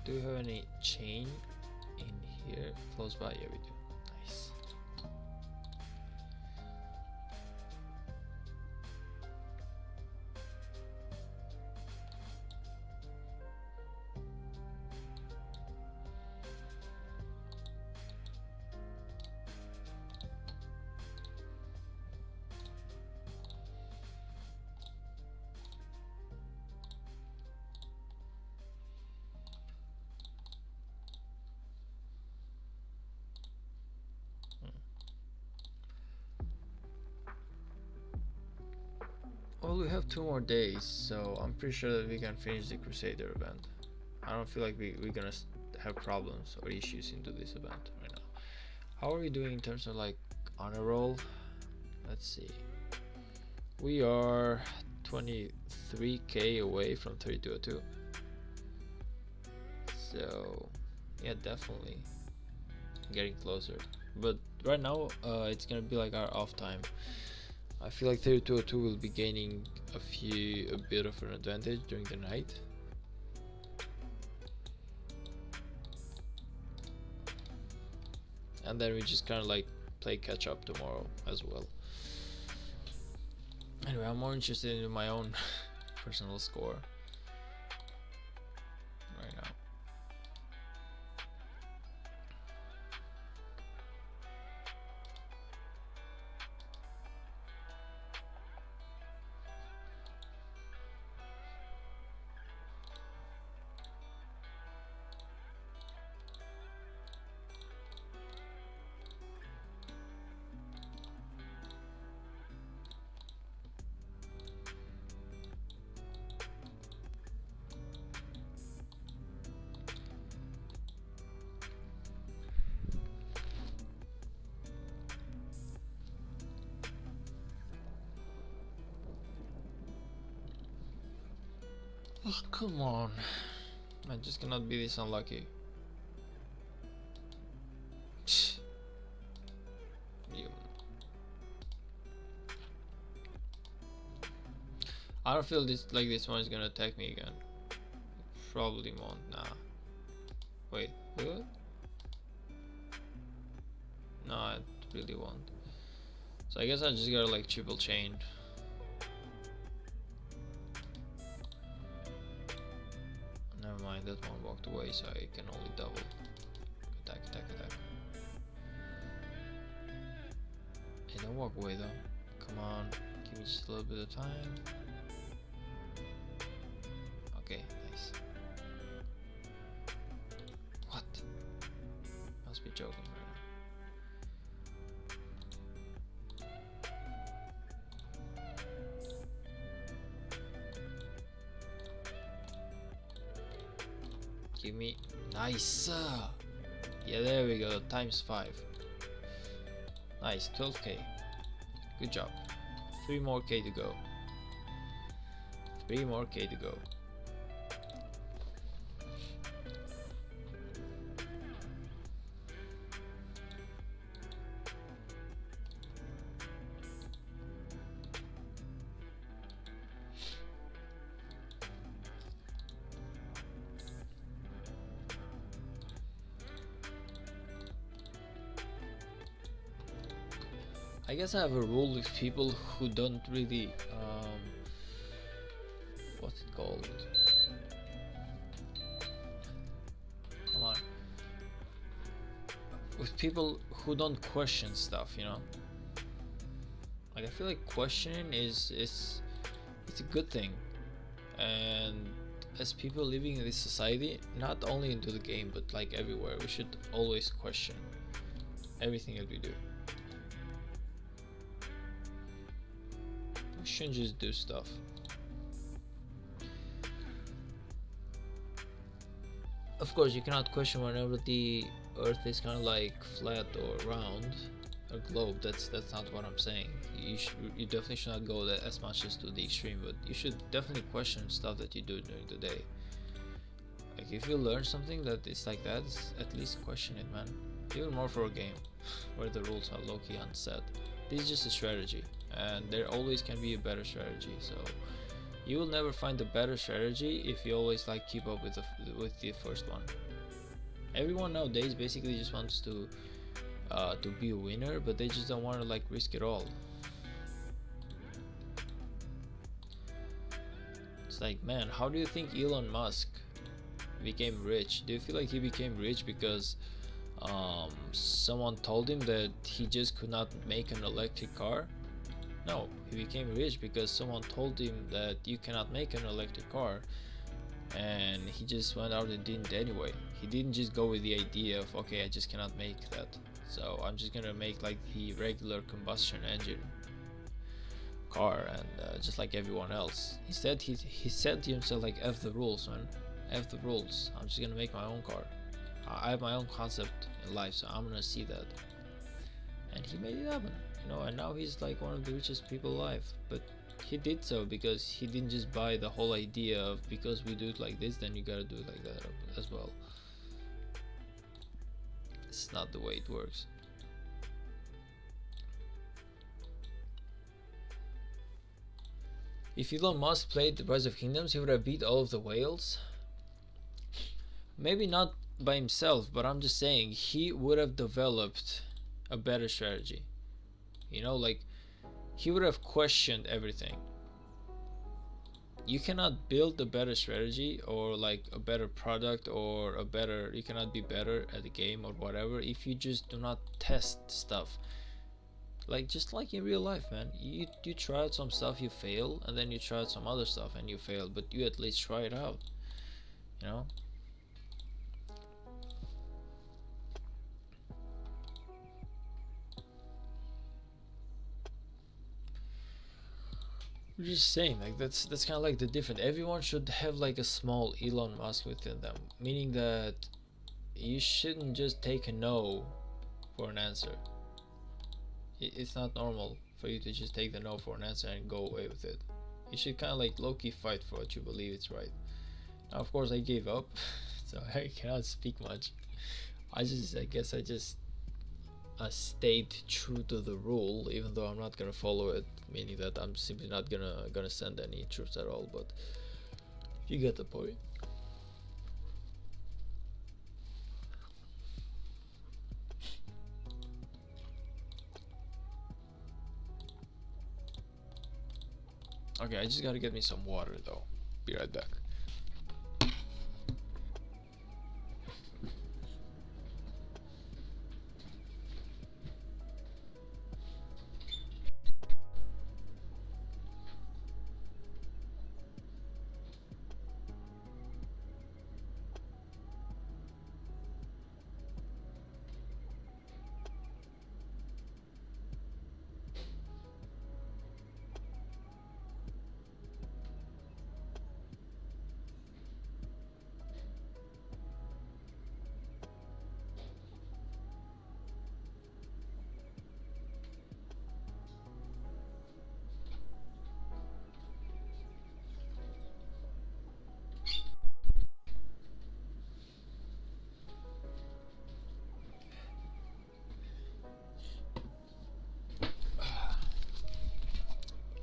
Speaker 1: Do we have any chain in here close by? Yeah, we do. Nice. Well, we have 2 more days, so I'm pretty sure that we can finish the Crusader event. I don't feel like we're gonna have problems or issues into this event right now. How are we doing in terms of like honor roll? Let's see. We are 23k away from 3202. So yeah, definitely getting closer. But right now, it's gonna be like our off time. I feel like 3202 will be gaining a bit of an advantage during the night. And then we just kind of like play catch up tomorrow as well. Anyway, I'm more interested in my own personal score right now. Oh, come on. I just cannot be this unlucky. You. I don't feel this like this one is gonna attack me again. Probably won't. Nah. Wait. What? No, it really won't. So I guess I just gotta like triple chain. Never mind, that one walked away, so I can only double. Attack, attack, attack. Hey, don't walk away though. Come on, give me just a little bit of time. Okay, nice. What? Must be joking right now. Give me nice. Yeah, there we go. ×5. Nice, 12k. Good job. 3 more k to go. 3 more k to go. I guess I have a rule with people who don't really what's it called? Come on. With people who don't question stuff, you know? Like I feel like questioning is it's a good thing. And as people living in this society, not only into the game but like everywhere, we should always question everything that we do. We shouldn't just do stuff. Of course, you cannot question whenever the Earth is kind of like flat or round or globe. That's not what I'm saying. You definitely should not go that as much as to the extreme, but you should definitely question stuff that you do during the day. Like if you learn something that is like that, at least question it, man. Even more for a game where the rules are low-key unset. This is just a strategy, and there always can be a better strategy. So you will never find a better strategy if you always like keep up with the first one. Everyone nowadays basically just wants to be a winner, but they just don't want to like risk it all. It's like, man, how do you think Elon Musk became rich? Do you feel like he became rich because someone told him that he just could not make an electric car? No, he became rich because someone told him that you cannot make an electric car, and he just went out and did it anyway. He didn't just go with the idea of, okay, I just cannot make that, so I'm just gonna make like the regular combustion engine car, and just like everyone else. Instead, he said to himself like, "F the rules, man. F the rules. I'm just gonna make my own car. I have my own concept in life, so I'm gonna see that." And he made it happen, you know. And now he's like one of the richest people alive. But he did so because he didn't just buy the whole idea of, because we do it like this, then you gotta do it like that as well. It's not the way it works. If Elon Musk played The Rise of Kingdoms, he would have beat all of the whales. Maybe not by himself, but I'm just saying he would have developed a better strategy. You know, like, he would have questioned everything. You cannot build a better strategy or like a better product or a better, you cannot be better at the game or whatever if you just do not test stuff. Like, just like in real life, man, you try out some stuff, you fail, and then you try out some other stuff and you fail, but you at least try it out, you know. I'm just saying, like, that's kind of like the difference. Everyone should have like a small Elon Musk within them, meaning that you shouldn't just take a no for an answer. It's not normal for you to just take the no for an answer and go away with it. You should kind of like low-key fight for what you believe is right. Now, of course, I gave up, so I cannot speak much. I guess I just stayed true to the rule, even though I'm not gonna follow it, meaning that I'm simply not gonna send any troops at all. But you get the point. Okay, I just gotta get me some water though. Be right back.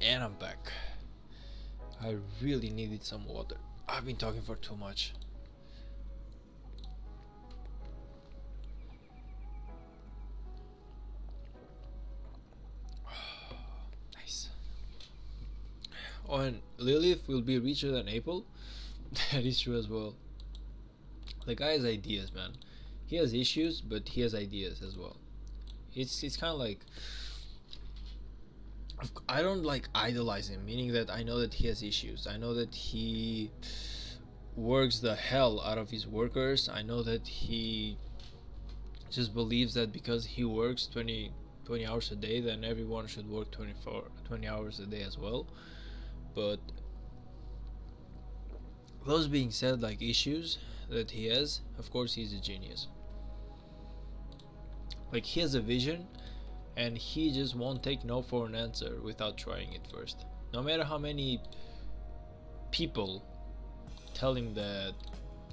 Speaker 1: And I'm back. I really needed some water. I've been talking for too much. Nice. Oh, and Lilith will be richer than April. That is true as well. The guy has ideas, man. He has issues, but he has ideas as well. It's kind of like, I don't like idolize him, meaning that I know that he has issues. I know that he works the hell out of his workers. I know that he just believes that because he works 20 hours a day, then everyone should work 20 hours a day as well. But those being said, like, issues that he has, of course he's a genius. Like, he has a vision, and he just won't take no for an answer without trying it first. No matter how many people tell him that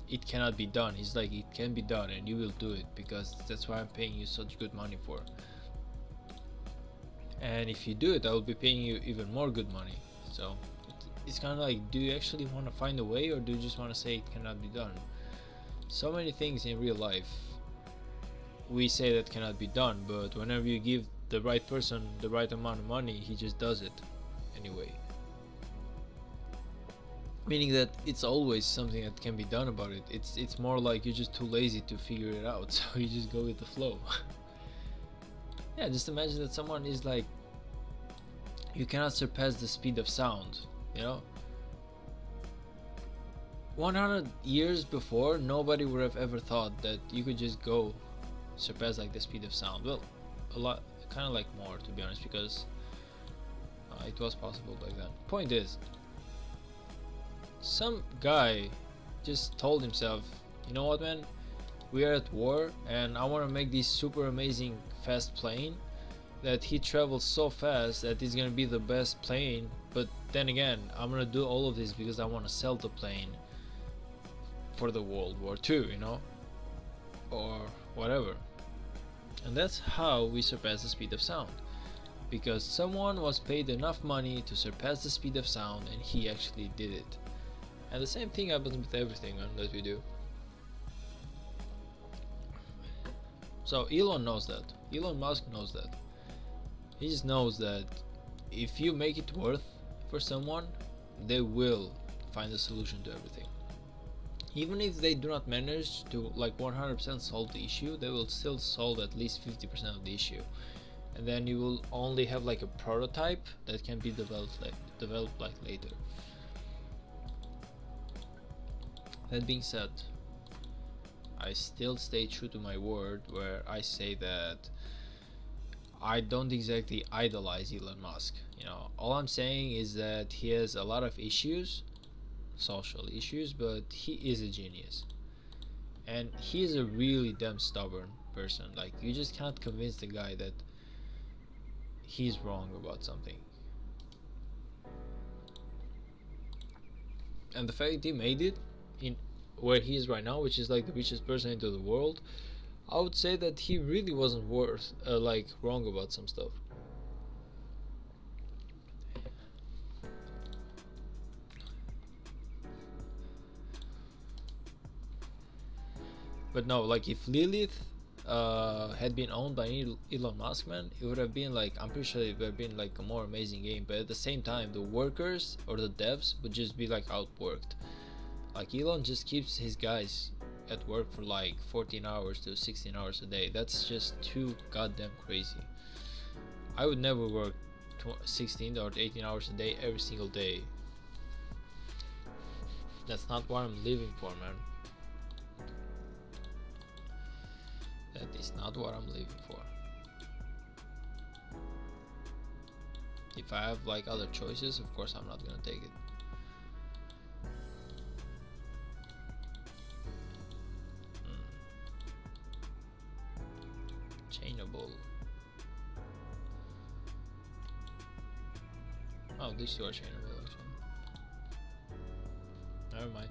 Speaker 1: it cannot be done, he's like, it can be done and you will do it, because that's why I'm paying you such good money for. And if you do it, I will be paying you even more good money. So it's kind of like, do you actually want to find a way, or do you just want to say it cannot be done? So many things in real life we say that cannot be done, but whenever you give the right person the right amount of money, he just does it anyway. Meaning that it's always something that can be done about it. It's more like you're just too lazy to figure it out, so you just go with the flow. Yeah, just imagine that someone is like, you cannot surpass the speed of sound, you know? 100 years before, nobody would have ever thought that you could just go surpass like the speed of sound. Well, a lot, kind of like more, to be honest, because it it was possible back then. Point is, some guy just told himself, you know what, man, we are at war and I want to make this super amazing fast plane that he travels so fast that it's gonna be the best plane, but then again, I'm gonna do all of this because I want to sell the plane for the World War II, you know, or whatever. And that's how we surpass the speed of sound, because someone was paid enough money to surpass the speed of sound and he actually did it. And the same thing happens with everything, man, that we do. So Elon knows that. Elon Musk knows that. He just knows that if you make it worth for someone, they will find a solution to everything. Even if they do not manage to like 100% solve the issue, they will still solve at least 50% of the issue. And then you will only have like a prototype that can be developed like later. That being said, I still stay true to my word where I say that I don't exactly idolize Elon Musk. You know, all I'm saying is that he has a lot of issues, social issues, but he is a genius. And he is a really damn stubborn person. Like, you just can't convince the guy that he's wrong about something. And the fact that he made it in where he is right now, which is like the richest person into the world, I would say that he really wasn't worth like wrong about some stuff. But no, like if Lilith had been owned by Elon Musk, man, it would have been like, I'm pretty sure it would have been like a more amazing game. But at the same time, the workers or the devs would just be like outworked. Like Elon just keeps his guys at work for like 14 hours to 16 hours a day. That's just too goddamn crazy. I would never work 16 or 18 hours a day every single day. That's not what I'm living for, man. That is not what I'm living for. If I have like other choices, of course I'm not gonna take it. Chainable. Oh, these two are chainable actually. Never mind.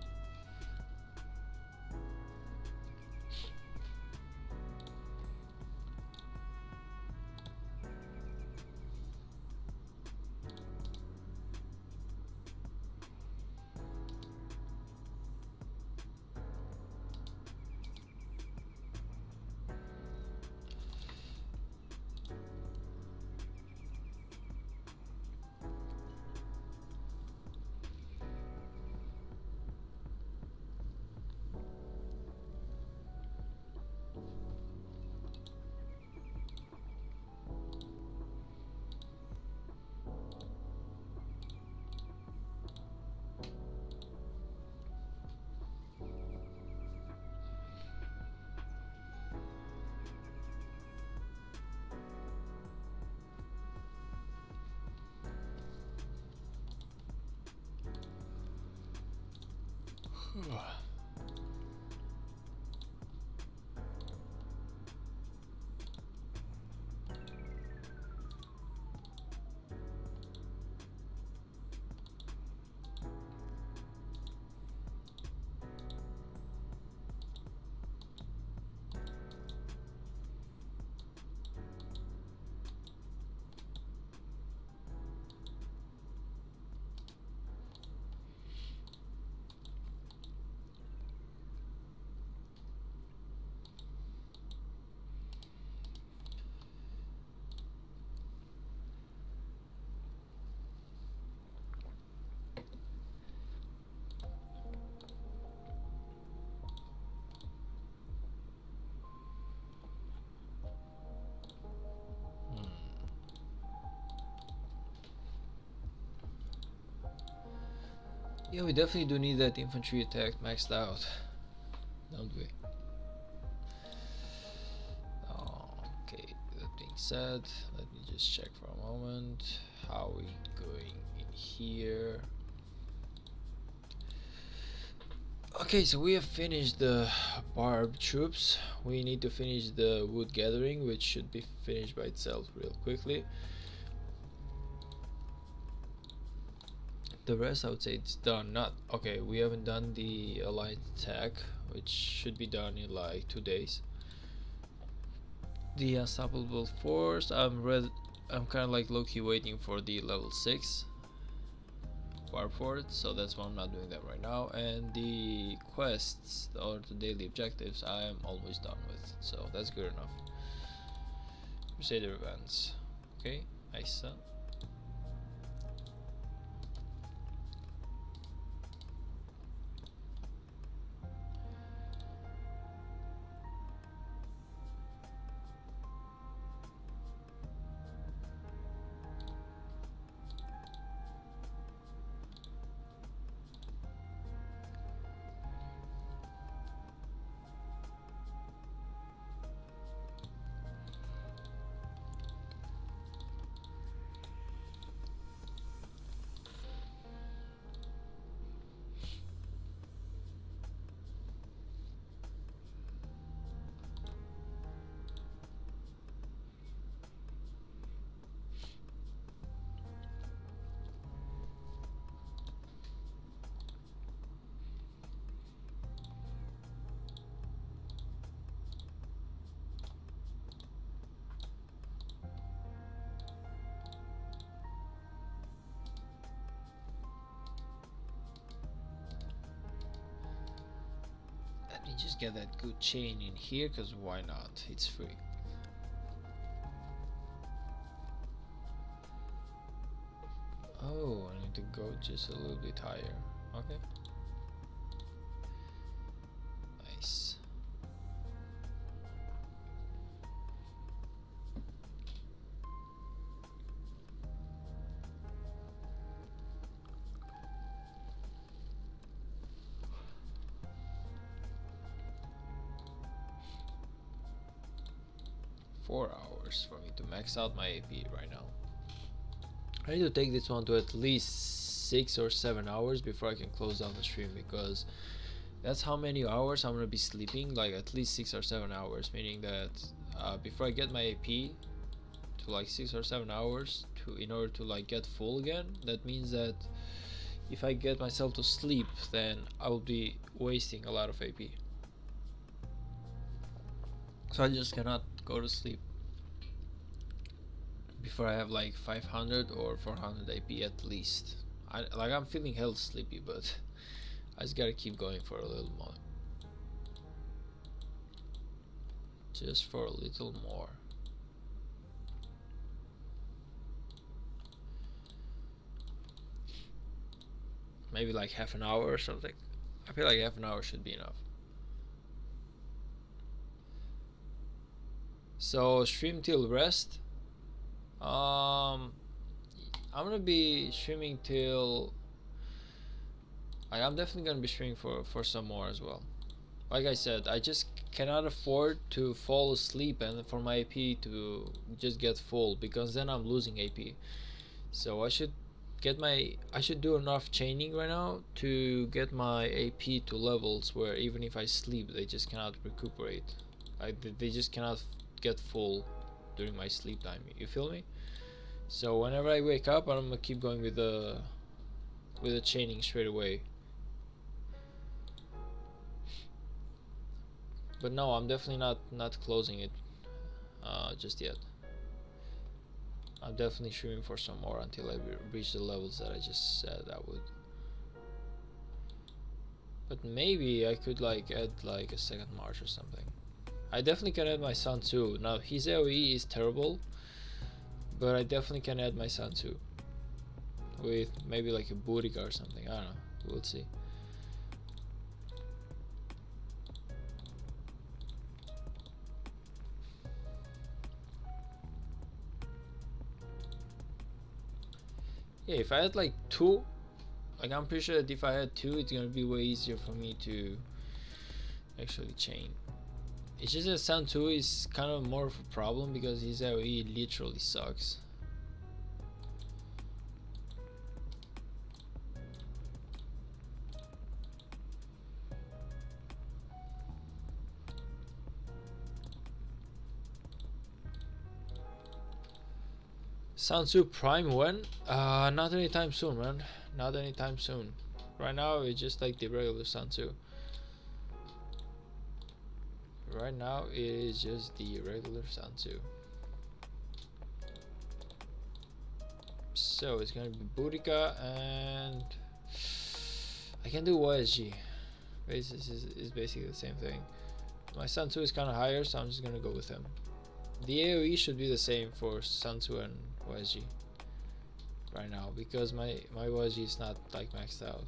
Speaker 1: Yeah, we definitely do need that infantry attack maxed out, don't we? Okay, that being said, let me just check for a moment how we going. here. Okay, so we have finished the barb troops. We need to finish the wood gathering, which should be finished by itself real quickly. The rest, I would say it's done. Not okay. We haven't done the alliance attack, which should be done in like 2 days. The unstoppable force. I'm kind of like low-key waiting for the level 6 bar for it, so that's why I'm not doing that right now. And the quests or the daily objectives, I am almost done with, so that's good enough. Crusader events. Okay, nice. Let me just get that good chain in here, because why not? It's free. Oh, I need to go just a little bit higher. Okay. Nice. Four hours for me to max out my AP right now. I need to take this one to at least 6 or 7 hours before I can close down the stream, because that's how many hours I'm gonna be sleeping, like at least 6 or 7 hours, meaning that before I get my AP to like 6 or 7 hours in order to like get full again, that means that if I get myself to sleep, then I will be wasting a lot of AP. So I just cannot go to sleep before I have like 500 or 400 AP at least. I'm feeling hell sleepy, but I just gotta keep going for a little more. Just for a little more. Maybe like half an hour or something. I feel like half an hour should be enough. So stream till rest. I'm gonna be streaming till I'm definitely gonna be streaming for some more as well. Like I said, I just cannot afford to fall asleep and for my AP to just get full, because then I'm losing AP. So I should do enough chaining right now to get my AP to levels where even if I sleep, they just cannot recuperate. They just cannot get full during my sleep time. You feel me? So whenever I wake up, I'm gonna keep going with the chaining straight away. But no, I'm definitely not closing it just yet. I'm definitely shooting for some more until I reach the levels that I just said I would. But maybe I could like add like a second march or something. I definitely can add my son too. Now his AoE is terrible, but I definitely can add my son too. With maybe like a Boudica or something. I don't know. We'll see. Yeah, if I had like 2, like I'm pretty sure that if I had 2, it's gonna be way easier for me to actually chain. It's just that Sun 2 is kind of more of a problem because his AoE literally sucks. Sansu Prime when? Not anytime soon, man. Not anytime soon. Right now it's just like the regular Sansu. Right now it is just the regular Sansu. So it's gonna be Boudica, and I can do YSG. This is basically the same thing. My Sansu is kind of higher, so I'm just gonna go with him. The AoE should be the same for Sansu and YSG right now, because my YSG is not like maxed out.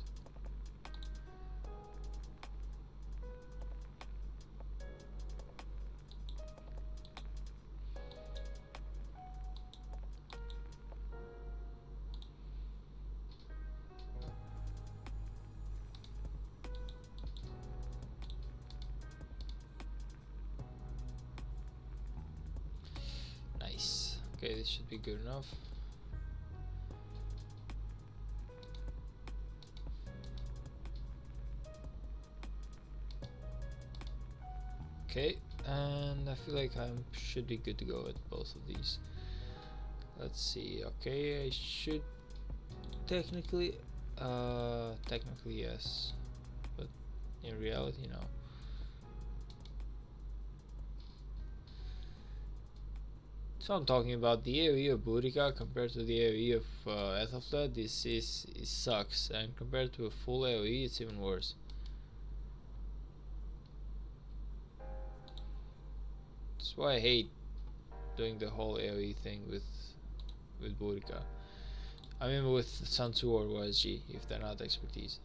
Speaker 1: Nice. Okay, this should be good enough. Okay, and I feel like I should be good to go with both of these. Let's see. Okay, I should technically yes, but in reality no. So I'm talking about the AoE of Boudica compared to the AoE of Ethelflaed. It sucks, and compared to a full AoE it's even worse. That's why I hate doing the whole AoE thing with Boudica. I mean with Sansu or YSG if they're not expertise.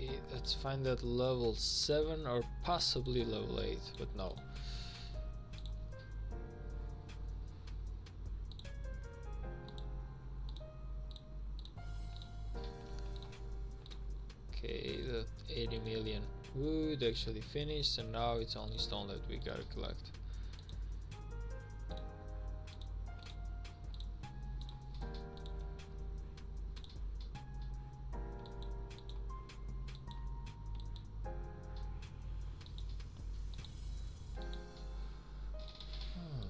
Speaker 1: Okay, let's find that level 7 or possibly level 8, but no. Okay, that 80 million wood actually finished, and now it's only stone that we gotta collect. Hmm.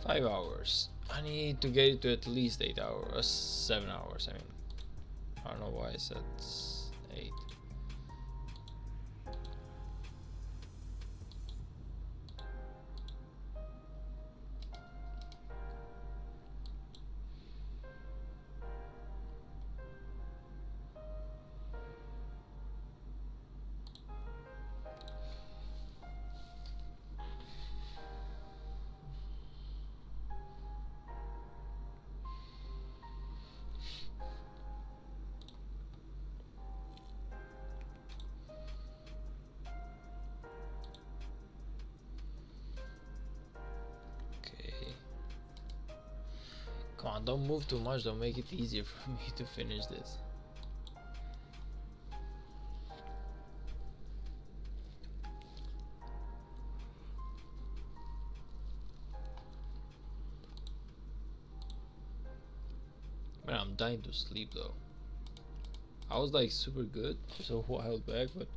Speaker 1: 5 hours. I need to get it to at least 8 hours, 7 hours. I mean, I don't know why I said 8. Come on, don't move too much, don't make it easier for me to finish this. Man, I'm dying to sleep though. I was like super good just a while back, but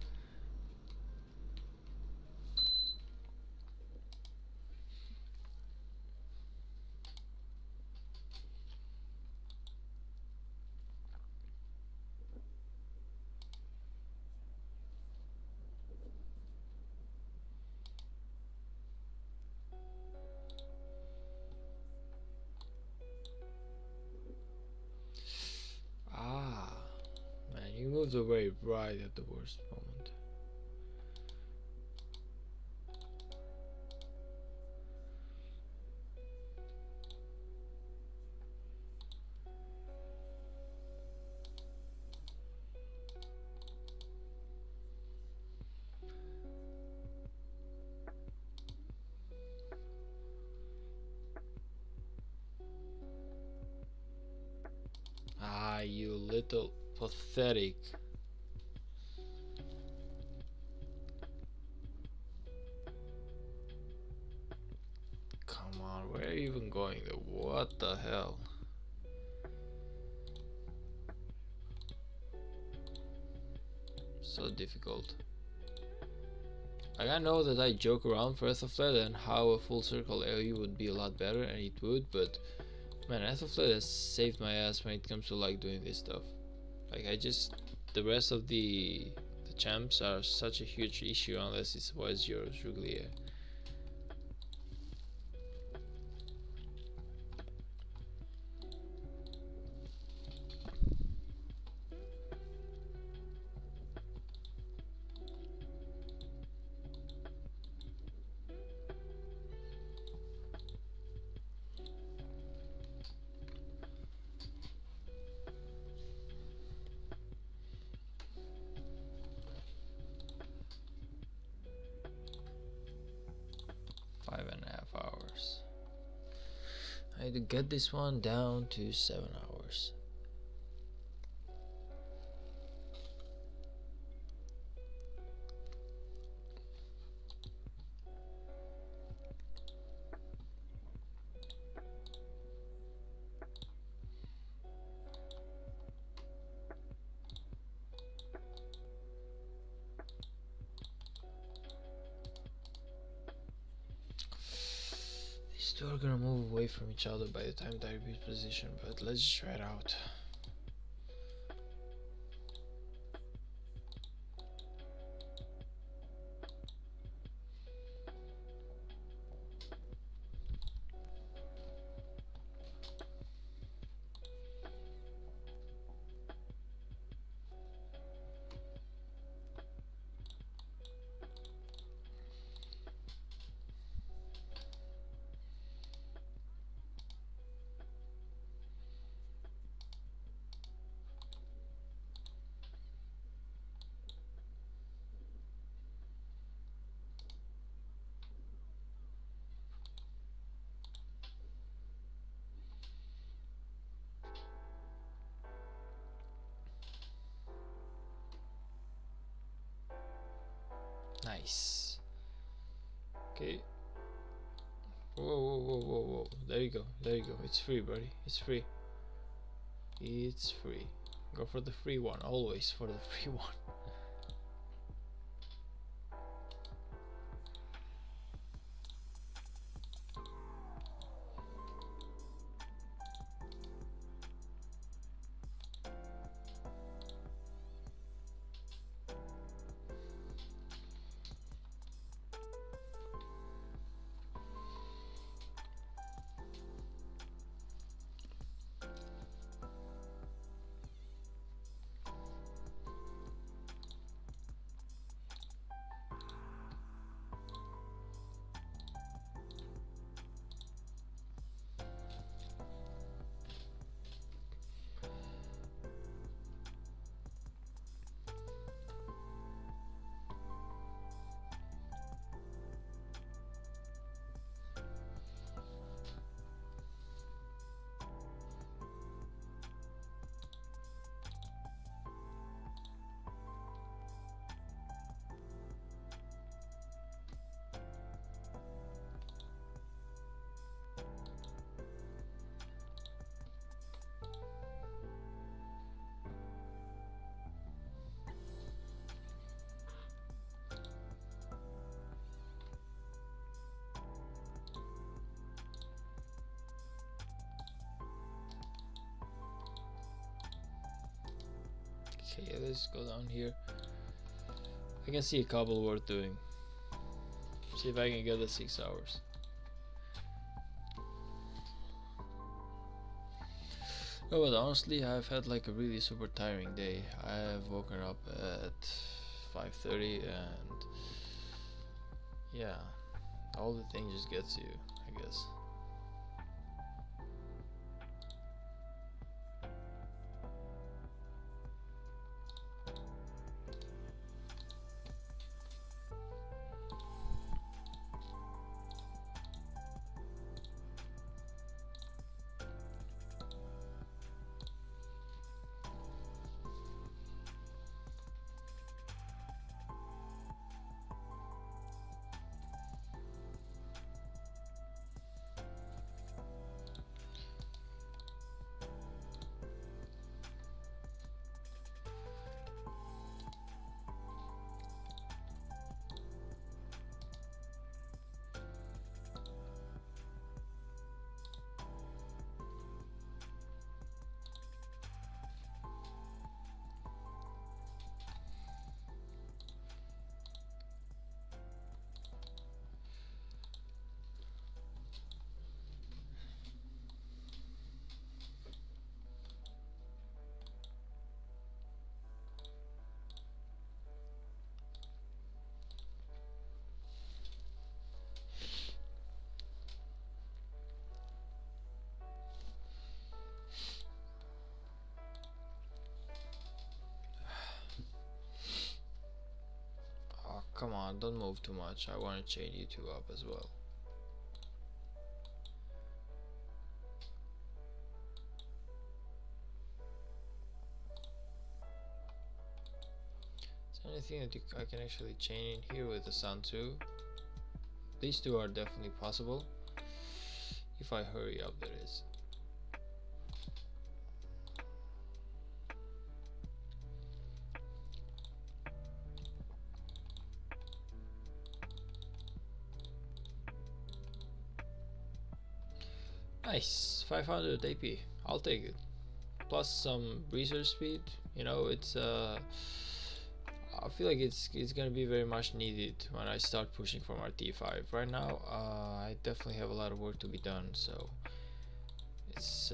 Speaker 1: man, you moved away right at the worst moment. little pathetic. Come on, where are you even going though? What the hell? So difficult. Like, I know that I joke around for Ethelflaed and how a full circle AoE would be a lot better, and it would, but man, Ethelflaed has saved my ass when it comes to like doing this stuff. Like, the rest of the champs are such a huge issue unless it was your Juglia. Five and a half hours. I need to get this one down to 7 hours. These two are gonna move away from each other by the time they reach position, but let's just try it out. Nice. Okay. Whoa, whoa, whoa, whoa, whoa. There you go. There you go. It's free, buddy. It's free. It's free. Go for the free one. Always for the free one. Okay, let's go down here. I can see a couple worth doing. See if I can get the 6 hours. No, but honestly, I've had like a really super tiring day. I have woken up at 5:30 and yeah, all the thing just gets you, I guess. come on, don't move too much. I want to chain you two up as well. Is there anything that I can actually chain in here with the sun too? These two are definitely possible. If I hurry up, that is. Nice, 500 AP. I'll take it. Plus some research speed. You know, it's I feel like it's gonna be very much needed when I start pushing from our T5. Right now, I definitely have a lot of work to be done, so it's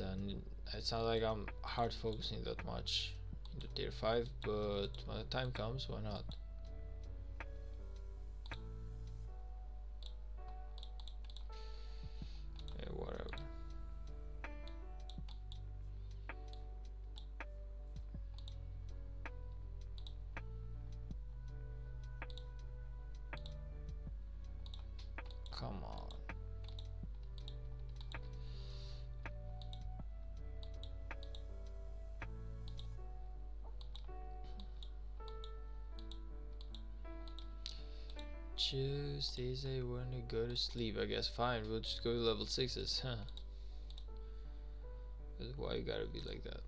Speaker 1: not like I'm hard focusing that much into tier 5, but when the time comes, why not? Yeah, whatever. Come on. Tuesdays I wanna go to sleep. I guess fine, we'll just go to level 6s, huh? But why you gotta be like that?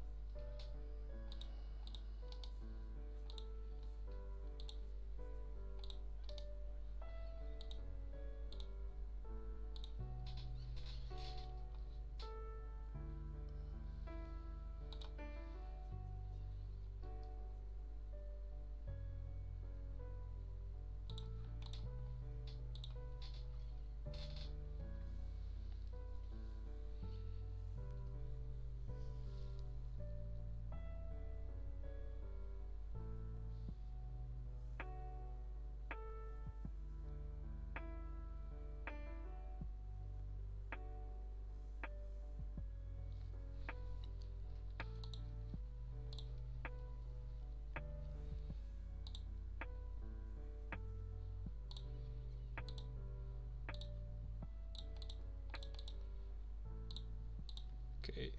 Speaker 1: Okay.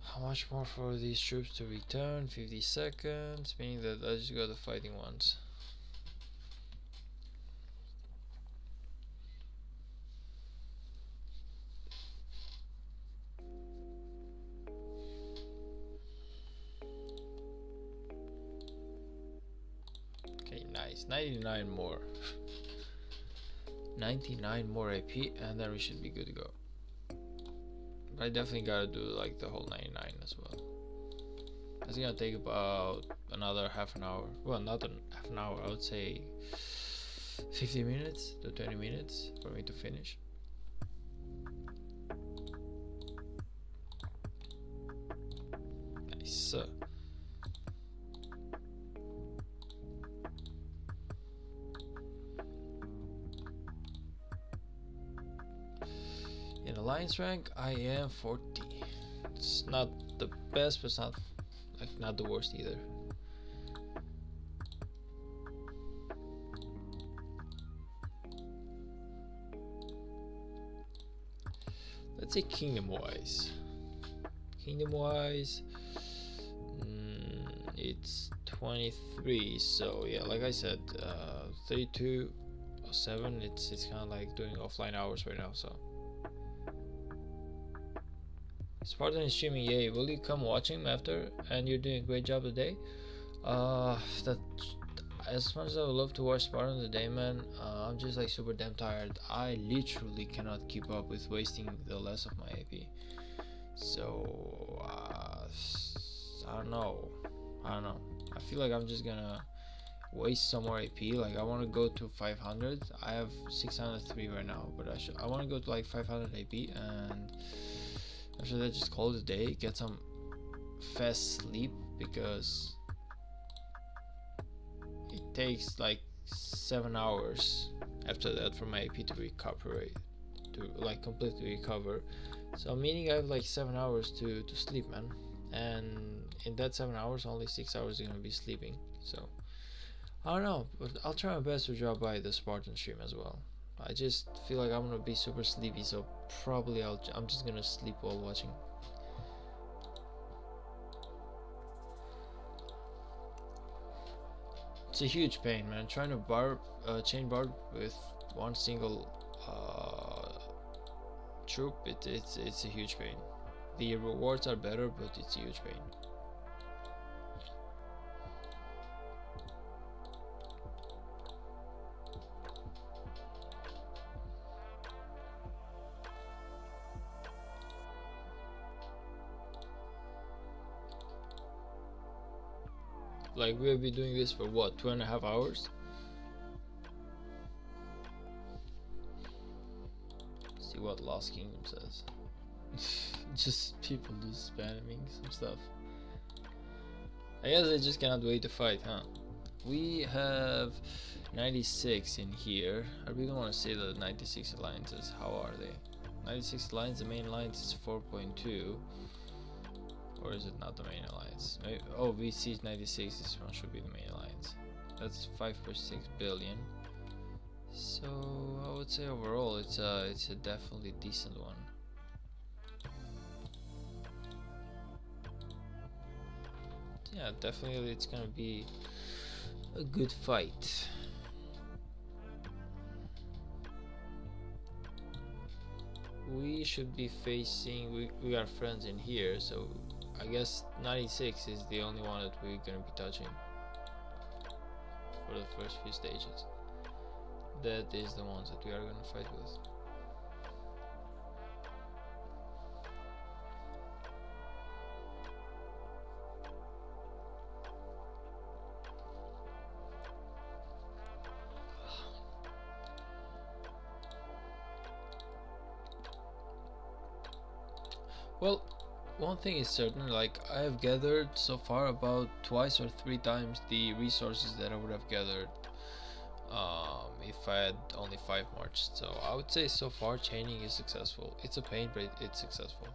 Speaker 1: How much more for these troops to return? 50 seconds, meaning that I just got the fighting ones. Okay, nice. 99 more. 99 more AP, and then we should be good to go. But I definitely gotta do like the whole 99 as well. It's gonna take about another half an hour. Well, not half an hour, I would say 50 minutes to 20 minutes for me to finish. Nice. In alliance rank, I am 40. It's not the best, but it's not the worst either. Let's say kingdom wise. It's 23. So yeah, like I said, 3207. It's kind of like doing offline hours right now. So. Spartan is streaming, yay. Will you come watch him after? And you're doing a great job today. That as much as I would love to watch Spartan today, man, I'm just like super damn tired. I literally cannot keep up with wasting the less of my AP. So I don't know. I feel like I'm just gonna waste some more AP. Like I want to go to 500. I have 603 right now, but I want to go to like 500 AP, and after that just call it a day, get some fast sleep, because it takes like 7 hours after that for my AP to recuperate, to like completely recover. So meaning I have like 7 hours to sleep, man, and in that 7 hours only 6 hours are gonna be sleeping. So I don't know, but I'll try my best to drop by the Spartan stream as well. I just feel like I'm gonna be super sleepy, so probably I'm just gonna sleep while watching. It's a huge pain, man. Trying to chain bar with one single troop, it's a huge pain. The rewards are better, but it's a huge pain. Like, we'll be doing this for what, 2.5 hours? See what Lost Kingdom says. Just people just spamming some stuff. I guess I just cannot wait to fight, huh? We have 96 in here. I really want to say the 96 alliances. How are they? 96 alliance, the main alliance is 4.2. Or is it not the main alliance? Maybe, oh, VC is 96. This one should be the main alliance. That's 5.6 billion. So I would say overall it's a definitely decent one. Yeah, definitely it's gonna be a good fight. We should be facing, we got friends in here, so I guess 96 is the only one that we're gonna be touching for the first few stages. That is the ones that we are gonna fight with. Well, one thing is certain, like I have gathered so far about twice or 3 times the resources that I would have gathered if I had only 5 marches. So I would say so far chaining is successful. It's a pain, but it's successful.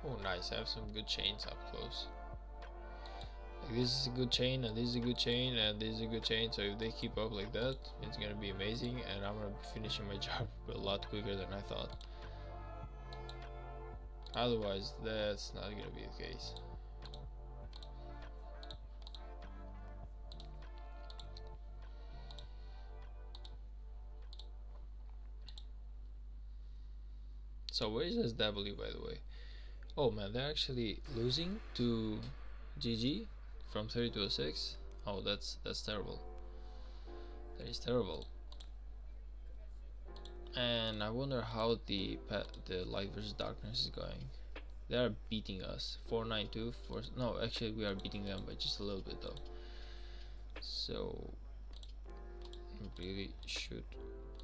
Speaker 1: Oh nice, I have some good chains up close. Like, this is a good chain, and this is a good chain, and this is a good chain, so if they keep up like that, it's gonna be amazing, and I'm gonna be finishing my job a lot quicker than I thought. Otherwise, that's not gonna be the case. So where is this W, by the way? Oh man, they're actually losing to GG from 30 to 06. Oh, that's terrible. That is terrible. And I wonder how the Light versus Darkness is going. They are beating us 492. No, actually we are beating them by just a little bit though. So really should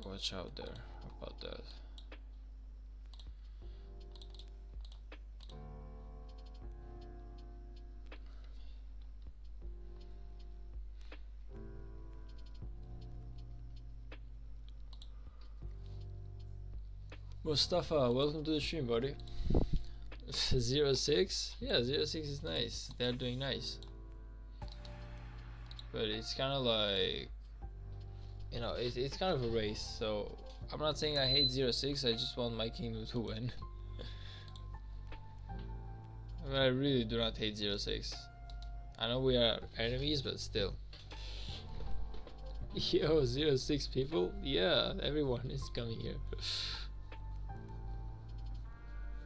Speaker 1: watch out there about that. Mustafa, welcome to the stream, buddy. 06? Yeah, 06 is nice. They're doing nice. But it's kind of like, you know, it's kind of a race. So I'm not saying I hate 06, I just want my kingdom to win. I mean, I really do not hate 06. I know we are enemies, but still. Yo, 06 people? Yeah, everyone is coming here.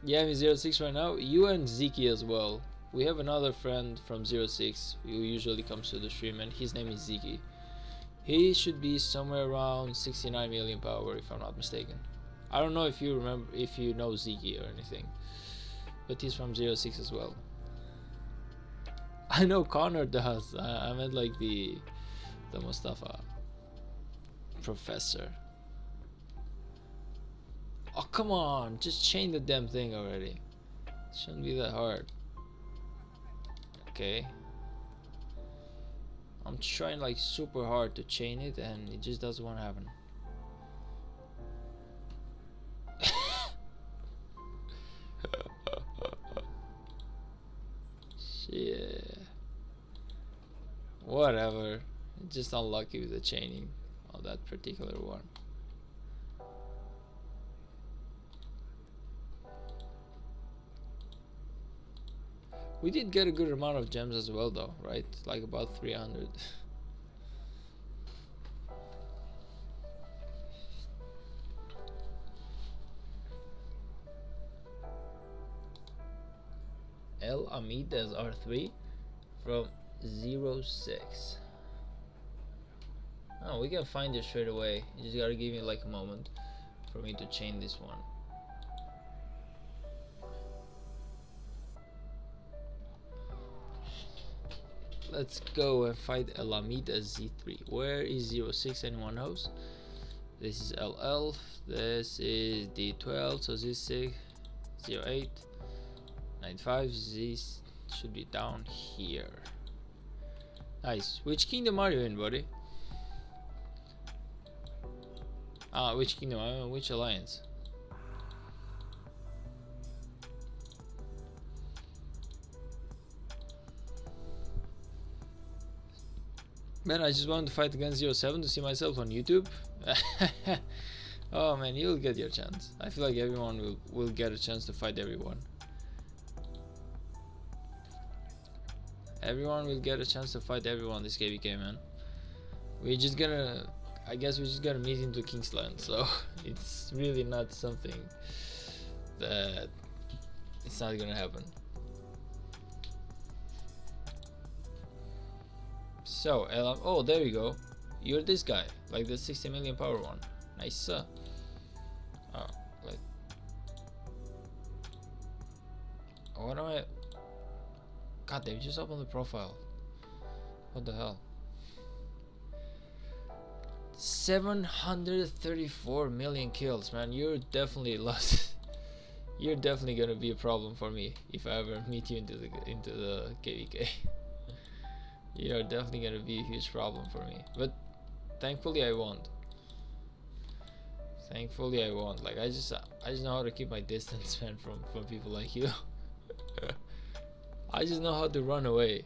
Speaker 1: Yeah, I'm in 06 right now. You and Ziki as well. We have another friend from 06 who usually comes to the stream, and his name is Ziki. He should be somewhere around 69 million power, if I'm not mistaken. I don't know if you remember, if you know Ziki or anything, but he's from 06 as well. I know Connor does. I meant like the Mustafa professor. Oh, come on, just chain the damn thing already. It shouldn't be that hard. Okay. I'm trying like super hard to chain it and it just doesn't want to happen. Shit. Whatever. Just unlucky with the chaining of that particular one. We did get a good amount of gems as well though, right? Like about 300. El Amit as R3 from 06. Oh, we can find it straight away. You just gotta give me like a moment for me to chain this one. Let's go and fight El Amit as Z3. Where is 06? Anyone knows? This is LL. This is D12. So Z6, 08, 95. Z should be down here. Nice. Which kingdom are you in, buddy? Which kingdom? Which alliance? Man, I just wanted to fight against 07 to see myself on YouTube. Oh man, you'll get your chance. I feel like everyone will get a chance to fight everyone. Everyone will get a chance to fight everyone this KVK, man. We're just gonna, I guess we're just gonna meet into Kingsland, so it's really not something that it's not gonna happen. So, oh, there you go. You're this guy, like the 60 million power one. Nice. Oh, like, what am I? God, they just opened the profile. What the hell? 734 million kills, man. You're definitely lost. You're definitely gonna be a problem for me if I ever meet you into the KVK. You're definitely gonna be a huge problem for me. But thankfully I won't. Thankfully I won't. Like I just know how to keep my distance, man, from people like you. I just know how to run away.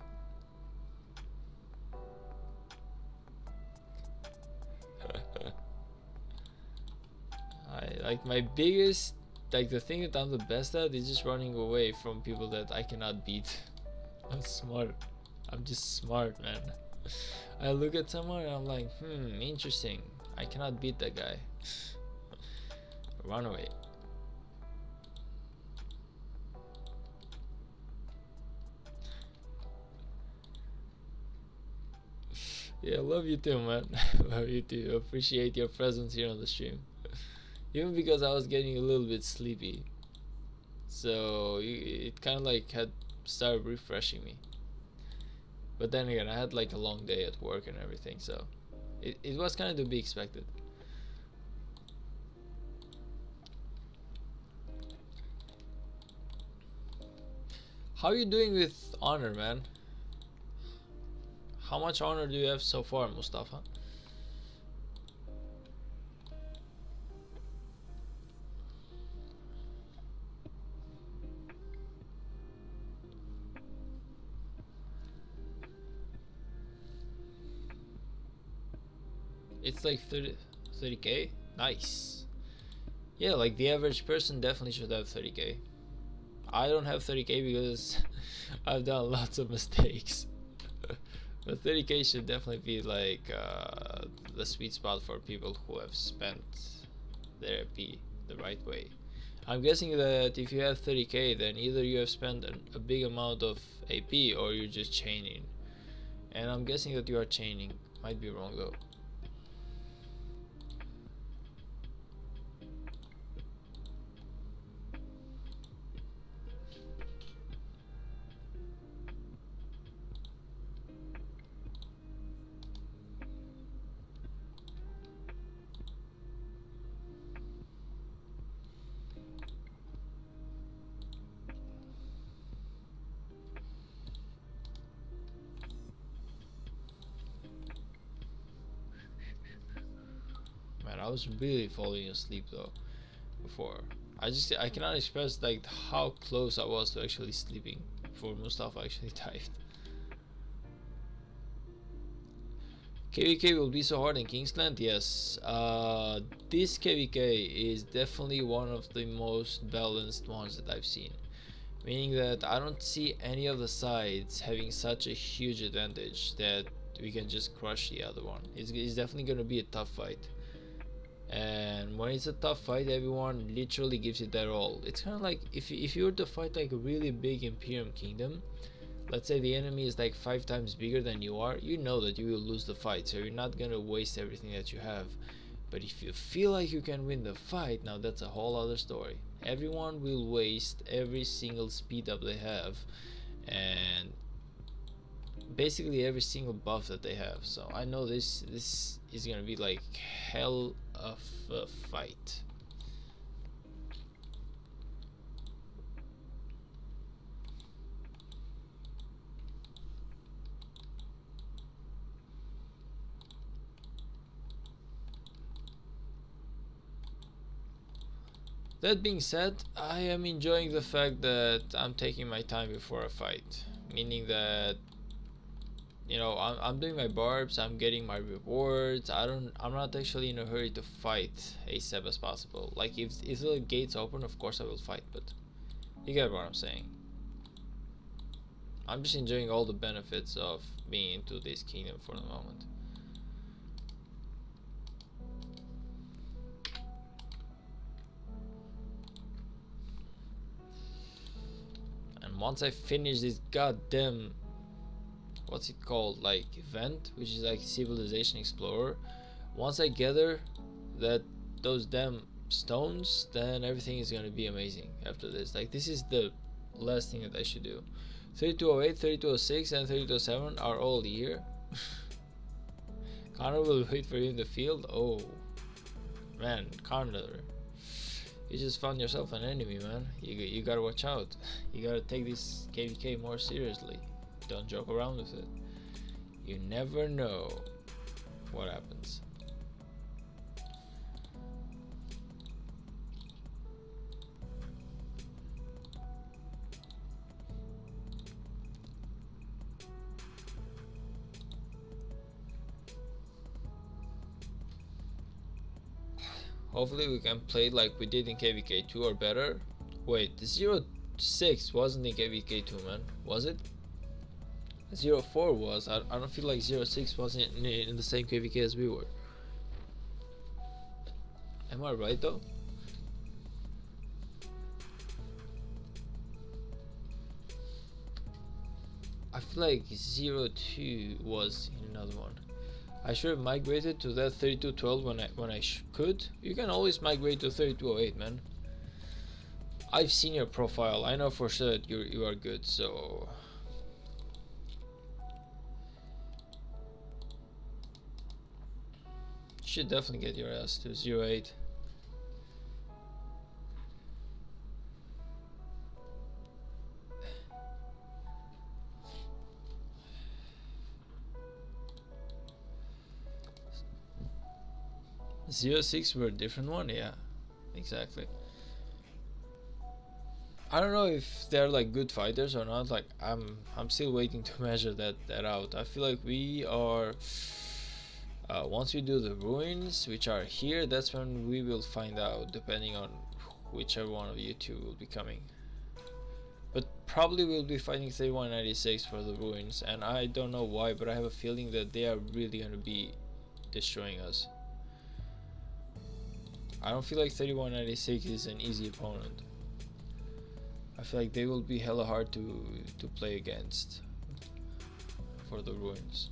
Speaker 1: Like my biggest, like the thing that I'm the best at is just running away from people that I cannot beat. I'm smart. I'm just smart, man. I look at someone and I'm like, interesting. I cannot beat that guy. Run away. Yeah, love you too, man. Love you too. Appreciate your presence here on the stream. Even because I was getting a little bit sleepy, so it kind of like had started refreshing me. But then again, I had like a long day at work and everything, so it was kind of to be expected. How are you doing with honor, man? How much honor do you have so far, Mustafa? It's like 30k. Nice. Yeah, like the average person definitely should have 30k. I don't have 30k because I've done lots of mistakes. But 30k should definitely be like the sweet spot for people who have spent their AP the right way. I'm guessing that if you have 30k, then either you have spent a big amount of AP or you're just chaining. And I'm guessing that you are chaining. Might be wrong though. I was really falling asleep though before. I cannot express like how close I was to actually sleeping before Mustafa actually died. KVK will be so hard in Kingsland. Yes, this KVK is definitely one of the most balanced ones that I've seen, meaning that I don't see any of the sides having such a huge advantage that we can just crush the other one. It's definitely going to be a tough fight, and when it's a tough fight, everyone literally gives it their all. It's kind of like if you were to fight like a really big Imperium kingdom, let's say the enemy is like 5 times bigger than you are, you know that you will lose the fight, so you're not gonna waste everything that you have. But if you feel like you can win the fight, now that's a whole other story. Everyone will waste every single speed up they have, and basically every single buff that they have. So I know this is gonna be like hell of a fight. That being said, I am enjoying the fact that I'm taking my time before a fight, meaning that, you know, I'm doing my barbs, I'm getting my rewards. I'm not actually in a hurry to fight ASAP as possible. Like if the gates open, of course I will fight, but you get what I'm saying. I'm just enjoying all the benefits of being into this kingdom for the moment. And once I finish this goddamn, what's it called, like event, which is like Civilization Explorer, once I gather those damn stones, then everything is gonna be amazing after this. Like this is the last thing that I should do. 3208, 3206 and 3207 are all here. Connor will wait for you in the field. Oh man, Connor, you just found yourself an enemy, man. You gotta watch out. You gotta take this KVK more seriously. Don't joke around with it. You never know what happens. Hopefully we can play like we did in KVK2 or better. Wait, the 06 wasn't in KVK2, man. Was it? 04 was. I don't feel like 06 wasn't in the same KVK as we were. Am I right though? I feel like 02 was in another one. I should have migrated to that 3212 when I could. You can always migrate to 3208, man. I've seen your profile. I know for sure that you are good, so you should definitely get your ass to 08. Zero 06 were a different one, yeah, exactly. I don't know if they're like good fighters or not. Like I'm still waiting to measure that out. I feel like we are. Once we do the ruins, which are here, that's when we will find out, depending on whichever one of you two will be coming. But probably we'll be fighting 3196 for the ruins, and I don't know why, but I have a feeling that they are really gonna be destroying us. I don't feel like 3196 is an easy opponent. I feel like they will be hella hard to play against for the ruins.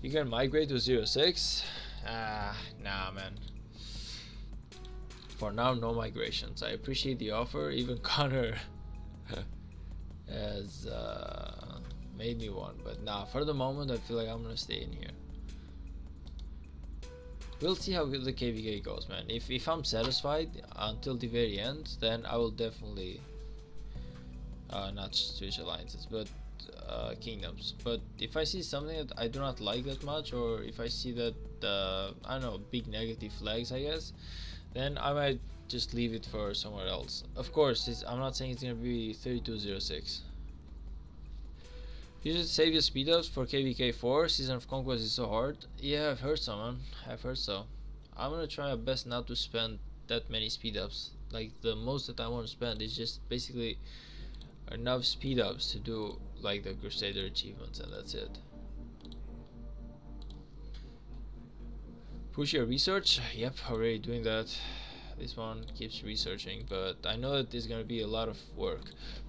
Speaker 1: You can migrate to 06? Nah, man. For now, no migrations. I appreciate the offer. Even Connor has made me one, but nah, for the moment I feel like I'm gonna stay in here. we'll see how the KVK goes, man. If I'm satisfied until the very end, then I will definitely not switch alliances, but kingdoms. But if I see something that I do not like that much, or if I see that I don't know, big negative flags, I guess, then I might just leave it for somewhere else. Of course, I'm not saying it's gonna be 3206. You should save your speed ups for KVK4. Season of Conquest is so hard. Yeah, I've heard so, man. I've heard so. I'm gonna try my best not to spend that many speed ups. Like, the most that I want to spend is just basically enough speed ups to do like the Crusader achievements, and that's it. Push your research. Yep, already doing that. This one keeps researching, but I know that there's gonna be a lot of work.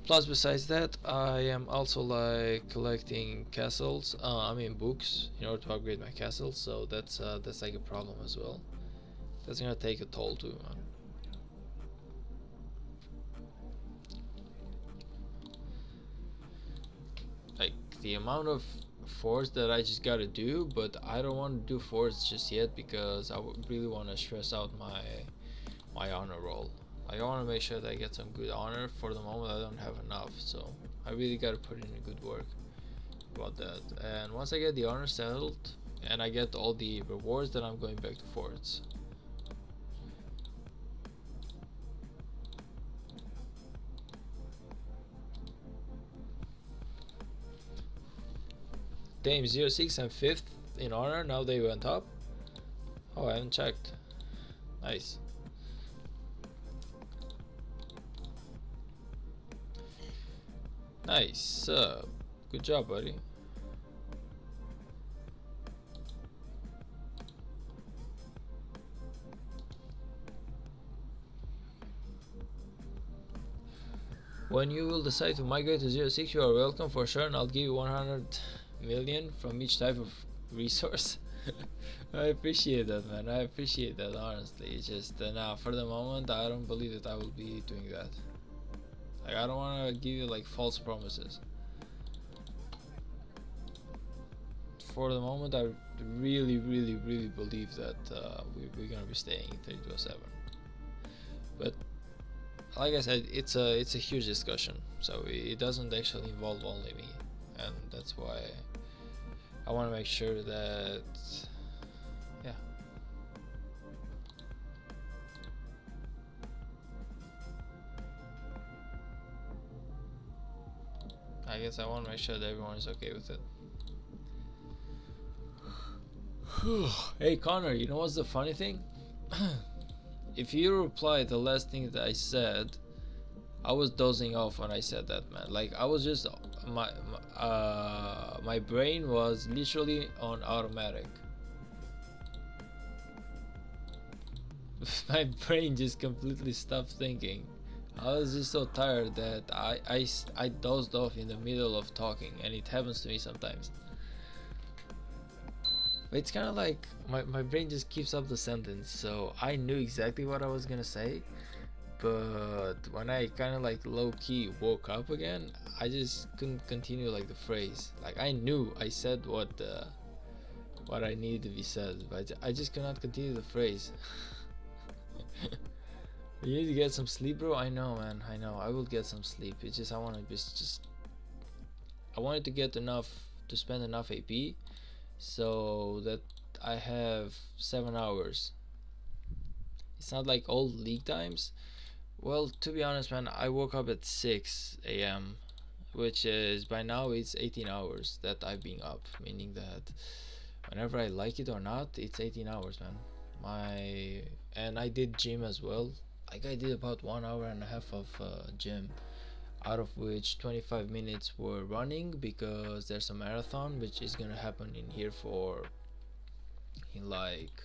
Speaker 1: Plus, besides that, I am also like collecting castles. I mean books, in order to upgrade my castles. So that's like a problem as well. That's gonna take a toll too, man. Like, the amount of force that I just gotta do, but I don't want to do force just yet because I really want to stress out my honor roll. Like, I want to make sure that I get some good honor. For the moment, I don't have enough, so I really gotta put in a good work about that. And once I get the honor settled and I get all the rewards, then I'm going back to forts. Damn, 06 and 5th in honor, now they went up. Oh, I haven't checked. Nice. Nice. Good job, buddy. When you will decide to migrate to 06, you are welcome for sure, and I'll give you 100 million from each type of resource. I appreciate that, man. I appreciate that, honestly. It's just now, for the moment, I don't believe that I will be doing that. Like, I don't want to give you like false promises. For the moment, I really believe that we're gonna be staying in 3207. But like I said, it's a huge discussion, so it doesn't actually involve only me, and that's why I want to make sure that, yeah. I guess I want to make sure that everyone is okay with it. Hey Connor, you know what's the funny thing? If you reply the last thing that I said, I was dozing off when I said that, man. Like, I was just my brain was literally on automatic. My brain just completely stopped thinking. I was just so tired that I dozed off in the middle of talking, and it happens to me sometimes. But it's kind of like my brain just keeps up the sentence, so I knew exactly what I was gonna say, but when I kind of like low-key woke up again, I just couldn't continue like the phrase. Like, I knew I said what I needed to be said, but I just cannot continue the phrase. You need to get some sleep, bro. I know, man. I know. I will get some sleep. It's just I want to I wanted to get enough to spend enough AP, so that I have 7 hours. It's not like old league times. Well, to be honest, man, I woke up at 6 a.m., which is, by now it's 18 hours that I've been up, meaning that whenever I like it or not, it's 18 hours, man. And I did gym as well. Like, I did about 1.5 hours of gym, out of which 25 minutes were running, because there's a marathon which is gonna happen in here in like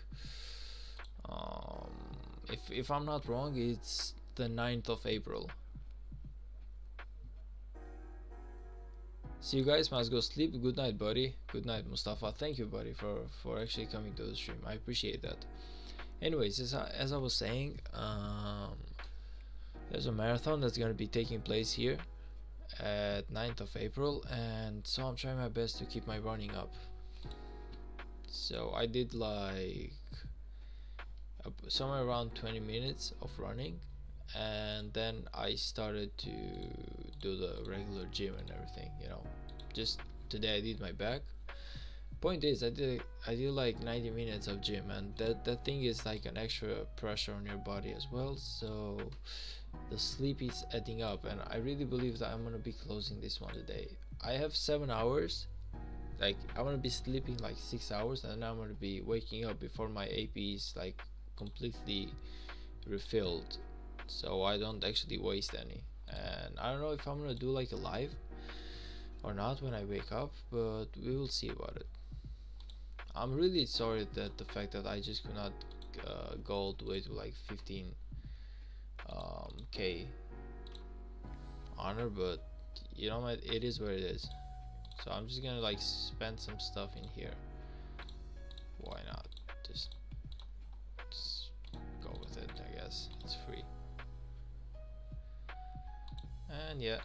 Speaker 1: if I'm not wrong, it's the 9th of April. So you guys must go sleep. Good night, buddy. Good night, Mustafa. Thank you, buddy, for actually coming to the stream. I appreciate that. Anyways, as I was saying, there's a marathon that's going to be taking place here at 9th of April, and so I'm trying my best to keep my running up. So I did like somewhere around 20 minutes of running, and then I started to do the regular gym and everything. Just today I did my back. Point is, I did like 90 minutes of gym, and that thing is like an extra pressure on your body as well. So the sleep is adding up, and I really believe that I'm gonna be closing this one today. I have 7 hours. Like, I'm gonna be sleeping like 6 hours, and then I'm gonna be waking up before my AP is like completely refilled, so I don't actually waste any. And I don't know if I'm gonna do like a live or not when I wake up, but we will see about it. I'm really sorry that the fact that I just could not go all the way to like 15 k honor, but you know what, it is what it is. So I'm just gonna like spend some stuff in here. Why not? Just go with it, I guess. It's free. And yeah,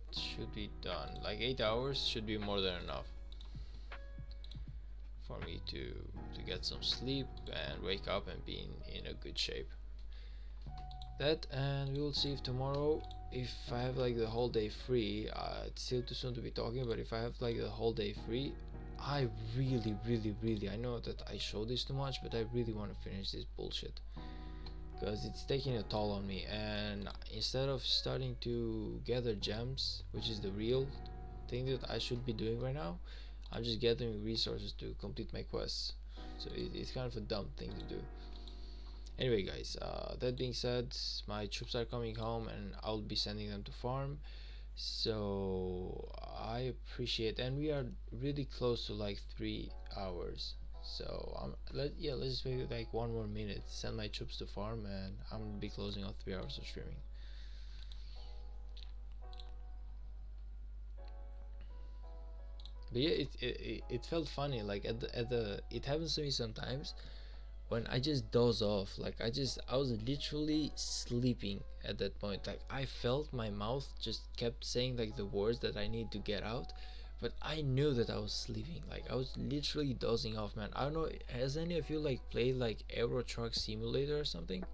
Speaker 1: it should be done. Like 8 hours should be more than enough for me to get some sleep and wake up and be in a good shape. That, and we will see if tomorrow, if I have like the whole day free. It's still too soon to be talking, but if I have like the whole day free, I really, I know that I show this too much, but I really want to finish this bullshit, because it's taking a toll on me. And instead of starting to gather gems, which is the real thing that I should be doing right now, I'm just gathering resources to complete my quests. So it's kind of a dumb thing to do. Anyway guys, that being said, my troops are coming home and I'll be sending them to farm. So I appreciate, and we are really close to like 3 hours. So let's just wait like 1 more minute, send my troops to farm, and I'm gonna be closing on 3 hours of streaming. But yeah, it felt funny. Like it happens to me sometimes when I just doze off. Like I was literally sleeping at that point. Like I felt my mouth just kept saying like the words that I need to get out, but I knew that I was sleeping. Like I was literally dozing off, man. I don't know, has any of you like played like Euro Truck Simulator or something?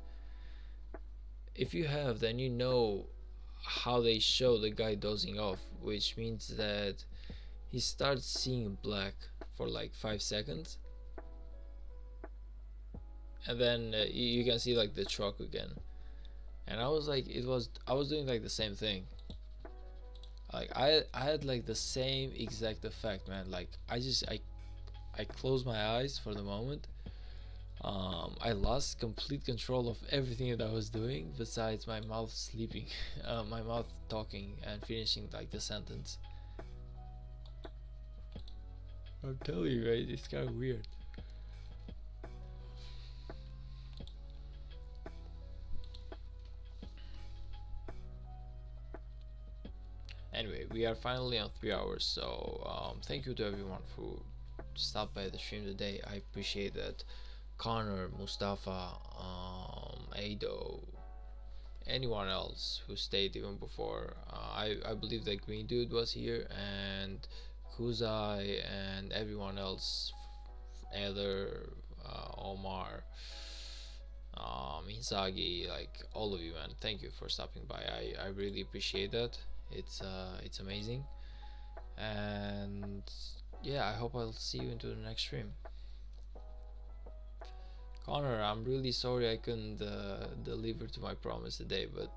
Speaker 1: If you have, then you know how they show the guy dozing off, which means that he starts seeing black for like 5 seconds, and then you can see like the truck again. And I was like, I was doing like the same thing. Like I had like the same exact effect, man. Like I closed my eyes for the moment. I lost complete control of everything that I was doing besides my mouth sleeping, my mouth talking and finishing like the sentence. I'm telling you, right? It's kind of weird. Anyway, we are finally on 3 hours, so thank you to everyone who stopped by the stream today. I appreciate that. Connor, Mustafa, Ado, anyone else who stayed even before. I believe that Green Dude was here, and Kuzai, and everyone else, Eder, Omar, Inzaghi, like all of you, man. Thank you for stopping by. I really appreciate that. It's amazing, and yeah, I hope I'll see you into the next stream. Connor, I'm really sorry I couldn't deliver to my promise today, but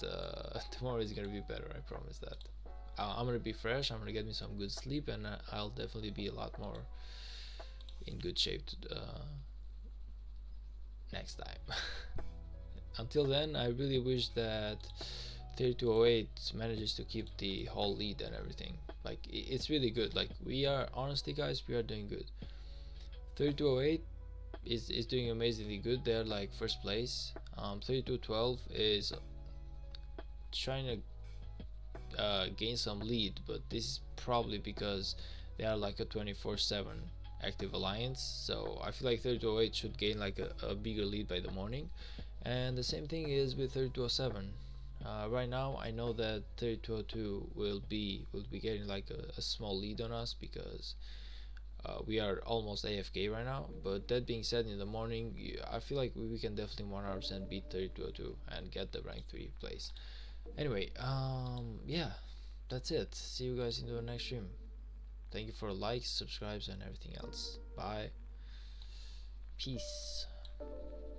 Speaker 1: tomorrow is gonna be better. I promise that. I'm gonna be fresh. I'm gonna get me some good sleep, and I'll definitely be a lot more in good shape next time. Until then, I really wish that 3208 manages to keep the whole lead and everything. Like it's really good. Like we are, honestly guys, we are doing good. 3208 is doing amazingly good. They're like first place. 3212 is trying to gain some lead, but this is probably because they are like a 24/7 active alliance. So I feel like 3208 should gain like a bigger lead by the morning. And the same thing is with 3207. Right now I know that 3202 will be getting like a small lead on us, because We are almost AFK right now, but that being said, in the morning I feel like we can definitely 100% beat 3202 and get the rank 3 place. Anyway, yeah, that's it. See you guys in the next stream. Thank you for likes, subscribes, and everything else. Bye. Peace.